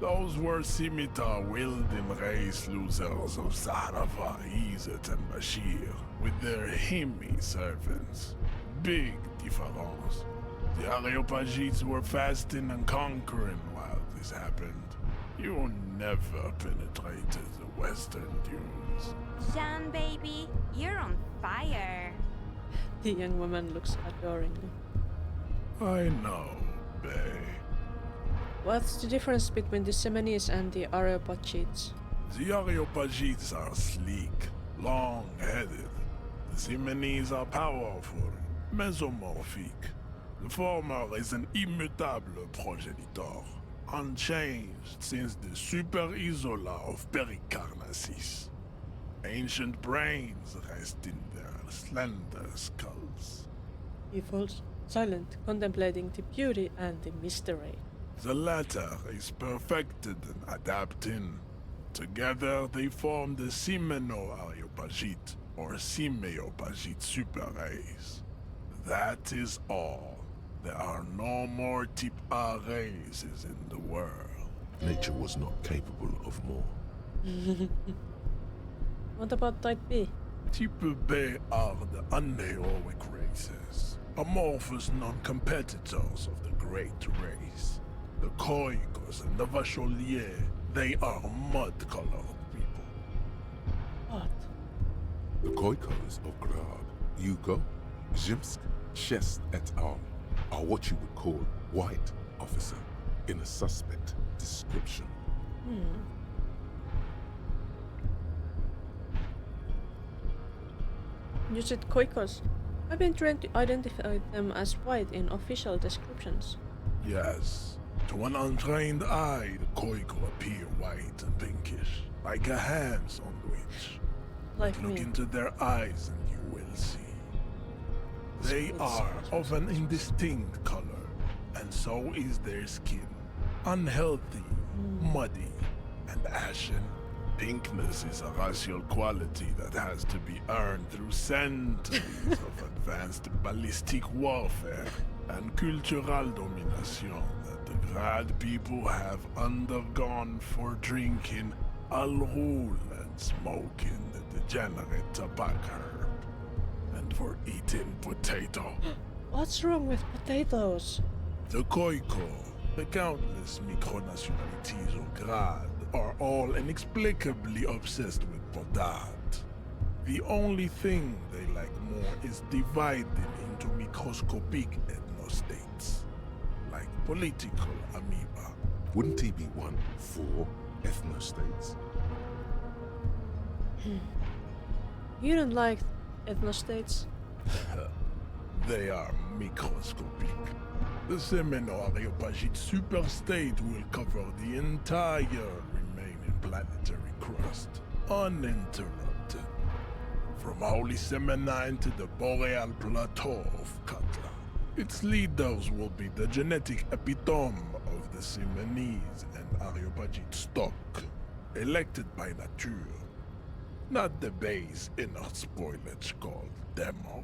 those were scimitar-wielding race losers of Zahrava, Izzet, and Bashir, with their Himmi servants. Big difference. The Areopagites were fasting and conquering while this happened. You never penetrated the western dunes. Jean, baby, you're on fire. The young woman looks adoringly. I know, bae. What's the difference between the Seminese and the Areopagites? The Areopagites are sleek, long-headed. The Seminese are powerful, mesomorphic. The former is an immutable progenitor, unchanged since the Super Isola of Pericarnassus. Ancient brains rest in their slender skulls. He falls silent, contemplating the beauty and the mystery. The latter is perfected and adapting. Together they form the Simeno-Areopagite, or Simeopagite superrace. That is all. There are no more type A races in the world. Nature was not capable of more. What about type B? Type B are the unheroic races, amorphous non-competitors of the great race. The Khoikos and the Vacholier, they are mud-colored people. What? The Khoikos of Grad, Yugo, Zhimsk, Chest et al. Are what you would call white, officer, in a suspect description. You said Khoikos. I've been trained to identify them as white in official descriptions. Yes. To an untrained eye, the Khoiko appear white and pinkish, like a ham sandwich. Like Look me. into their eyes and you will see. They are of an indistinct color, and so is their skin. Unhealthy, muddy, and ashen. Pinkness is a racial quality that has to be earned through centuries of advanced ballistic warfare and cultural domination that the Grad people have undergone for drinking Al-Ghul and smoking the degenerate tobacco herb, and for eating potato. What's wrong with potatoes? The Khoiko, the countless micronationalities of Grad, are all inexplicably obsessed with potat. The only thing they like more is dividing into microscopic ethnostates, like political amoeba. Wouldn't he be one for ethnostates? You don't like ethnostates? They are microscopic. The Semino-Areopagite superstate will cover the entire remaining planetary crust, uninterrupted. From Holy Semenine to the Boreal Plateau of Katla. Its leaders will be the genetic epitome of the Simonese and Areopagite stock, elected by nature, not the base inner spoilage called demos.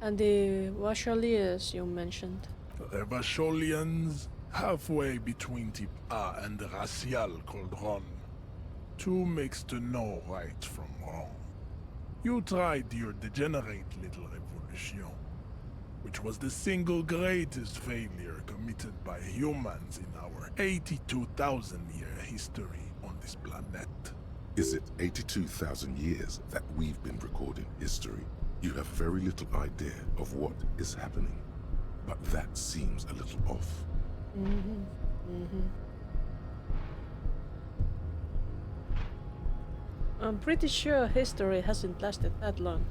And the Vachaliers you mentioned. The Vacholians, halfway between Type A and the Racial Cauldron. Two mixed to know right from wrong. You tried your degenerate little revolution, which was the single greatest failure committed by humans in our 82,000-year history on this planet. Is it 82,000 years that we've been recording history? You have very little idea of what is happening, but that seems a little off. I'm pretty sure history hasn't lasted that long.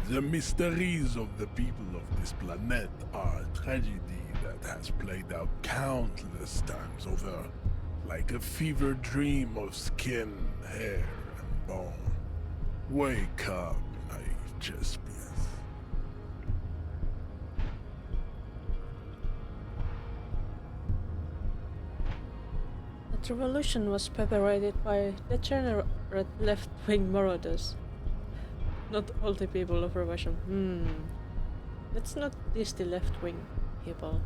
The mysteries of the people of this planet are a tragedy that has played out countless times over, like a fever dream of skin, hair, and bone. Wake up, naive Chespius. The revolution was perpetrated by degenerate left-wing marauders. Not all the people of revolution. Let's not diss the left-wing people.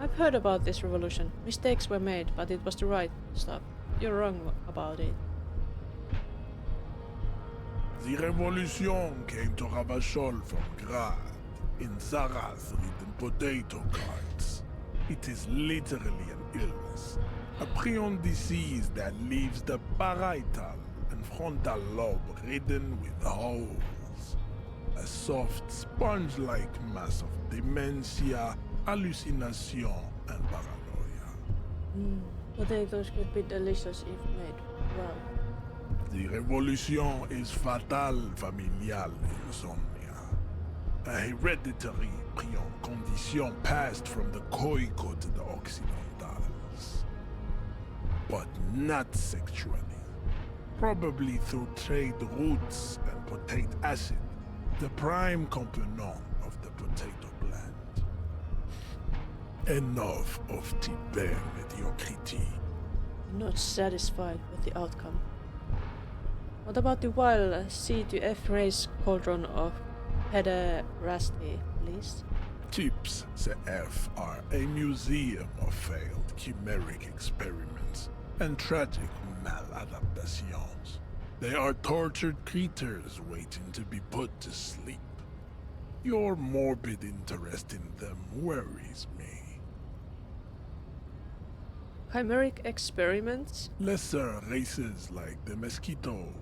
I've heard about this revolution. Mistakes were made, but it was the right stuff. You're wrong about it. The revolution came to Ravachol from Grad, in Zara's ridden potato carts. It is literally an illness, a prion disease that leaves the parietal and frontal lobe ridden with holes. A soft, sponge-like mass of dementia, hallucination, and paranoia. Potatoes could be delicious if made well. The revolution is fatal familial insomnia, a hereditary prion condition passed from the Koiko to the Occidentals. But not sexually. Probably through trade routes and potate acid, the prime component of the potato plant. Enough of Tibet mediocrity. Not satisfied with the outcome. What about the wild C-to-F race cauldron of pederasty, please? Tips CF are a museum of failed chimeric experiments and tragic maladaptations. They are tortured creatures waiting to be put to sleep. Your morbid interest in them worries me. Chimeric experiments? Lesser races like the mosquito,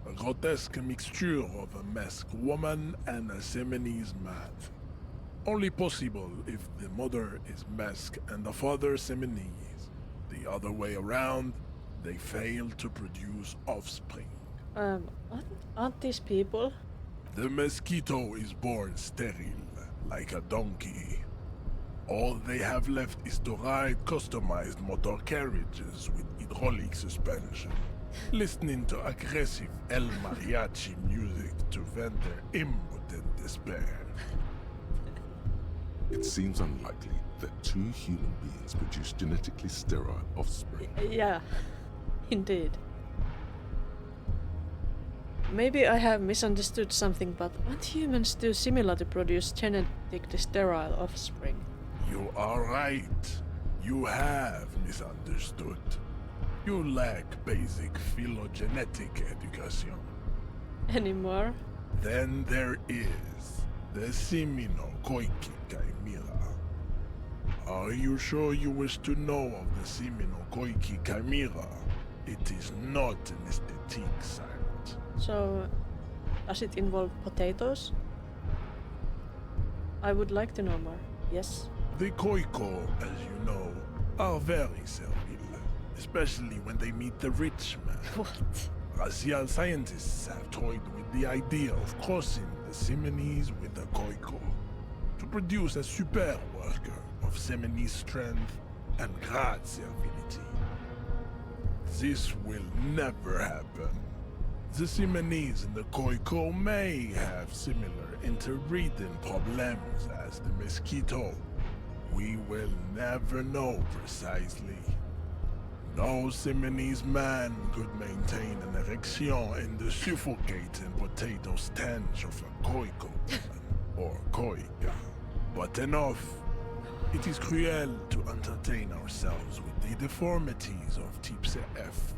a grotesque mixture of a masked woman and a Semenese man. Only possible if the mother is masked and the father Semenese. The other way around, they fail to produce offspring. Aren't these people? The mosquito is born sterile, like a donkey. All they have left is to ride customized motor carriages with hydraulic suspension, listening to aggressive El Mariachi music to vent their impotent despair. It seems unlikely that two human beings produce genetically sterile offspring. Yeah, indeed. Maybe I have misunderstood something, but aren't humans too similar to produce genetically sterile offspring? You are right. You have misunderstood. You lack basic phylogenetic education. Anymore? Then there is the Simino Koiki Chimera. Are you sure you wish to know of the Simino Koiki Chimera? It is not an aesthetic site. So, does it involve potatoes? I would like to know more, yes? The Koiko, as you know, are very servile, especially when they meet the rich man. What? Racial scientists have toyed with the idea of crossing the Simonese with the Koiko to produce a super worker of Simonese strength and great servility. This will never happen. The Simonese and the Koiko may have similar interbreeding problems as the mosquito. We will never know precisely. No Simonese man could maintain an erection in the suffocating potato stench of a Koiko or Koika. But enough. It is cruel to entertain ourselves with the deformities of Type F.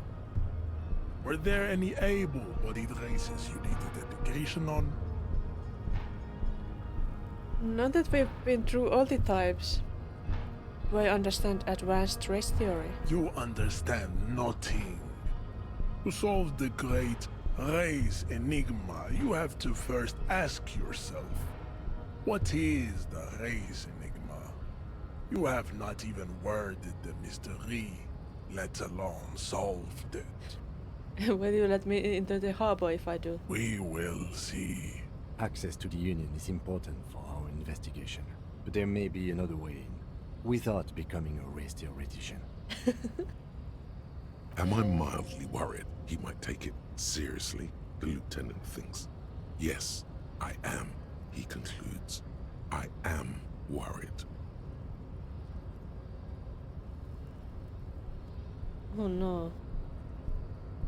Were there any able-bodied races you needed education on? Now that we've been through all the types, do I understand advanced race theory? You understand nothing. To solve the great race enigma, you have to first ask yourself, what is the race enigma? You have not even worded the mystery, let alone solved it. Will you let me into the harbor if I do? We will see. Access to the Union is important for our investigation, but there may be another way in, without becoming a race theoretician. Am I mildly worried he might take it seriously? The lieutenant thinks. Yes, I am, he concludes. I am worried. Oh no.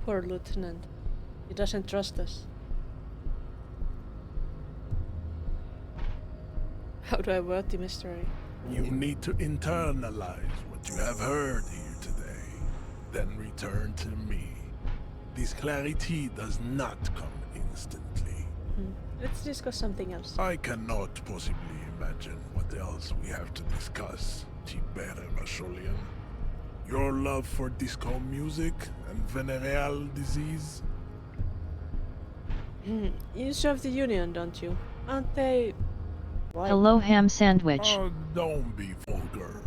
Poor lieutenant. He doesn't trust us. How do I word the mystery? You need to internalize what you have heard here today, then return to me. This clarity does not come instantly. Let's discuss something else. I cannot possibly imagine what else we have to discuss, Tibere Vasholian. Your love for disco music and venereal disease? You serve the Union, don't you? Aren't they... white? Hello, ham sandwich. Oh, don't be vulgar.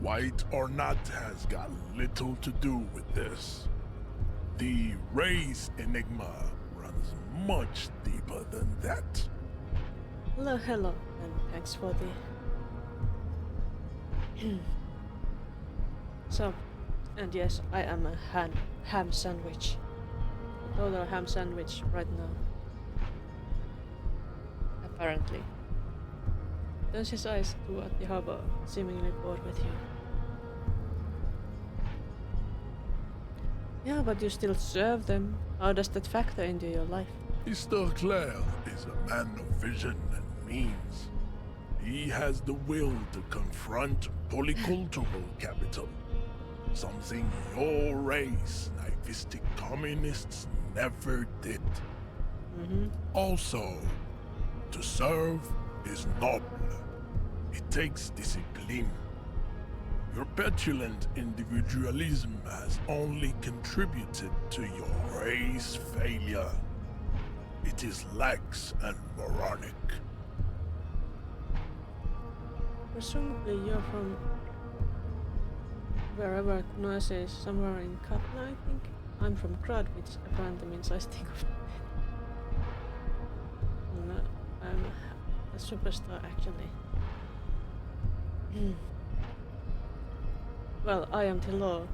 White or not has got little to do with this. The race enigma runs much deeper than that. Hello, and thanks for the... So, and yes, I am a ham sandwich. A total ham sandwich right now. Apparently. Turns his eyes toward the harbor, seemingly bored with you. Yeah, but you still serve them. How does that factor into your life? Mr. Clare is a man of vision and means. He has the will to confront polycultural capital. Something your race, naivistic communists, never did. Also, to serve is noble. It takes discipline. Your petulant individualism has only contributed to your race failure. It is lax and moronic. Presumably you're from wherever Kunoise is, somewhere in Katla, I think. I'm from Krad, which apparently means I stink of I'm a superstar, actually. Well, I am the law.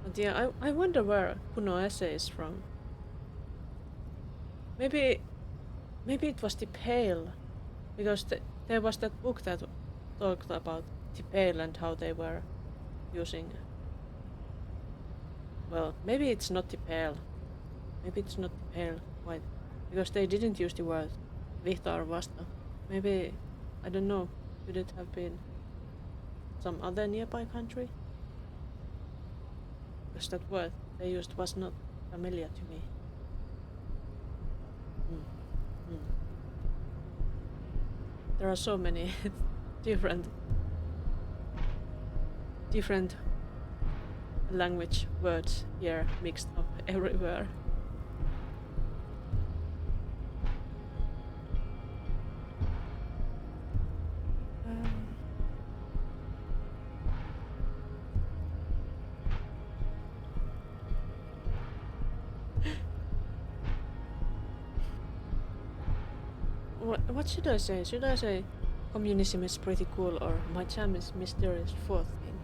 But yeah, I wonder where Kunoise is from. Maybe it was the Pale, because there was that book that talked about the Pale and how they were using... Well, maybe it's not the Pale. Maybe it's not the Pale, quite. Because they didn't use the word Vihta or Vasta. Maybe, I don't know, could it have been some other nearby country? Because that word they used was not familiar to me. There are so many different language words here mixed up everywhere. What should I say? Should I say communism is pretty cool or my jam is mysterious fourth thing?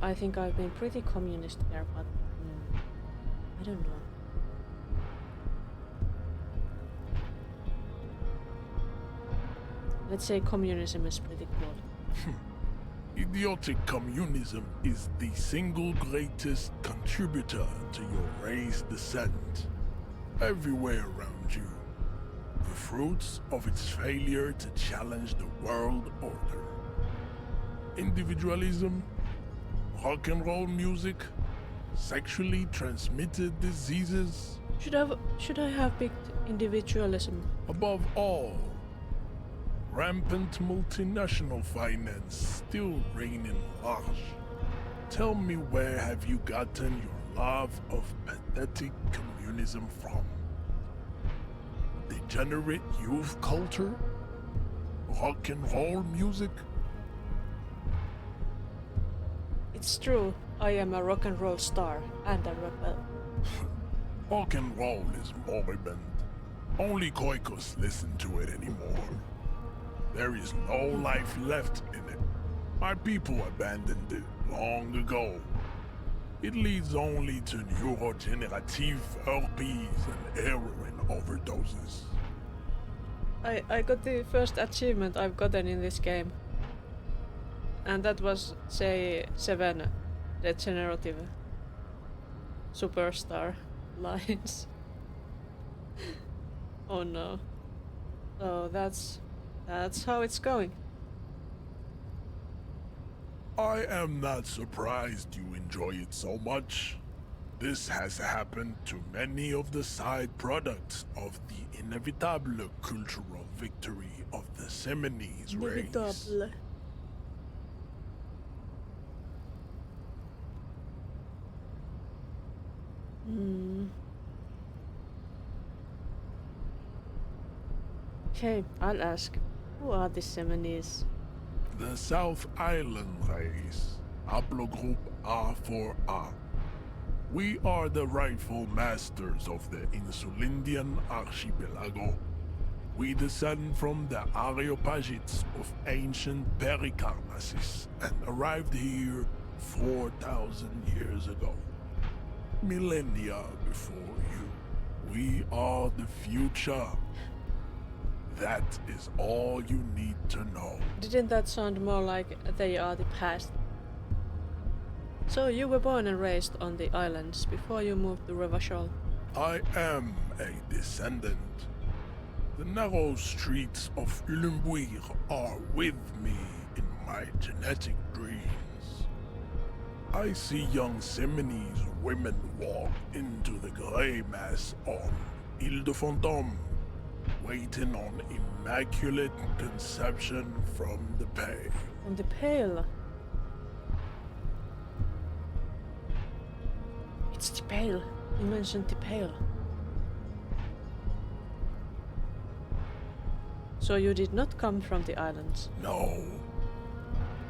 I think I've been pretty communist here, but I don't know. Let's say communism is pretty cool. Idiotic communism is the single greatest contributor to your race descent. Everywhere around you, the fruits of its failure to challenge the world order. Individualism, rock and roll music, sexually transmitted diseases. Should I have picked individualism? Above all, rampant multinational finance still reigning large. Tell me, where have you gotten your love of pathetic communism from? Degenerate youth culture? Rock and roll music? It's true, I am a rock and roll star and a rebel. Rock and roll is moribund. Only Koikos listen to it anymore. There is no life left in it. My people abandoned it long ago. It leads only to neurodegenerative herpes and heroin overdoses. I got the first achievement I've gotten in this game. And that was, say, 7 degenerative superstar lines. Oh no. So that's how it's going. I am not surprised you enjoy it so much. This has happened to many of the side products of the inevitable cultural victory of the Seminese race. Inevitable. Okay, I'll ask. Who are the Seminese? The South Island race, haplogroup A4A. We are the rightful masters of the Insulindian archipelago. We descend from the Areopagites of ancient Pericarnassus and arrived here 4,000 years ago. Millennia before you. We are the future. That is all you need to know. Didn't that sound more like they are the past? So you were born and raised on the islands before you moved to Revachol? I am a descendant. The narrow streets of Ulimbuir are with me in my genetic dreams. I see young Seminese women walk into the grey mass on Ile de Fantôme, waiting on immaculate conception from the Pale. From the Pale? It's the Pale. You mentioned the Pale. So you did not come from the islands? No.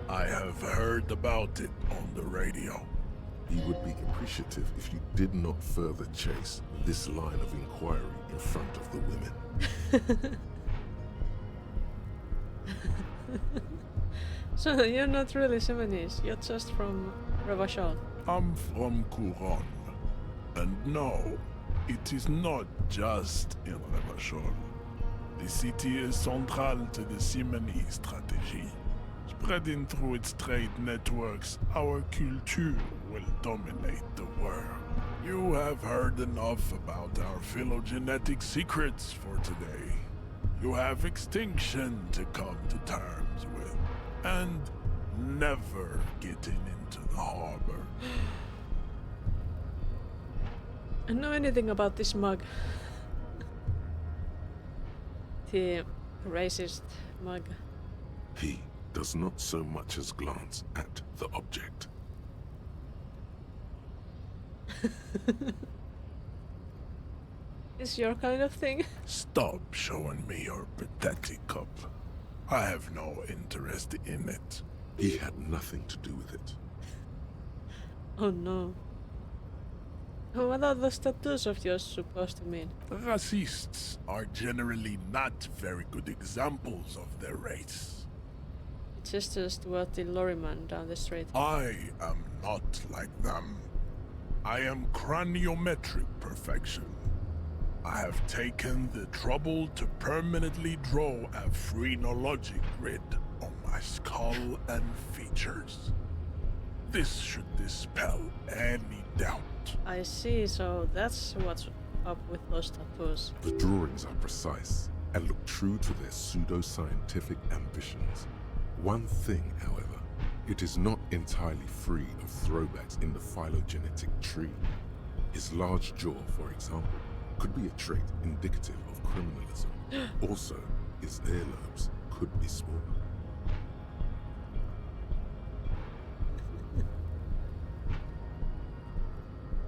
I have heard about it on the radio. He would be appreciative if you did not further chase this line of inquiry in front of the women. So you're not really Seminese, you're just from Revachol. I'm from Couronne. And no, it is not just in Revachol. The city is central to the Seminese strategy. Spreading through its trade networks, our culture will dominate the world. You have heard enough about our phylogenetic secrets for today. You have extinction to come to terms with, and never getting into the harbor. I know anything about this mug. The racist mug. He does not so much as glance at the object. Is your kind of thing? Stop showing me your pathetic cup. I have no interest in it. He had nothing to do with it. Oh no. What are those tattoos of yours supposed to mean? Racists are generally not very good examples of their race. It gestures toward the lorryman down the street. I am not like them. I am craniometric perfection. I have taken the trouble to permanently draw a phrenologic grid on my skull and features. This should dispel any doubt. I see, so that's what's up with those tattoos. The drawings are precise and look true to their pseudo-scientific ambitions. One thing, however, it is not entirely free of throwbacks in the phylogenetic tree. His large jaw, for example, could be a trait indicative of criminalism. Also, his earlobes could be smaller.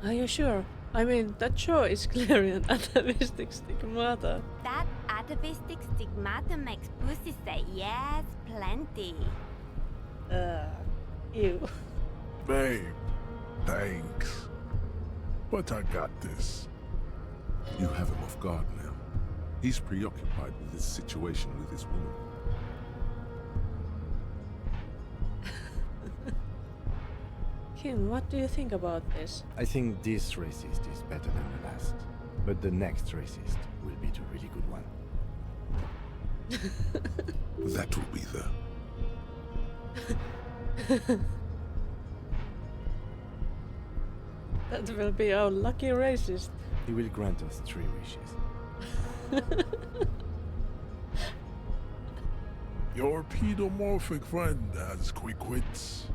Are you sure? I mean, that jaw is clearly an atavistic stigmata. That atavistic stigmata makes pussy say yes, plenty. Ew. Babe, thanks. But I got this. You have him off guard now. He's preoccupied with his situation with his woman. Kim, what do you think about this? I think this racist is better than the last. But the next racist will be the really good one. That will be the... That will be our lucky racist. He will grant us 3 wishes. Your pedomorphic friend has quick wits.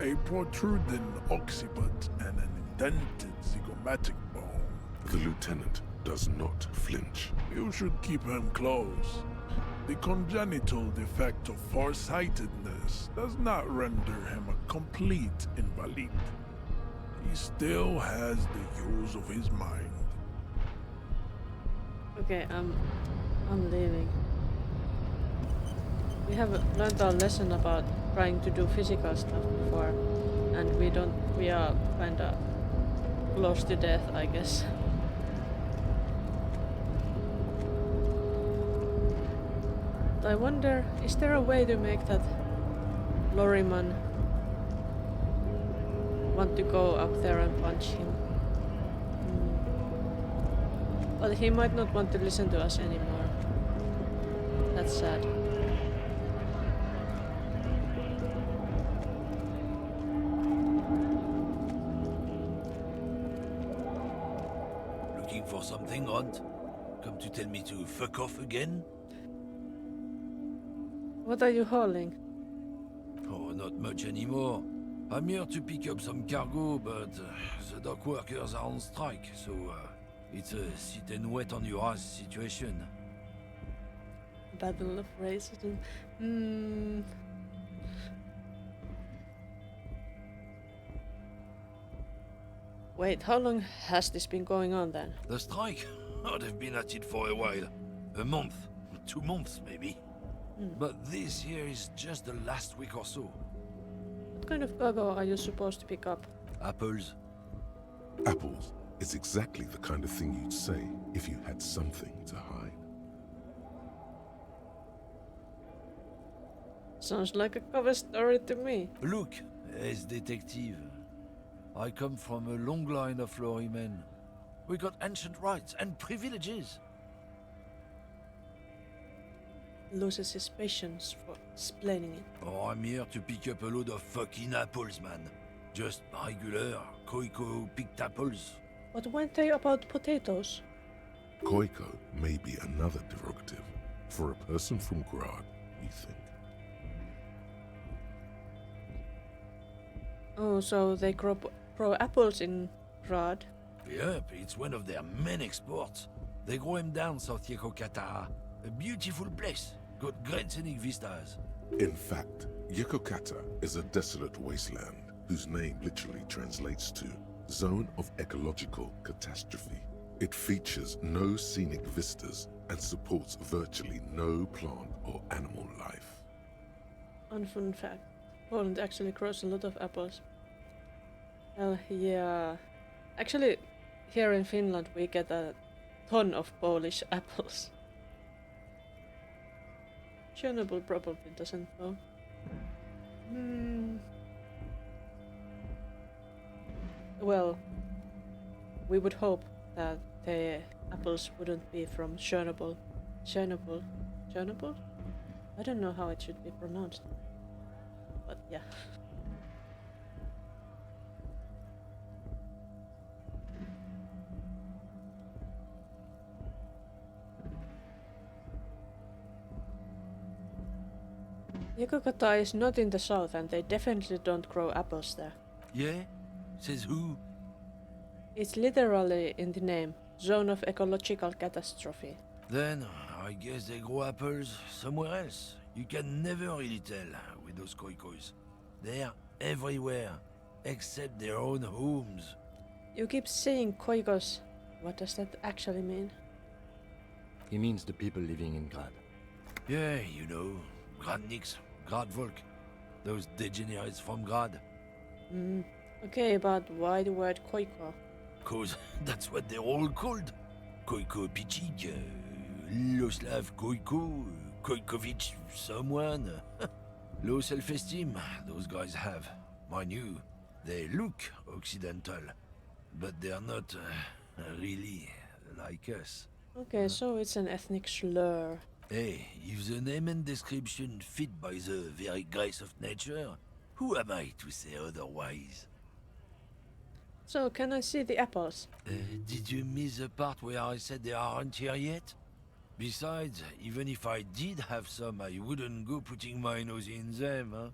A protruding occiput and an indented zygomatic bone. The lieutenant does not flinch. You should keep him close. The congenital defect of farsightedness does not render him a complete invalid. He still has the use of his mind. Okay, I'm leaving. We have learned our lesson about trying to do physical stuff before, and we are kinda close to death, I guess. I wonder, is there a way to make that lorryman want to go up there and punch him? But he might not want to listen to us anymore. That's sad. Looking for something, Runt? Come to tell me to fuck off again? What are you hauling? Oh, not much anymore. I'm here to pick up some cargo, but the dock workers are on strike, so it's a sit and wait on your ass situation. Battle of racism. Wait, how long has this been going on then? The strike? Oh, they've been at it for a while. A month, 2 months maybe. But this here is just the last week or so. What kind of cargo are you supposed to pick up? Apples. Apples is exactly the kind of thing you'd say if you had something to hide. Sounds like a cover story to me. Look, as detective, I come from a long line of lorrymen. We got ancient rights and privileges. Loses his patience for explaining it. Oh, I'm here to pick up a load of fucking apples, man. Just regular, Koiko picked apples. But weren't they about potatoes? Koiko may be another derogative for a person from Grad, we think. Oh, so they grow apples in Rad? Yep, it's one of their main exports. They grow them down South Yekokata. A beautiful place. Got great scenic vistas. In fact, Yekokata is a desolate wasteland whose name literally translates to Zone of Ecological Catastrophe. It features no scenic vistas and supports virtually no plant or animal life. Unfun fact. Poland actually grows a lot of apples. Hell yeah. Actually, here in Finland we get a ton of Polish apples. Chernobyl probably doesn't though. Well, we would hope that the apples wouldn't be from Chernobyl. Chernobyl? I don't know how it should be pronounced. But yeah. Yokogata is not in the south and they definitely don't grow apples there. Yeah? Says who? It's literally in the name, Zone of Ecological Catastrophe. Then, I guess they grow apples somewhere else. You can never really tell with those koikos. They're everywhere, except their own homes. You keep saying koikos. What does that actually mean? He means the people living in Grad. Yeah, you know, Gradniks, Gradvolk, those degenerates from Grad. Okay, but why the word koiko? Cause that's what they're all called. Koiko Pichik, Loslav Koiko, Koikovich someone. Low self-esteem, those guys have. Mind you, they look Occidental, but they're not really like us. Okay, so it's an ethnic slur. Hey, if the name and description fit by the very grace of nature, who am I to say otherwise? So, can I see the apples? Did you miss the part where I said they aren't here yet? Besides, even if I did have some, I wouldn't go putting my nose in them, huh?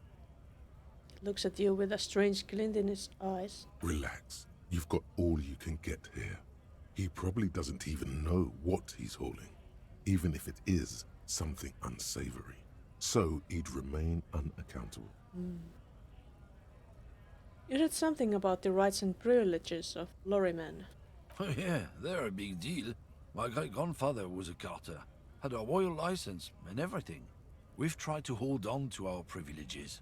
Looks at you with a strange glint in his eyes. Relax. You've got all you can get here. He probably doesn't even know what he's hauling, even if it is something unsavory. So he'd remain unaccountable. You said something about the rights and privileges of lorrymen. Oh yeah, they're a big deal. My great-grandfather was a carter, had a royal license and everything. We've tried to hold on to our privileges.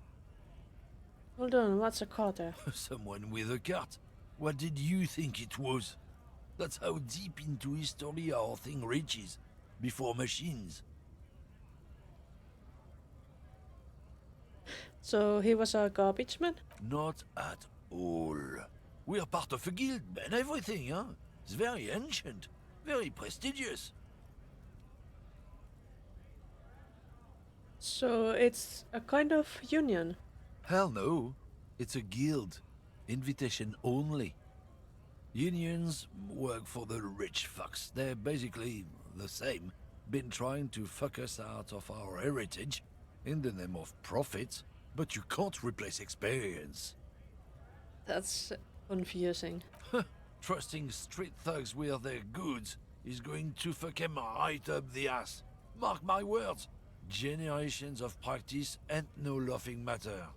Hold on, what's a carter? Someone with a cart. What did you think it was? That's how deep into history our thing reaches, before machines. So he was a garbage man? Not at all. We're part of a guild and everything, huh? It's very ancient, very prestigious. So it's a kind of union? Hell no. It's a guild. Invitation only. Unions work for the rich fucks. They're basically the same. Been trying to fuck us out of our heritage in the name of profit, but you can't replace experience. That's confusing. Trusting street thugs with their goods is going to fuck him right up the ass. Mark my words. Generations of practice and no laughing matter.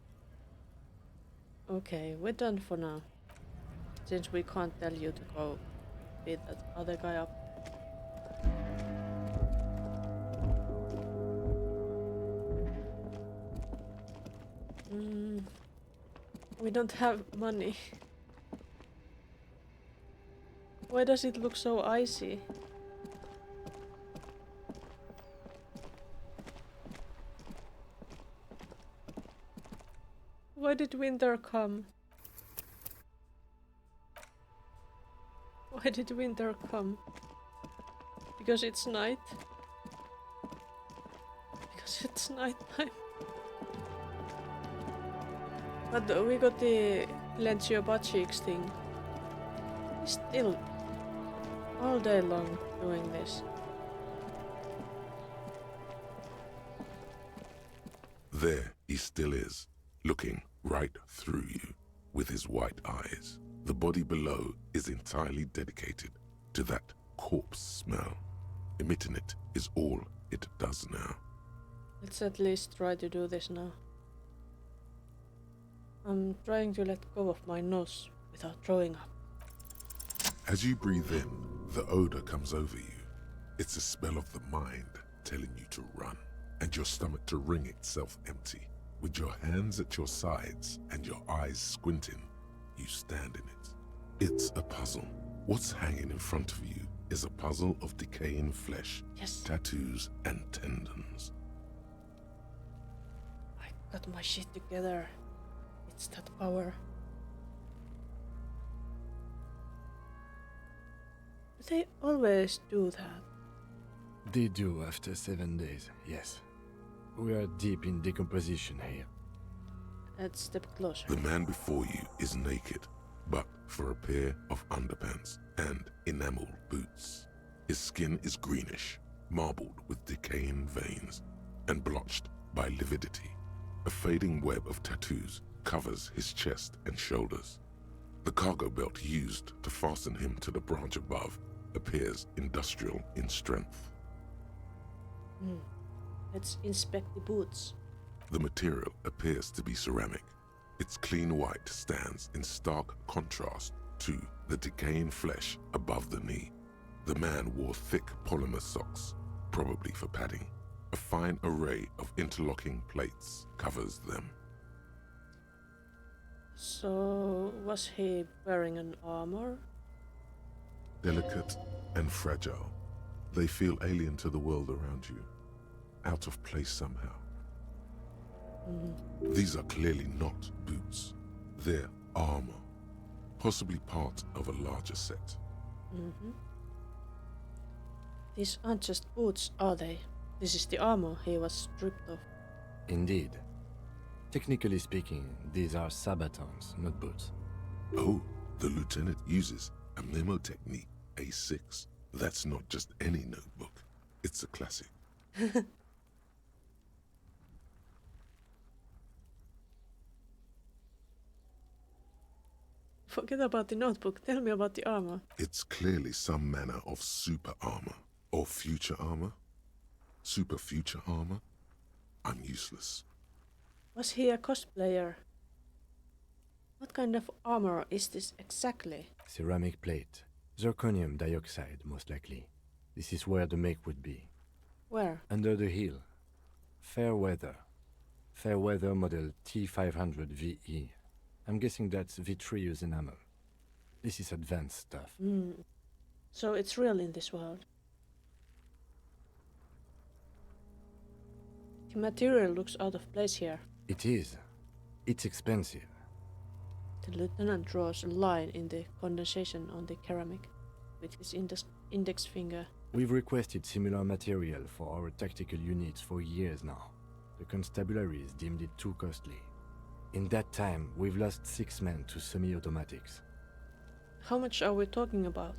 Okay, we're done for now. Since we can't tell you to go beat that other guy up. We don't have money. Why does it look so icy? Why did winter come? Why did winter come? Because it's night? Because it's nighttime? But we got the Lencio butt cheeks thing. He's still all day long doing this. There he still is, looking right through you with his white eyes. The body below is entirely dedicated to that corpse smell. Emitting it is all it does now. Let's at least try to do this now. I'm trying to let go of my nose without throwing up. As you breathe in, the odor comes over you. It's a smell of the mind telling you to run, and your stomach to wring itself empty. With your hands at your sides and your eyes squinting, you stand in it. It's a puzzle. What's hanging in front of you is a puzzle of decaying flesh, tattoos, and tendons. I got my shit together. It's that power. They always do that. They do after 7 days, yes. We are deep in decomposition here. Let's step closer. The man before you is naked, but for a pair of underpants and enamel boots. His skin is greenish, marbled with decaying veins, and blotched by lividity. A fading web of tattoos covers his chest and shoulders. The cargo belt used to fasten him to the branch above appears industrial in strength. Let's inspect the boots. The material appears to be ceramic. Its clean white stands in stark contrast to the decaying flesh above the knee. The man wore thick polymer socks, probably for padding. A fine array of interlocking plates covers them. So, was he wearing an armor? Delicate and fragile, they feel alien to the world around you, out of place somehow. These are clearly not boots. They're armor, possibly part of a larger set. These aren't just boots, are they? This is the armor he was stripped of. Indeed. Technically speaking, these are sabatons, not boots. Oh, the lieutenant uses a memo technique A6. That's not just any notebook. It's a classic. Forget about the notebook. Tell me about the armor. It's clearly some manner of super armor. Or future armor. Super future armor. I'm useless. Was he a cosplayer? What kind of armor is this exactly? Ceramic plate. Zirconium dioxide, most likely. This is where the make would be. Where? Under the hill. Fair weather. Fair weather model T500 VE. I'm guessing that's vitreous enamel. This is advanced stuff. So it's real in this world. The material looks out of place here. It is. It's expensive. The lieutenant draws a line in the condensation on the ceramic with his index finger. We've requested similar material for our tactical units for years now. The constabularies deemed it too costly. In that time, we've lost 6 men to semi-automatics. How much are we talking about?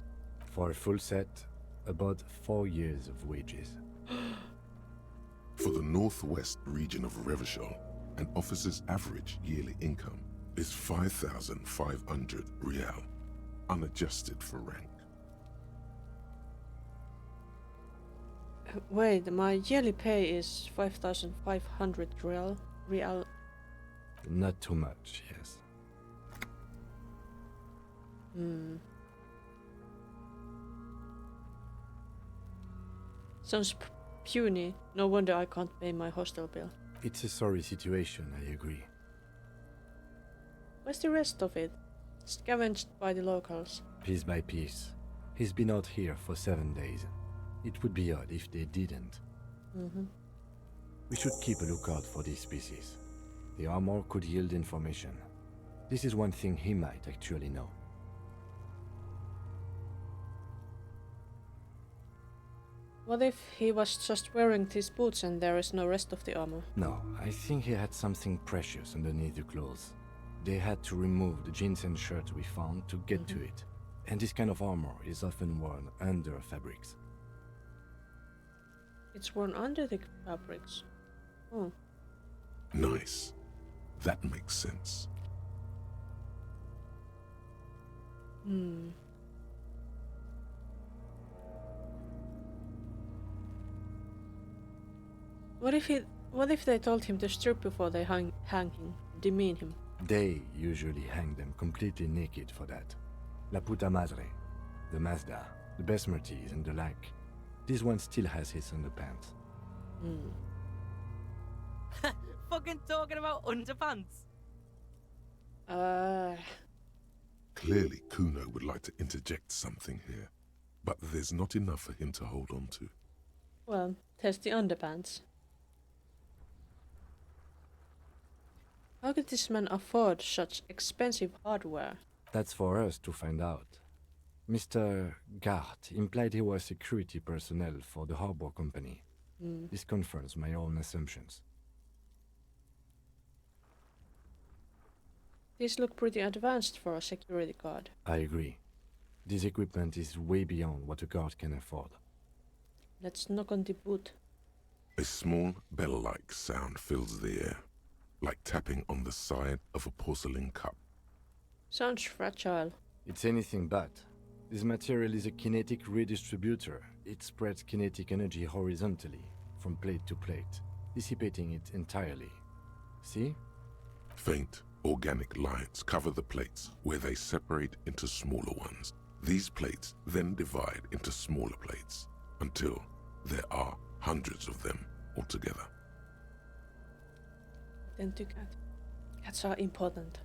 For a full set, about 4 years of wages. For the northwest region of Revachol, an officer's average yearly income is 5,500 real, unadjusted for rank. Wait, my yearly pay is 5,500 real. Not too much, yes. Sounds puny. No wonder I can't pay my hostel bill. It's a sorry situation, I agree. Where's the rest of it? Scavenged by the locals. Piece by piece. He's been out here for 7 days. It would be odd if they didn't. We should keep a lookout for these species. The armor could yield information. This is one thing he might actually know. What if he was just wearing these boots and there is no rest of the armor? No, I think he had something precious underneath the clothes. They had to remove the jeans and shirts we found to get to it. And this kind of armor is often worn under fabrics. It's worn under the fabrics. Oh. Nice. That makes sense. What if they told him to strip before they hang him, demean him? They usually hang them completely naked for that. La puta madre, the Mazda, the Besmerties and the like. This one still has his underpants. Fucking talking about underpants. Clearly, Kuno would like to interject something here, but there's not enough for him to hold on to. Well, test the underpants. How could this man afford such expensive hardware? That's for us to find out. Mr. Gart implied he was security personnel for the harbor company. This confirms my own assumptions. These look pretty advanced for a security guard. I agree. This equipment is way beyond what a guard can afford. Let's knock on the boot. A small bell-like sound fills the air, like tapping on the side of a porcelain cup. Sounds fragile. It's anything but. This material is a kinetic redistributor. It spreads kinetic energy horizontally, from plate to plate, dissipating it entirely. See? Faint, organic lines cover the plates where they separate into smaller ones. These plates then divide into smaller plates until there are hundreds of them altogether. Then to cat. Cats are important.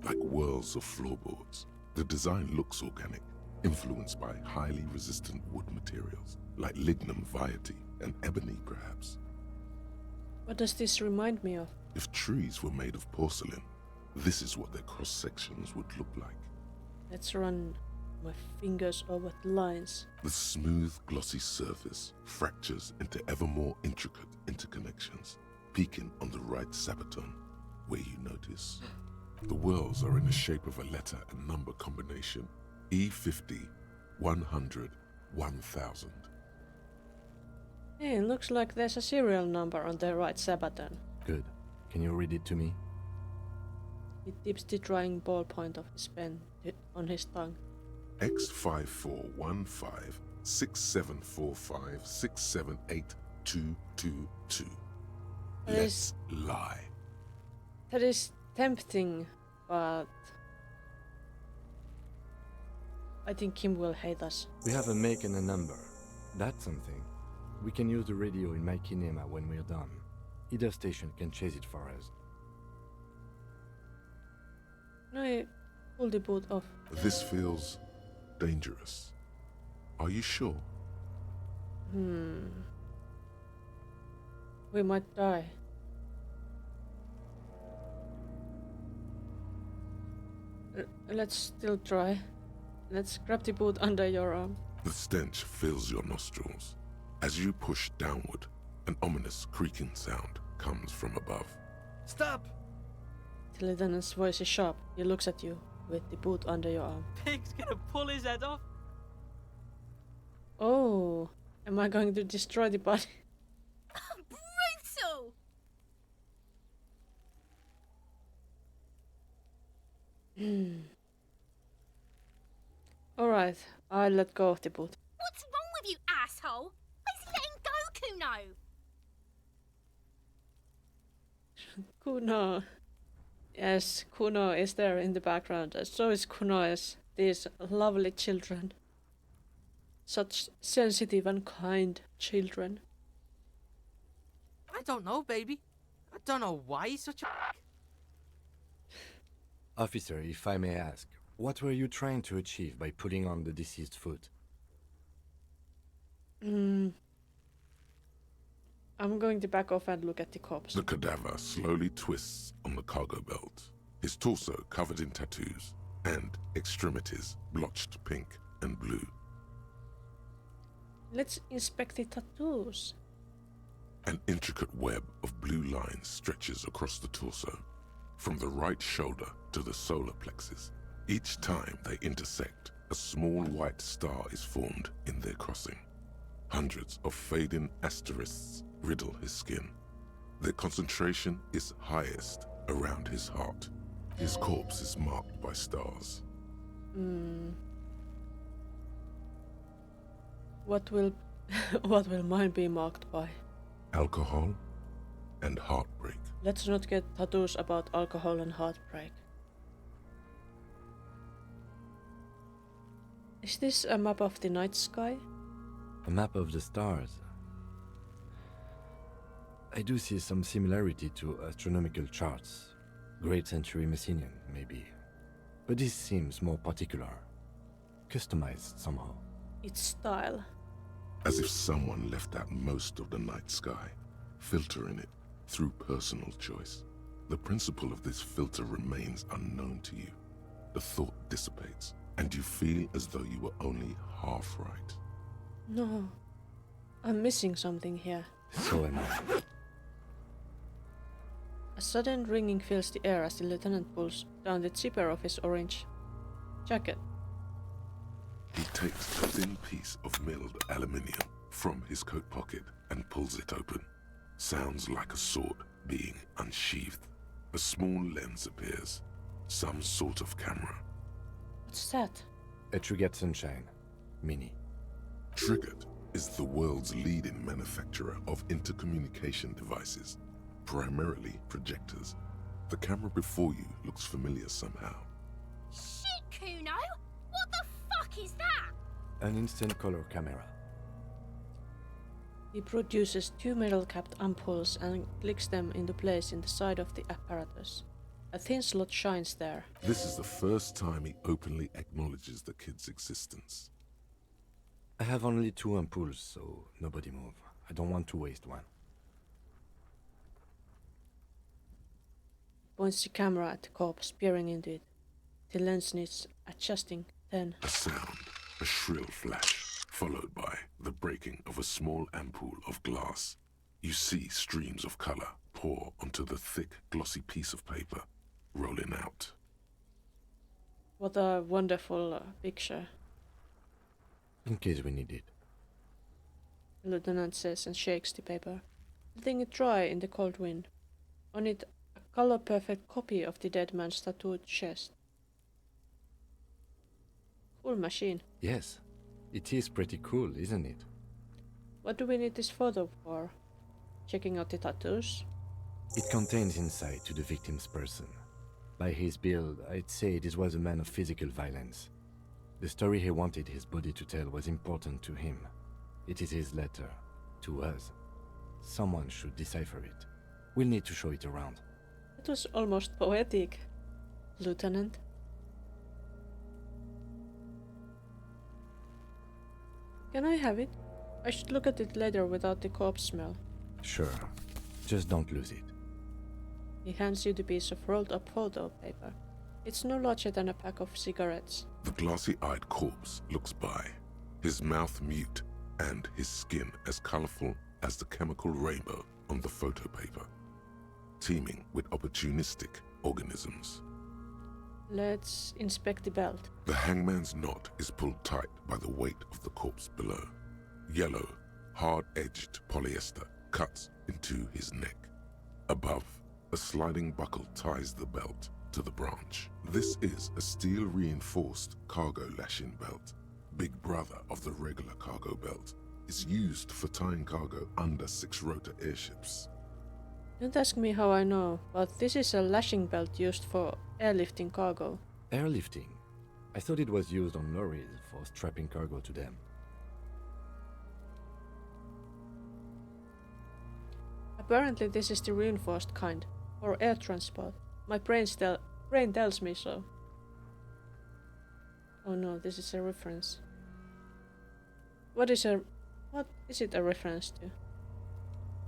Like whirls of floorboards, the design looks organic, influenced by highly resistant wood materials, like lignum vitae and ebony perhaps. What does this remind me of? If trees were made of porcelain, this is what their cross-sections would look like. Let's run my fingers over the lines. The smooth, glossy surface fractures into ever more intricate interconnections, peaking on the right sabaton, where you notice the whirls are in the shape of a letter and number combination: E50, 100, 1000. Hey, it looks like there's a serial number on the right sabaton. Good. Can you read it to me? He dips the drying ballpoint of his pen on his tongue. X54156745678222. Let's lie. That is tempting, but I think Kim will hate us. We have a make and a number. That's something. We can use the radio in my kinema when we're done. Either station can chase it for us. Can I pull the boot off? This feels dangerous. Are you sure? We might die. Let's still try. Let's grab the boot under your arm. The stench fills your nostrils. As you push downward, an ominous creaking sound comes from above. Stop! The lieutenant's voice is sharp. He looks at you with the boot under your arm. Pig's gonna pull his head off. Oh, am I going to destroy the body? Brutal! Alright, I'll let go of the boot. What's wrong with you, asshole? Where's he letting go, Kuno? Kuno. Yes, Kuno is there in the background. So is Kuno's. These lovely children. Such sensitive and kind children. I don't know, baby. I don't know why he's such a... Officer, if I may ask, what were you trying to achieve by putting on the deceased foot? I'm going to back off and look at the corpse. The cadaver slowly twists on the cargo belt, his torso covered in tattoos, and extremities blotched pink and blue. Let's inspect the tattoos. An intricate web of blue lines stretches across the torso, from the right shoulder to the solar plexus. Each time they intersect, a small white star is formed in their crossing. Hundreds of fading asterisks riddle his skin. Their concentration is highest around his heart. His corpse is marked by stars. What will what will mine be marked by? Alcohol and heartbreak. Let's not get tattoos about alcohol and heartbreak. Is this a map of the night sky? A map of the stars. I do see some similarity to astronomical charts. Great century Messinian, maybe. But this seems more particular. Customized somehow. Its style. As if someone left out most of the night sky, filtering it through personal choice. The principle of this filter remains unknown to you. The thought dissipates, and you feel as though you were only half right. No. I'm missing something here. So am I. A sudden ringing fills the air as the lieutenant pulls down the zipper of his orange jacket. He takes a thin piece of milled aluminium from his coat pocket and pulls it open. Sounds like a sword being unsheathed. A small lens appears. Some sort of camera. What's that? A Trigger Sunshine. Mini. Trigger is the world's leading manufacturer of intercommunication devices, primarily projectors. The camera before you looks familiar somehow. Shit, Kuno! What the fuck is that? An instant color camera. He produces two metal-capped ampoules and clicks them into place in the side of the apparatus. A thin slot shines there. This is the first time he openly acknowledges the kid's existence. I have only 2 ampoules, so nobody move. I don't want to waste one. Points the camera at the corpse, peering into it. The lens needs adjusting, then... A sound, a shrill flash, followed by the breaking of a small ampoule of glass. You see streams of color pour onto the thick, glossy piece of paper, rolling out. What a wonderful picture. In case we need it. The lieutenant says and shakes the paper, letting it dry in the cold wind. On it, a color-perfect copy of the dead man's tattooed chest. Cool machine. Yes, it is pretty cool, isn't it? What do we need this photo for? Checking out the tattoos? It contains insight to the victim's person. By his build, I'd say this was a man of physical violence. The story he wanted his body to tell was important to him. It is his letter, to us. Someone should decipher it. We'll need to show it around. It was almost poetic, Lieutenant. Can I have it? I should look at it later without the corpse smell. Sure. Just don't lose it. He hands you the piece of rolled-up photo paper. It's no larger than a pack of cigarettes. The glossy-eyed corpse looks by, his mouth mute and his skin as colorful as the chemical rainbow on the photo paper, teeming with opportunistic organisms. Let's inspect the belt. The hangman's knot is pulled tight by the weight of the corpse below. Yellow, hard-edged polyester cuts into his neck. Above, a sliding buckle ties the belt to the branch. This is a steel-reinforced cargo lashing belt. Big brother of the regular cargo belt. It's used for tying cargo under 6-rotor airships. Don't ask me how I know, but this is a lashing belt used for airlifting cargo. Airlifting? I thought it was used on lorries for strapping cargo to them. Apparently this is the reinforced kind, for air transport. My brain tells me so. Oh no, this is a reference. What is it a reference to?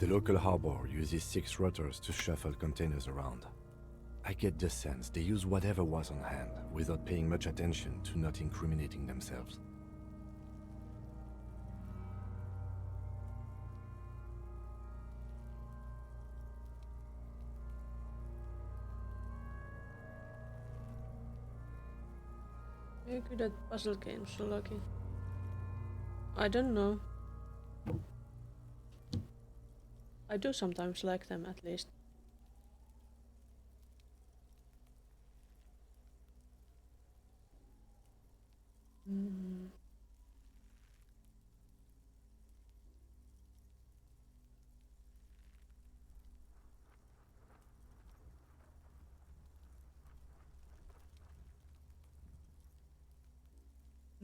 The local harbor uses 6 rotors to shuffle containers around. I get the sense they use whatever was on hand, without paying much attention to not incriminating themselves. Very good at puzzle games, so lucky. I don't know. I do sometimes like them, at least.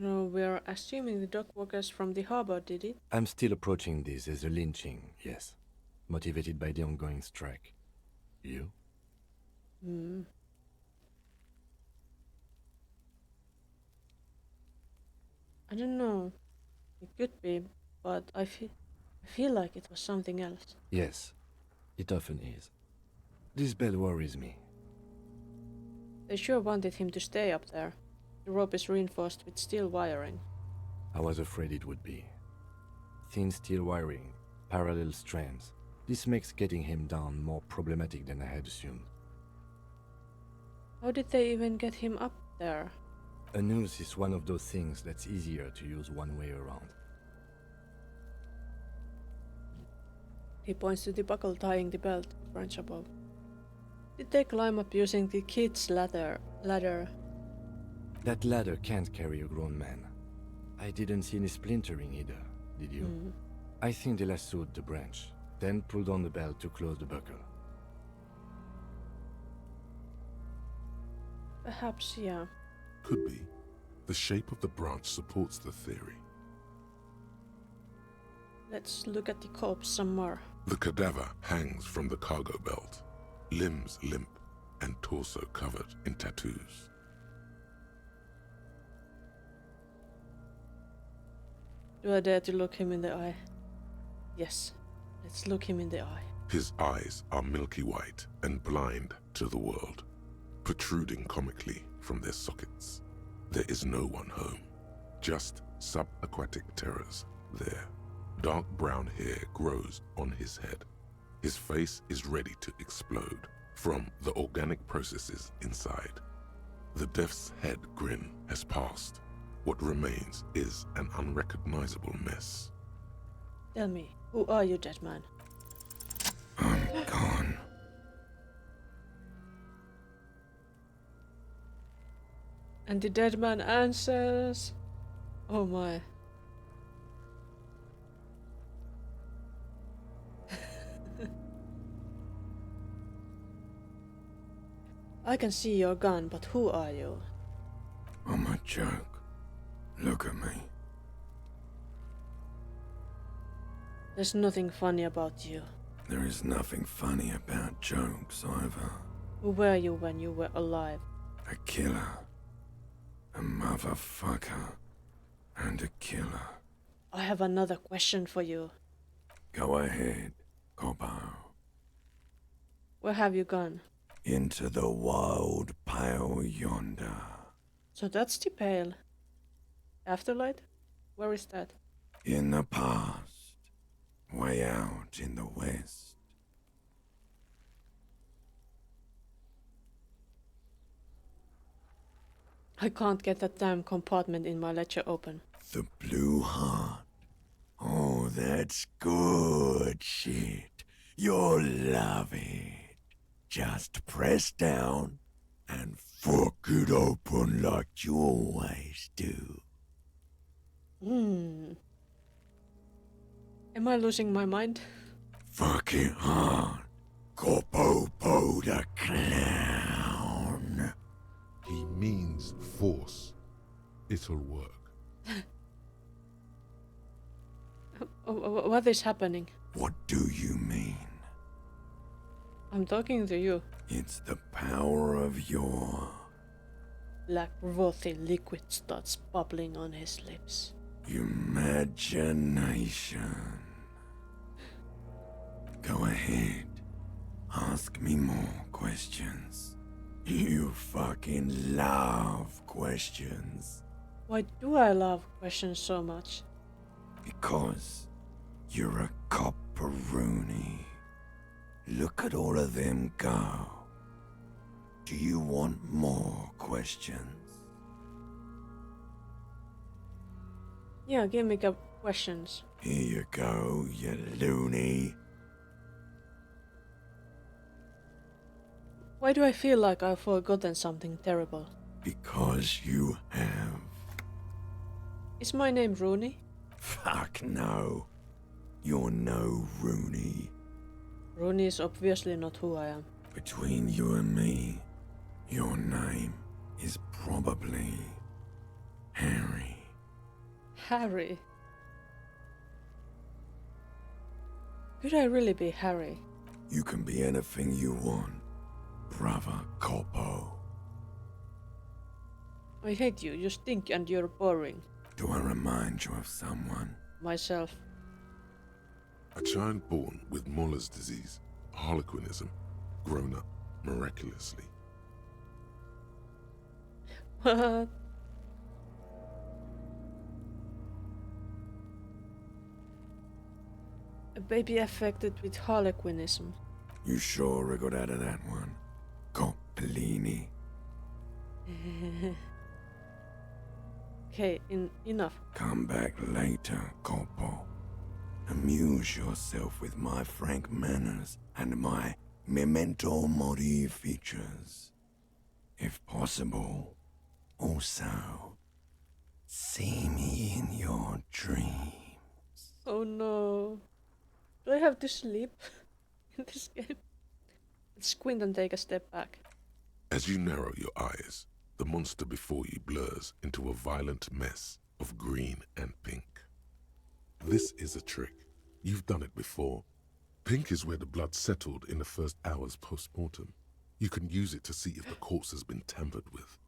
No, we are assuming the dock workers from the harbor did it. I'm still approaching this as a lynching, yes. Motivated by the ongoing strike. You? don't know. It could be, but I feel like it was something else. Yes, it often is. This bell worries me. They sure wanted him to stay up there. The rope is reinforced with steel wiring. I was afraid it would be. Thin steel wiring, parallel strands. This makes getting him down more problematic than I had assumed. How did they even get him up there? A noose is one of those things that's easier to use one way around. He points to the buckle tying the belt to the branch above. Did they climb up using the kid's ladder? That ladder can't carry a grown man. I didn't see any splintering either, did you? I think they lassoed the branch, then pulled on the belt to close the buckle. Perhaps, yeah. Could be. The shape of the branch supports the theory. Let's look at the corpse some more. The cadaver hangs from the cargo belt, limbs limp and torso covered in tattoos. Do I dare to look him in the eye? Yes, let's look him in the eye. His eyes are milky white and blind to the world, protruding comically from their sockets. There is no one home, just subaquatic terrors there. Dark brown hair grows on his head. His face is ready to explode from the organic processes inside. The death's head grin has passed. What remains is an unrecognizable mess. Tell me, who are you, dead man? I'm gone. And the dead man answers... Oh my. I can see your gun, but who are you? I'm a joke. Look at me. There's nothing funny about you. There is nothing funny about jokes either. Who were you when you were alive? A killer. A motherfucker. And a killer. I have another question for you. Go ahead, Coppo. Where have you gone? Into the wild pale yonder. So that's the pale. Afterlight? Where is that? In the past. Way out in the west. I can't get that damn compartment in my ledger open. The blue heart. Oh, that's good shit. You'll love it. Just press down and fuck it open like you always do. Am I losing my mind? Fuck it hard. Coppo the clown. He means force. It'll work. What is happening? What do you mean? I'm talking to you. It's the power of your... Black frothy liquid starts bubbling on his lips. Imagination. Go ahead. Ask me more questions. You fucking love questions. Why do I love questions so much? Because you're a copperoonie. Look at all of them go. Do you want more questions? Yeah, give me questions. Here you go, you loony. Why do I feel like I've forgotten something terrible? Because you have. Is my name Rooney? Fuck no. You're no Rooney. Rooney is obviously not who I am. Between you and me, your name is probably Harry. Harry? Could I really be Harry? You can be anything you want, brother Coppo. I hate you, you stink and you're boring. Do I remind you of someone? Myself. A child born with Muller's disease, harlequinism, grown up miraculously. What? A baby affected with harlequinism. You sure I got out of that one? Coppellini. Okay, enough. Come back later, Coppo. Amuse yourself with my frank manners and my memento mori features. If possible, also, see me in your dreams. Oh no. Do I have to sleep in this game? Let's squint and take a step back. As you narrow your eyes, the monster before you blurs into a violent mess of green and pink. This is a trick. You've done it before. Pink is where the blood settled in the first hours post-mortem. You can use it to see if the corpse has been tampered with.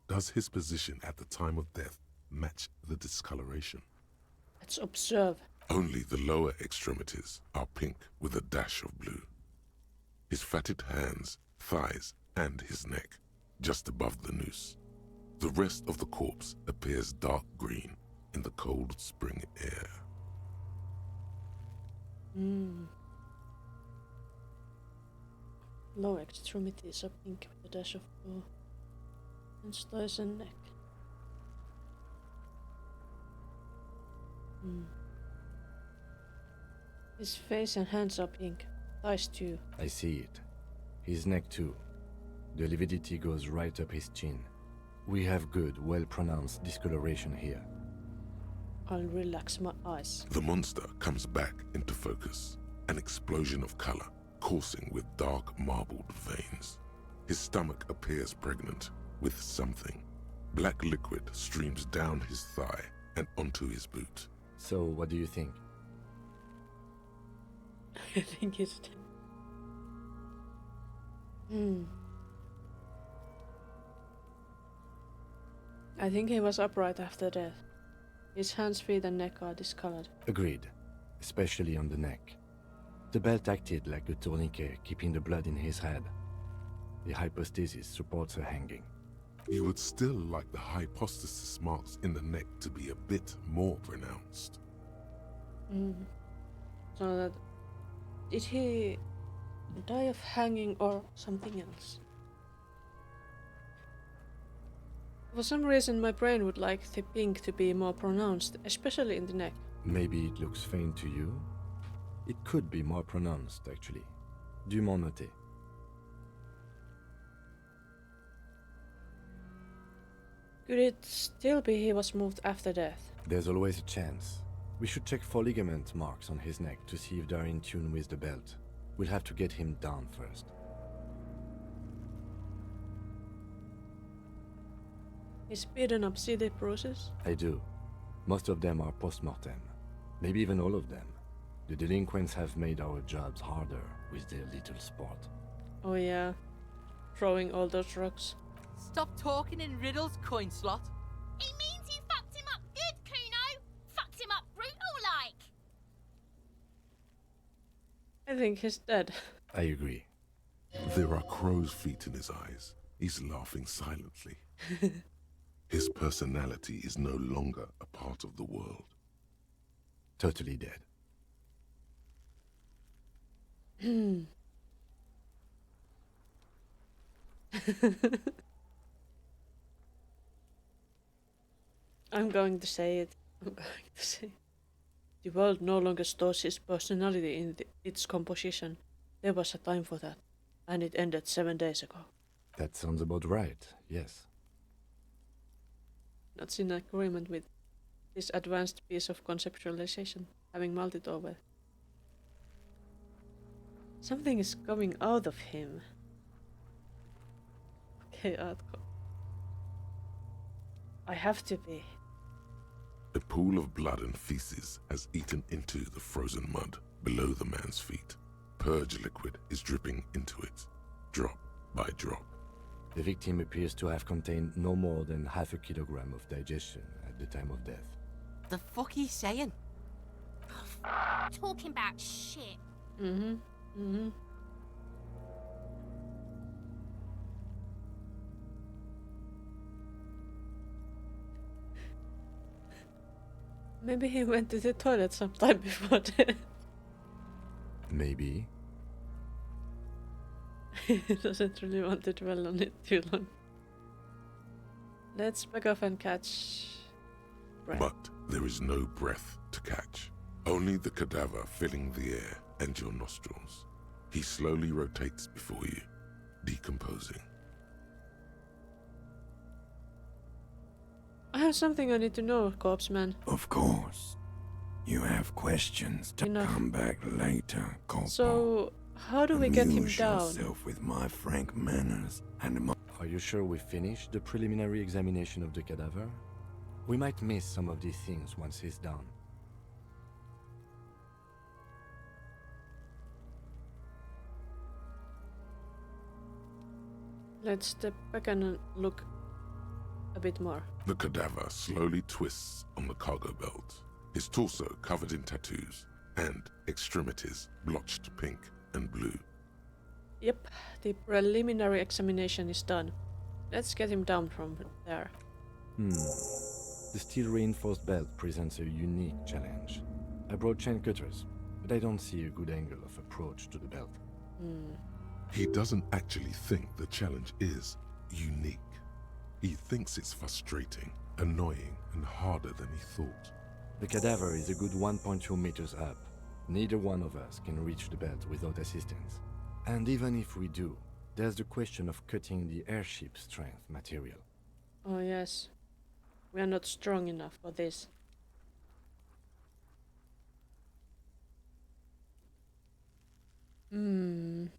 Does his position at the time of death match the discoloration? Let's observe. Only the lower extremities are pink with a dash of blue. His fatted hands, thighs, and his neck, just above the noose. The rest of the corpse appears dark green in the cold spring air. Lower extremities are pink with a dash of blue. And thighs and neck. His face and hands are pink. Thighs too. I see it. His neck too. The lividity goes right up his chin. We have good, well-pronounced discoloration here. I'll relax my eyes. The monster comes back into focus. An explosion of color, coursing with dark marbled veins. His stomach appears pregnant with something. Black liquid streams down his thigh and onto his boot. So, what do you think? I think he's dead. I think he was upright after death. His hands, feet and neck are discolored. Agreed. Especially on the neck. The belt acted like a tourniquet, keeping the blood in his head. The hypostasis supports her hanging. You would still like the hypostasis marks in the neck to be a bit more pronounced. So that... Did he die of hanging or something else? For some reason my brain would like the pink to be more pronounced, especially in the neck. Maybe it looks faint to you? It could be more pronounced, actually. Dûment noté. Could it still be he was moved after death? There's always a chance. We should check for ligament marks on his neck to see if they're in tune with the belt. We'll have to get him down first. Is speeding up CD process? I do. Most of them are post-mortem. Maybe even all of them. The delinquents have made our jobs harder with their little sport. Oh yeah. Throwing all those rocks. Stop talking in riddles, coin slot. He means you fucked him up good, Kuno. Fucked him up brutal-like. I think he's dead. I agree. There are crow's feet in his eyes. He's laughing silently. His personality is no longer a part of the world. Totally dead. I'm going to say it. The world no longer stores his personality in its composition. There was a time for that, and it ended 7 days ago. That sounds about right, yes. That's in agreement with this advanced piece of conceptualization, having mulled it over. Something is coming out of him. Okay, Atko. I have to be. A pool of blood and feces has eaten into the frozen mud below the man's feet. Purge liquid is dripping into it, drop by drop. The victim appears to have contained no more than half a kilogram of digestion at the time of death. The fuck he's saying? Talking about shit. Maybe he went to the toilet sometime before that. Maybe. He doesn't really want to dwell on it too long. Let's back off and catch breath. But there is no breath to catch. Only the cadaver filling the air and your nostrils. He slowly rotates before you, decomposing. I have something I need to know, corpse man. Of course. You have questions to come back later, Corporal. So, how do we get him Amuse down? yourself with my frank manners and my... Are you sure we finished the preliminary examination of the cadaver? We might miss some of these things once he's done. Let's step back and look a bit more. The cadaver slowly twists on the cargo belt, his torso covered in tattoos, and extremities blotched pink and blue. Yep, the preliminary examination is done. Let's get him down from there. The steel-reinforced belt presents a unique challenge. I brought chain cutters, but I don't see a good angle of approach to the belt. He doesn't actually think the challenge is unique. He thinks it's frustrating, annoying, and harder than he thought. The cadaver is a good 1.2 meters up. Neither one of us can reach the belt without assistance. And even if we do, there's the question of cutting the airship strength material. Oh yes. We are not strong enough for this. Can't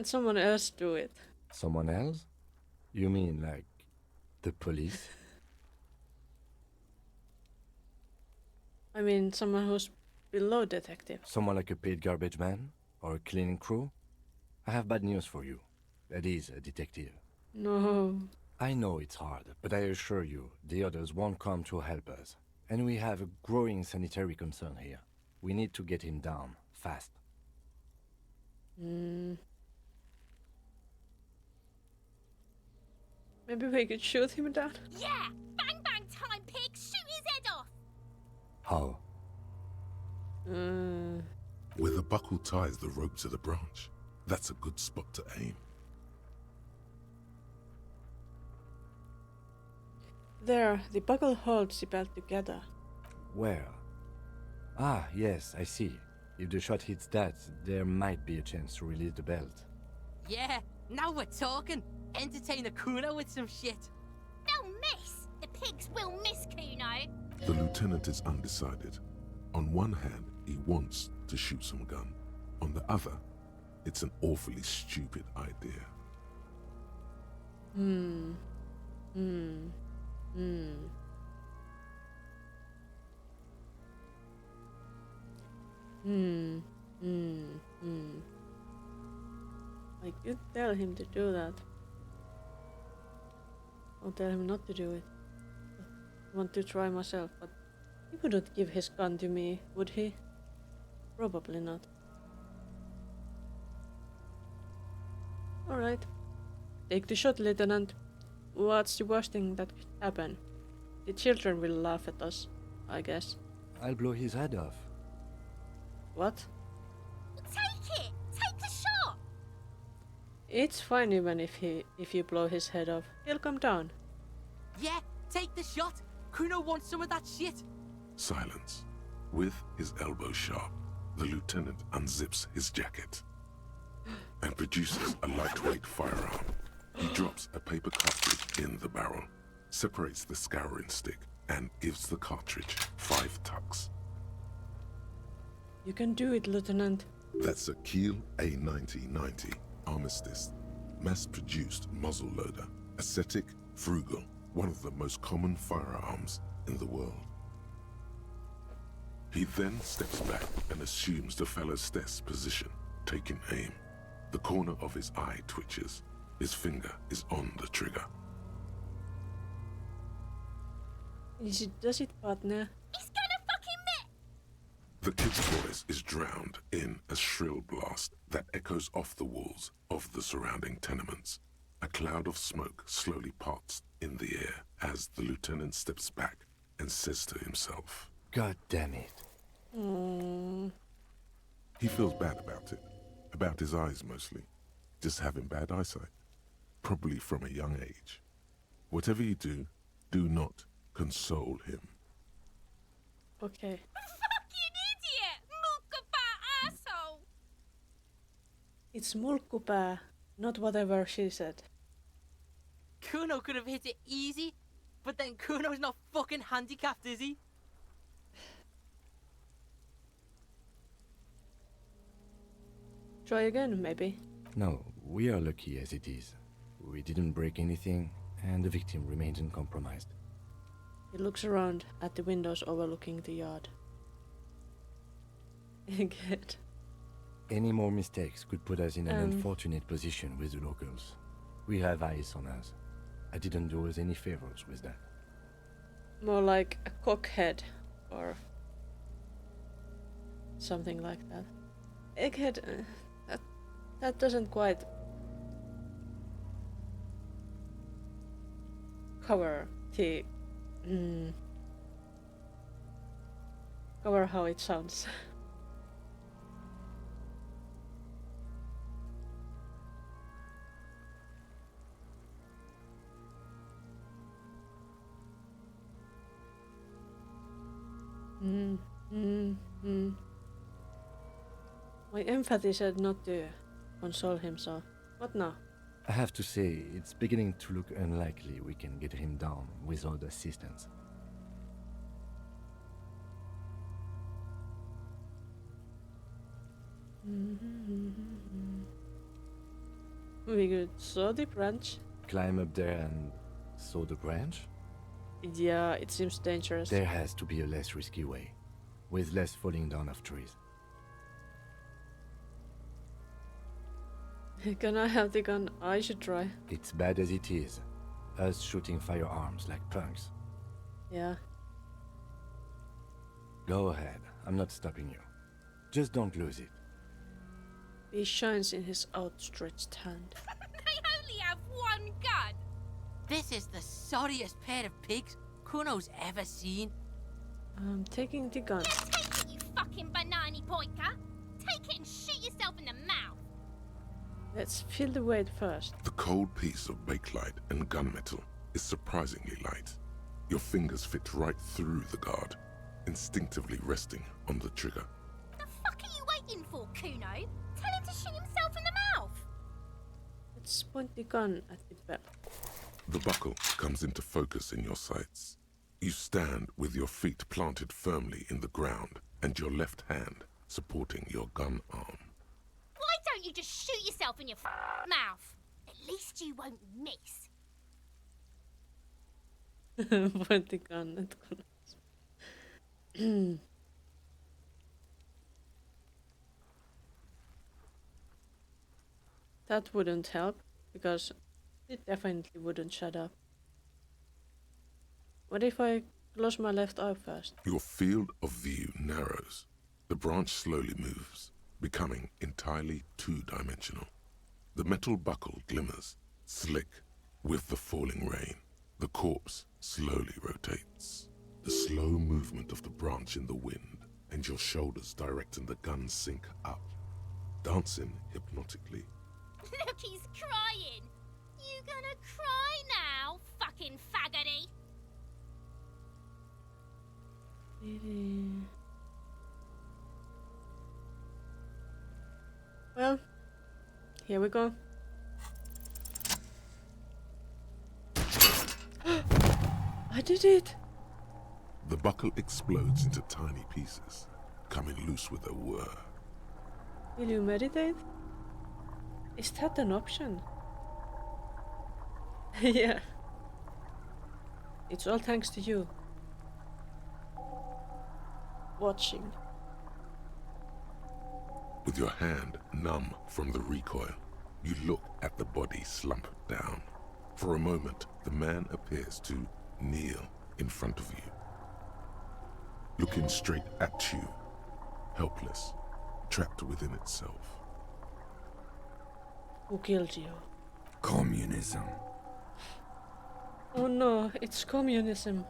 someone else do it? Someone else? You mean like the police? I mean, someone who's below detective. Someone like a paid garbage man? Or a cleaning crew? I have bad news for you. That is a detective. No. I know it's hard, but I assure you, the others won't come to help us. And we have a growing sanitary concern here. We need to get him down, fast. Maybe we could shoot him down? Yeah! Bang bang time, pig! Shoot his head off! How? Where the buckle ties the rope to the branch, that's a good spot to aim. There, the buckle holds the belt together. Where? Ah, yes, I see. If the shot hits that, there might be a chance to release the belt. Yeah, now we're talking. Entertain a Kuno with some shit. They'll miss! The pigs will miss Kuno! The lieutenant is undecided. On one hand, he wants to shoot some gun. On the other, it's an awfully stupid idea. I could tell him to do that. Or tell him not to do it. I want to try myself, but he wouldn't give his gun to me, would he? Probably not. Alright. Take the shot, Lieutenant. What's the worst thing that could happen? The children will laugh at us, I guess. I'll blow his head off. What? Take it! Take the shot! It's fine even if you blow his head off. He'll come down. Yeah, take the shot. Kuno wants some of that shit. Silence. With his elbow sharp, the lieutenant unzips his jacket and produces a lightweight firearm. He drops a paper cartridge in the barrel, separates the scouring stick, and gives the cartridge 5 tucks. You can do it, Lieutenant. That's a Kiel A9090 Armistice, mass-produced muzzle loader, ascetic, frugal, one of the most common firearms in the world. He then steps back and assumes the fellow's desk position, taking aim. The corner of his eye twitches. His finger is on the trigger. Does it, partner? It's gonna fucking The kid's voice is drowned in a shrill blast that echoes off the walls of the surrounding tenements. A cloud of smoke slowly parts in the air as the lieutenant steps back and says to himself, God damn it. He feels bad about it. About his eyes mostly. Just having bad eyesight. Probably from a young age. Whatever you do not console him. Okay. fucking idiot! Mulkapa asshole! It's Mulkupa, not whatever she said. Kuno could have hit it easy, but then Kuno's not fucking handicapped, is he? Try again, maybe. No, we are lucky as it is. We didn't break anything, and the victim remains uncompromised. He looks around at the windows overlooking the yard. Good. Any more mistakes could put us in an Um. unfortunate position with the locals. We have eyes on us. I didn't do us any favors with that. More like a cockhead or something like that. Egghead, that doesn't quite cover the cover how it sounds. My empathy said not to console him, so what now? I have to say, it's beginning to look unlikely we can get him down without assistance. We could saw the branch. Climb up there and saw the branch? Yeah, it seems dangerous. There has to be a less risky way, with less falling down of trees. Can I have the gun? I should try. It's bad as it is. Us shooting firearms like punks. Yeah. Go ahead. I'm not stopping you. Just don't lose it. He shines in his outstretched hand. They only have one gun! This is the sorriest pair of pigs Kuno's ever seen. I'm taking the gun. Take it, you fucking banana pointer! Take it and shoot yourself in the mouth! Let's feel the weight first. The cold piece of bakelite and gunmetal is surprisingly light. Your fingers fit right through the guard, instinctively resting on the trigger. The fuck are you waiting for, Kuno? Tell him to shoot himself in the mouth! Let's point the gun at the belt. The buckle comes into focus in your sights. You stand with your feet planted firmly in the ground and your left hand supporting your gun arm. Why don't you just shoot yourself in your mouth? At least you won't miss. Point the gun at Kuno. That wouldn't help, because it definitely wouldn't shut up. What if I close my left eye first? Your field of view narrows. The branch slowly moves, becoming entirely two-dimensional. The metal buckle glimmers, slick with the falling rain. The corpse slowly rotates. The slow movement of the branch in the wind, and your shoulders directing the gun sink up, dancing hypnotically. Look, he's crying! You gonna cry now, fucking faggoty? Well, here we go. I did it! The buckle explodes into tiny pieces, coming loose with a whir. Will you meditate? Is that an option? Yeah. It's all thanks to you. Watching. With your hand numb from the recoil, you look at the body slump down. For a moment, the man appears to kneel in front of you, looking straight at you, helpless, trapped within itself. Who killed you? Communism. Oh no, it's communism.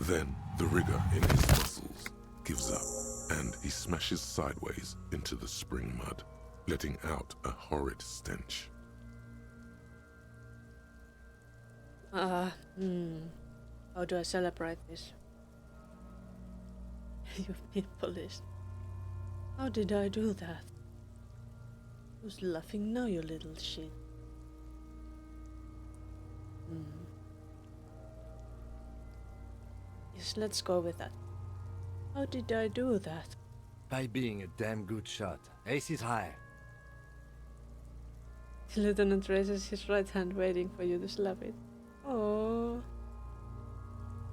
Then the rigor in his muscles gives up, and he smashes sideways into the spring mud, letting out a horrid stench. How do I celebrate this? You've been polished. How did I do that? Who's laughing now, you little shit? Yes, let's go with that. How did I do that? By being a damn good shot. Ace is high. The lieutenant raises his right hand, waiting for you to slap it. Oh.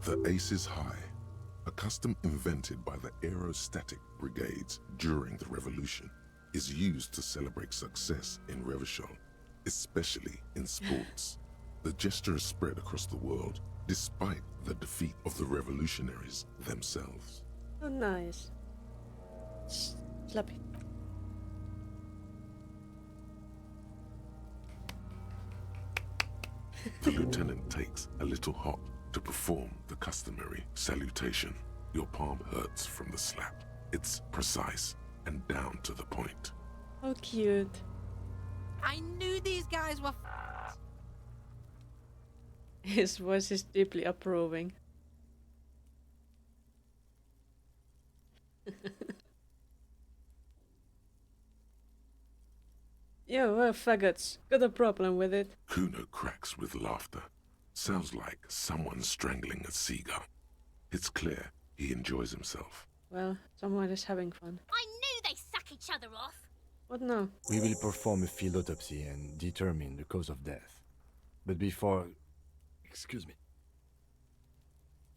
The Ace is High, a custom invented by the aerostatic brigades during the revolution, is used to celebrate success in Revachol, especially in sports. The gesture is spread across the world, despite the defeat of the revolutionaries themselves. Oh, nice. Slap it. The lieutenant takes a little hop to perform the customary salutation. Your palm hurts from the slap. It's precise and down to the point. How cute. I knew these guys were His voice is deeply approving. Yo, we're faggots. Got a problem with it. Kuno cracks with laughter. Sounds like someone strangling a seagull. It's clear he enjoys himself. Well, someone is having fun. I knew they suck each other off. What now? We will perform a field autopsy and determine the cause of death. But before... Excuse me.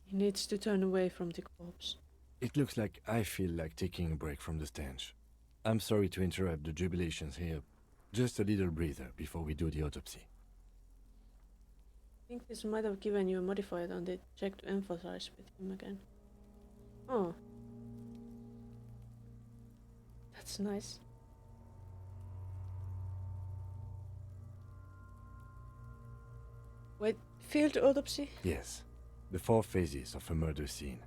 He needs to turn away from the corpse. It looks like I feel like taking a break from the stench. I'm sorry to interrupt the jubilations here. Just a little breather before we do the autopsy. I think this might have given you a modified on the check to emphasize with him again. Oh. That's nice. Wait, field autopsy? Yes. The 4 phases of a murder scene.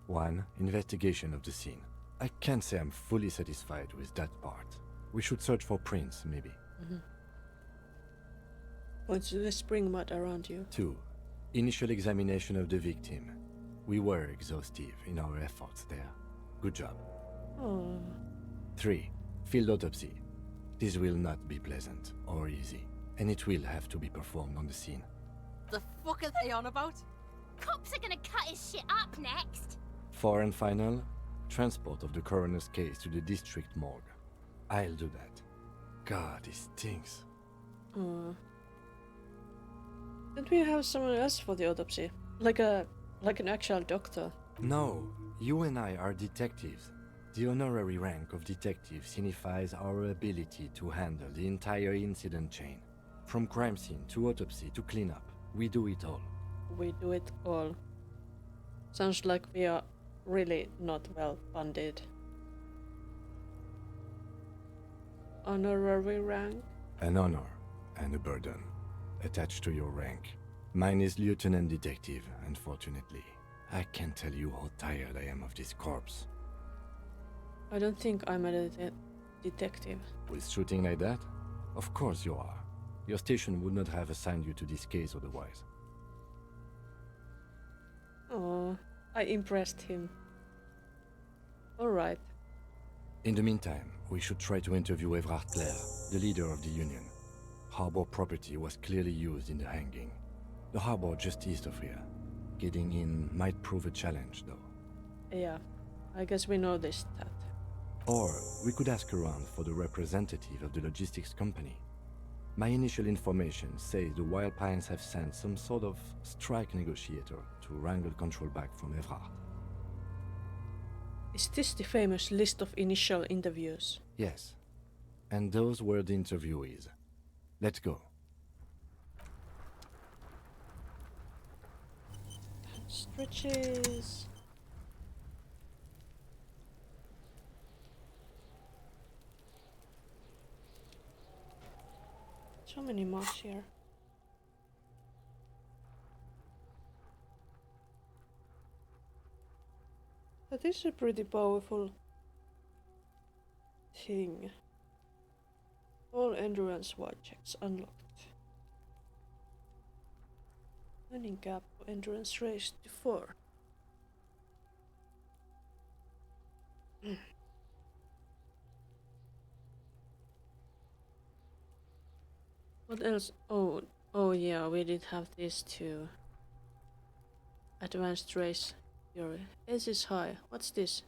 1. Investigation of the scene. I can't say I'm fully satisfied with that part. We should search for prints, maybe. Points to the spring mud around you. 2. Initial examination of the victim. We were exhaustive in our efforts there. Good job. Oh. 3. Field autopsy. This will not be pleasant or easy, and it will have to be performed on the scene. The fuck are they on about? Cops are gonna cut his shit up next. 4 and final, transport of the coroner's case to the district morgue. I'll do that. God, it stinks. Oh. Don't we have someone else for the autopsy? Like an actual doctor? No, you and I are detectives. The honorary rank of detective signifies our ability to handle the entire incident chain. From crime scene to autopsy to cleanup, we do it all. We do it all. Sounds like we are really not well funded. Honorary rank? An honor and a burden attached to your rank. Mine is Lieutenant Detective, unfortunately. I can't tell you how tired I am of this corpse. I don't think I'm a detective. With shooting like that? Of course you are. Your station would not have assigned you to this case otherwise. Oh, I impressed him. Alright. In the meantime, we should try to interview Hyperstellar, the leader of the Union. Harbor property was clearly used in the hanging. The harbor just east of here. Getting in might prove a challenge, though. Yeah, I guess we know this stat. Or we could ask around for the representative of the logistics company. My initial information says the Wild Pines have sent some sort of strike negotiator to wrangle control back from Evrard. Is this the famous list of initial interviews? Yes. And those were the interviewees. Let's go. Stretches. So many marks here. That is a pretty powerful thing. All endurance wide checks unlocked. Learning gap for endurance raised to 4. What else? Oh yeah, we did have this too. Advanced race theory. Ace is high. What's this?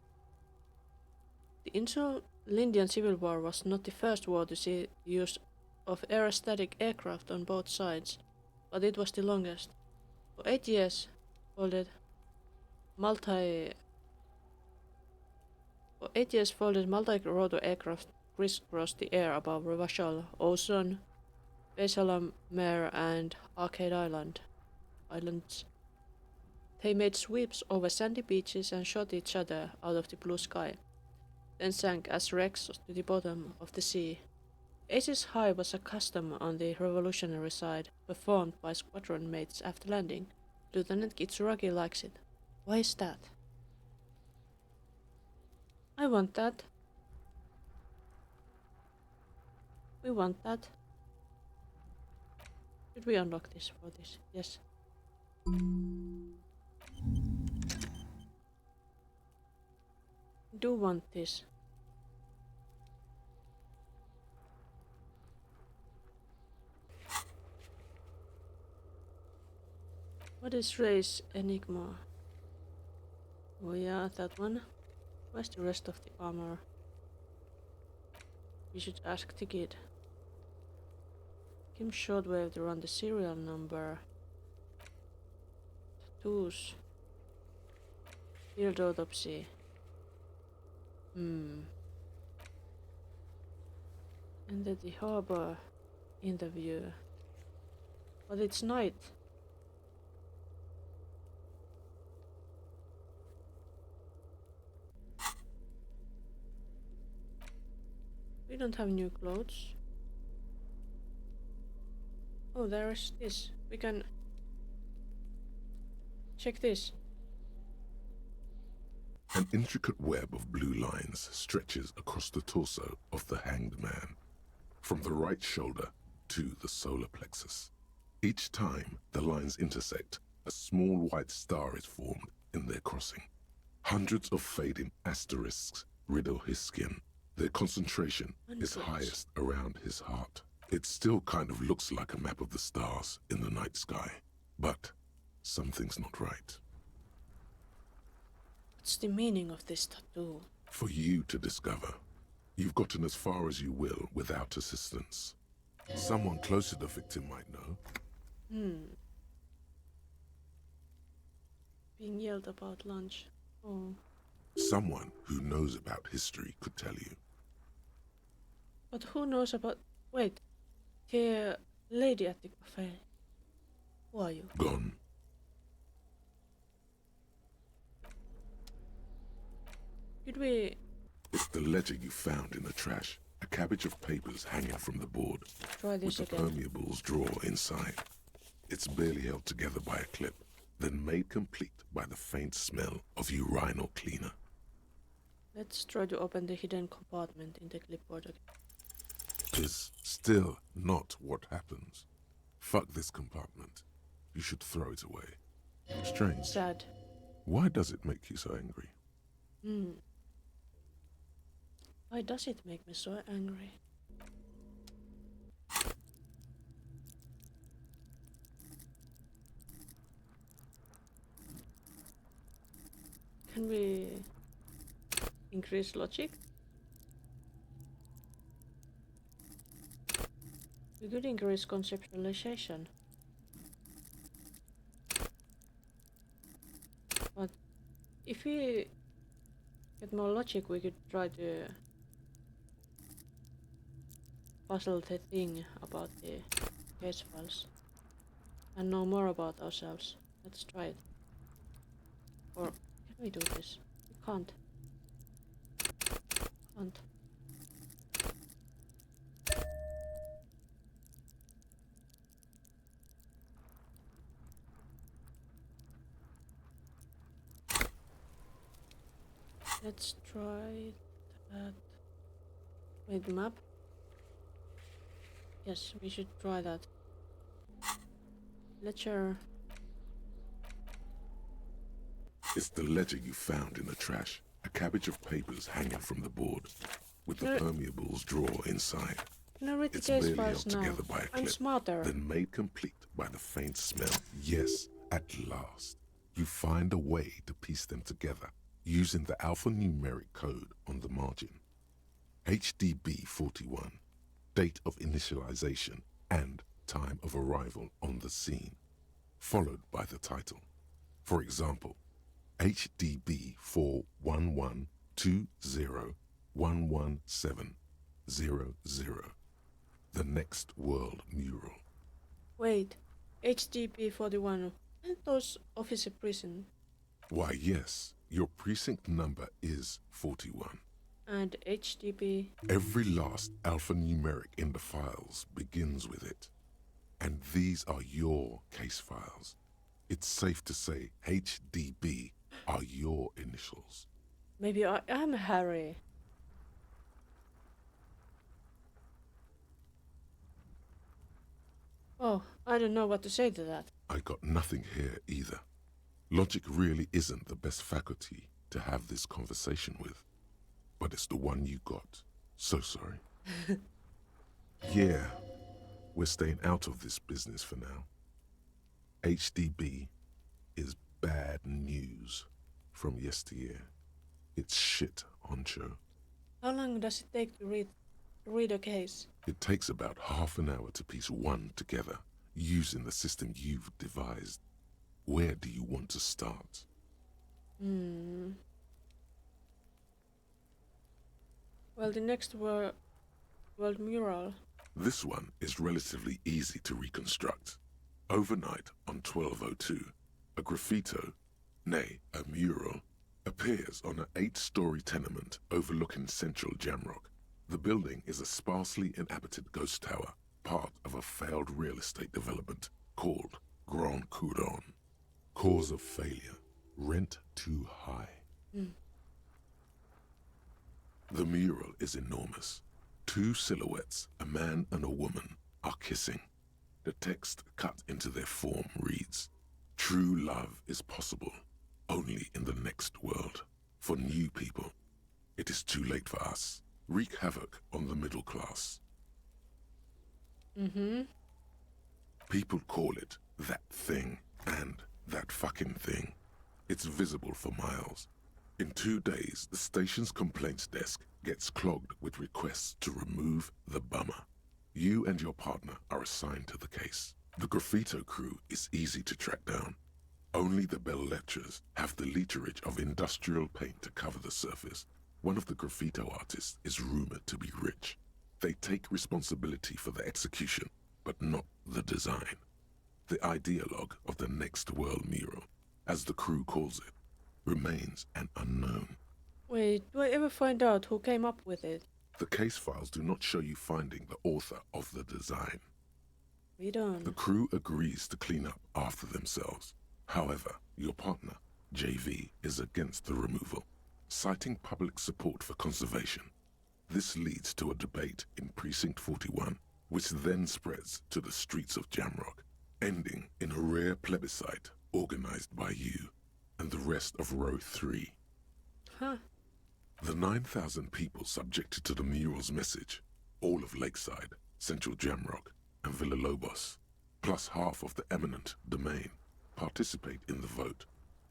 The Insulindian Civil War was not the first war to see the use of aerostatic aircraft on both sides, but it was the longest. For 8 years, folded multi-rotor aircraft crisscrossed the air above Rovachol, Ozone, Besalamere and Arcade Islands. They made sweeps over sandy beaches and shot each other out of the blue sky, then sank as wrecks to the bottom of the sea. Ace's High was a custom on the revolutionary side, performed by squadron mates after landing. Lieutenant Kitsuragi likes it. Why is that? I want that. We want that. Should we unlock this for this? Yes. Do want this. What is race enigma? Oh yeah, that one. Where's the rest of the armor? We should ask the kid. Kim Shortwave to run the serial number. Tattoos. Field autopsy. And then the harbor interview. But it's night. We don't have new clothes. Oh, there is this. We can check this. An intricate web of blue lines stretches across the torso of the hanged man, from the right shoulder to the solar plexus. Each time the lines intersect, a small white star is formed in their crossing. Hundreds of fading asterisks riddle his skin. Their concentration is highest around his heart. It still kind of looks like a map of the stars in the night sky, but something's not right. What's the meaning of this tattoo? For you to discover. You've gotten as far as you will without assistance. Someone close to the victim might know. Being yelled about lunch. Oh. Someone who knows about history could tell you. But who knows about... Wait. The lady at the cafe. Who are you? Gone. Could we... It's the letter you found in the trash. A cabbage of papers hanging from the board. Try this with the again. permeables drawer inside. It's barely held together by a clip, then made complete by the faint smell of urinal cleaner. Let's try to open the hidden compartment in the clipboard again. Is still not what happens. Fuck this compartment. You should throw it away. Strange. Sad. Why does it make you so angry? Why does it make me so angry? Can we increase logic? We could increase conceptualization. But if we get more logic, we could try to puzzle the thing about the case files and know more about ourselves. Let's try it. Or can we do this? We can't. Can't. Let's try that. Wait, the map? Yes, we should try that. Ledger. It's the ledger you found in the trash. A cabbage of papers hanging from the board, with the permeables drawer inside. Can I read the It's case barely files held now? together by a I'm clip, smarter. then made complete by the faint smell. Yes, at last, you find a way to piece them together using the alphanumeric code on the margin. HDB 41, date of initialization and time of arrival on the scene, followed by the title. For example, HDB 41120117000, the Next World Mural. Wait, HDP 41. Aren't those officer prison? Why, yes, your precinct number is 41. And HDP. Every last alphanumeric in the files begins with it. And these are your case files. It's safe to say HDB are your initials. Maybe I am Harry. Oh, I don't know what to say to that. I got nothing here either. Logic really isn't the best faculty to have this conversation with. But it's the one you got. So sorry. Yeah, we're staying out of this business for now. HDB is bad news from yesteryear. It's shit, honcho. How long does it take to read a case? It takes about half an hour to piece one together, using the system you've devised. Where do you want to start? Well, the next world mural. This one is relatively easy to reconstruct. Overnight on 1202, a graffito, nay, a mural, appears on an 8-story tenement overlooking central Jamrock. The building is a sparsely inhabited ghost tower, part of a failed real estate development called Grand Couronne. Cause of failure, rent too high. The mural is enormous. 2 silhouettes, a man and a woman, are kissing. The text cut into their form reads, "True love is possible, only in the next world. For new people, it is too late for us. Wreak havoc on the middle class." People call it that thing and that fucking thing. It's visible for miles. In 2 days, the station's complaints desk gets clogged with requests to remove the bummer. You and your partner are assigned to the case. The graffito crew is easy to track down. Only the bell lectures have the literage of industrial paint to cover the surface. One of the graffito artists is rumored to be rich. They take responsibility for the execution, but not the design. The ideologue of the Next World Mural, as the crew calls it, remains an unknown. Wait, do I ever find out who came up with it? The case files do not show you finding the author of the design. We don't. The crew agrees to clean up after themselves. However, your partner, JV, is against the removal, citing public support for conservation. This leads to a debate in Precinct 41, which then spreads to the streets of Jamrock, ending in a rare plebiscite organized by you and the rest of Row 3. Huh. The 9,000 people subjected to the mural's message, all of Lakeside, Central Jamrock, and Villalobos, plus half of the eminent domain, participate in the vote.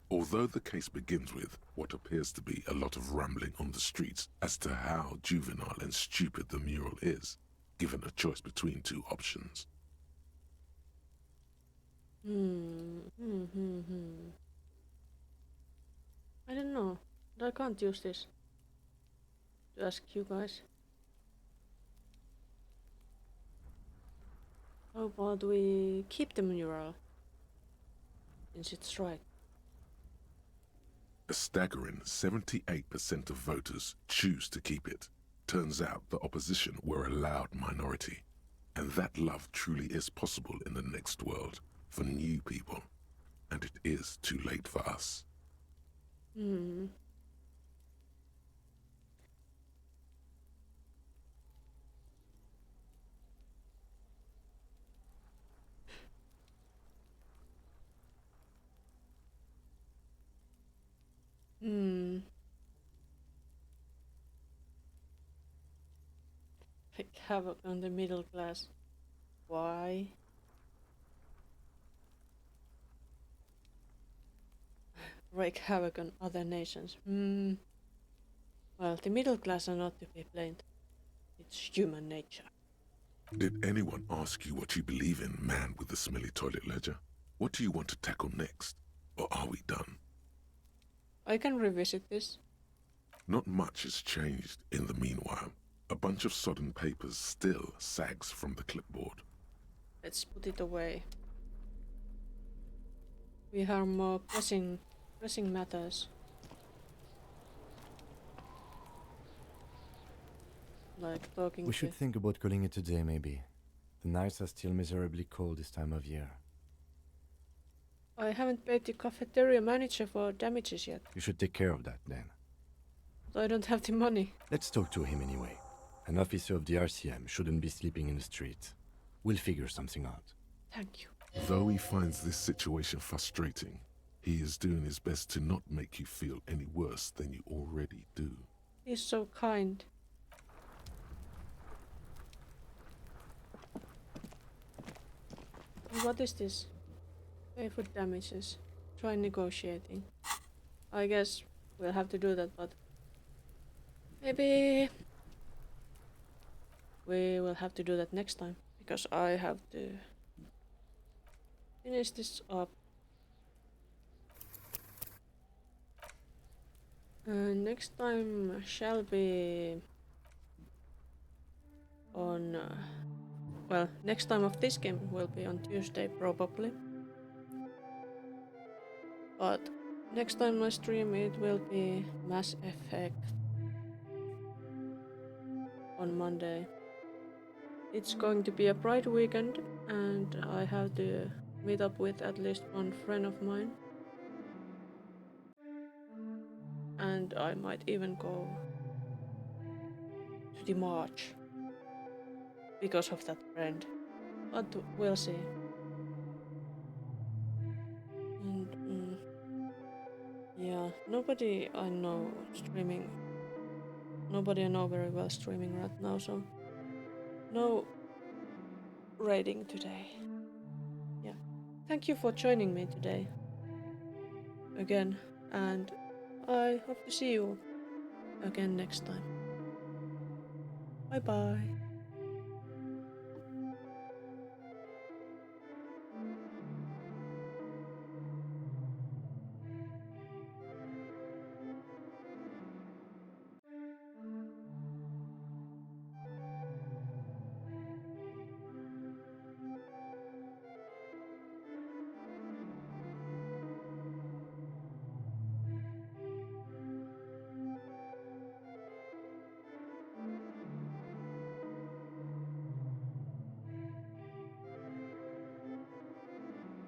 Although the case begins with what appears to be a lot of rambling on the streets as to how juvenile and stupid the mural is, given a choice between 2 options. I don't know. I can't use this to ask you guys. How about we keep the mural? Since it's right. A staggering 78% of voters choose to keep it. Turns out the opposition were a loud minority. And that love truly is possible in the next world for new people. And it is too late for us. Hmm. Hmm. Wreak havoc on the middle class. Why? Wreak havoc on other nations. Hmm. Well, the middle class are not to be blamed. It's human nature. Did anyone ask you what you believe in, man with the smelly toilet ledger? What do you want to tackle next? Or are we done? I can revisit this. Not much has changed in the meanwhile. A bunch of sodden papers still sags from the clipboard. Let's put it away. We have more pressing matters. Like talking We to... should think about calling it a day, maybe. The nights are still miserably cold this time of year. I haven't paid the cafeteria manager for damages yet. You should take care of that, then. I don't have the money. Let's talk to him anyway. An officer of the RCM shouldn't be sleeping in the street. We'll figure something out. Thank you. Though he finds this situation frustrating, he is doing his best to not make you feel any worse than you already do. He's so kind. What is this? Pay for damages. Try negotiating. I guess we'll have to do that, but maybe we will have to do that next time, because I have to finish this up. Next time shall be on well, next time of this game will be on Tuesday probably. But next time I stream it will be Mass Effect on Monday. It's going to be a bright weekend and I have to meet up with at least one friend of mine. And I might even go to the march because of that friend. But we'll see. And yeah, nobody I know streaming. Nobody I know very well streaming right now, so no raiding today. Yeah. Thank you for joining me today. Again, and I hope to see you again next time. Bye bye.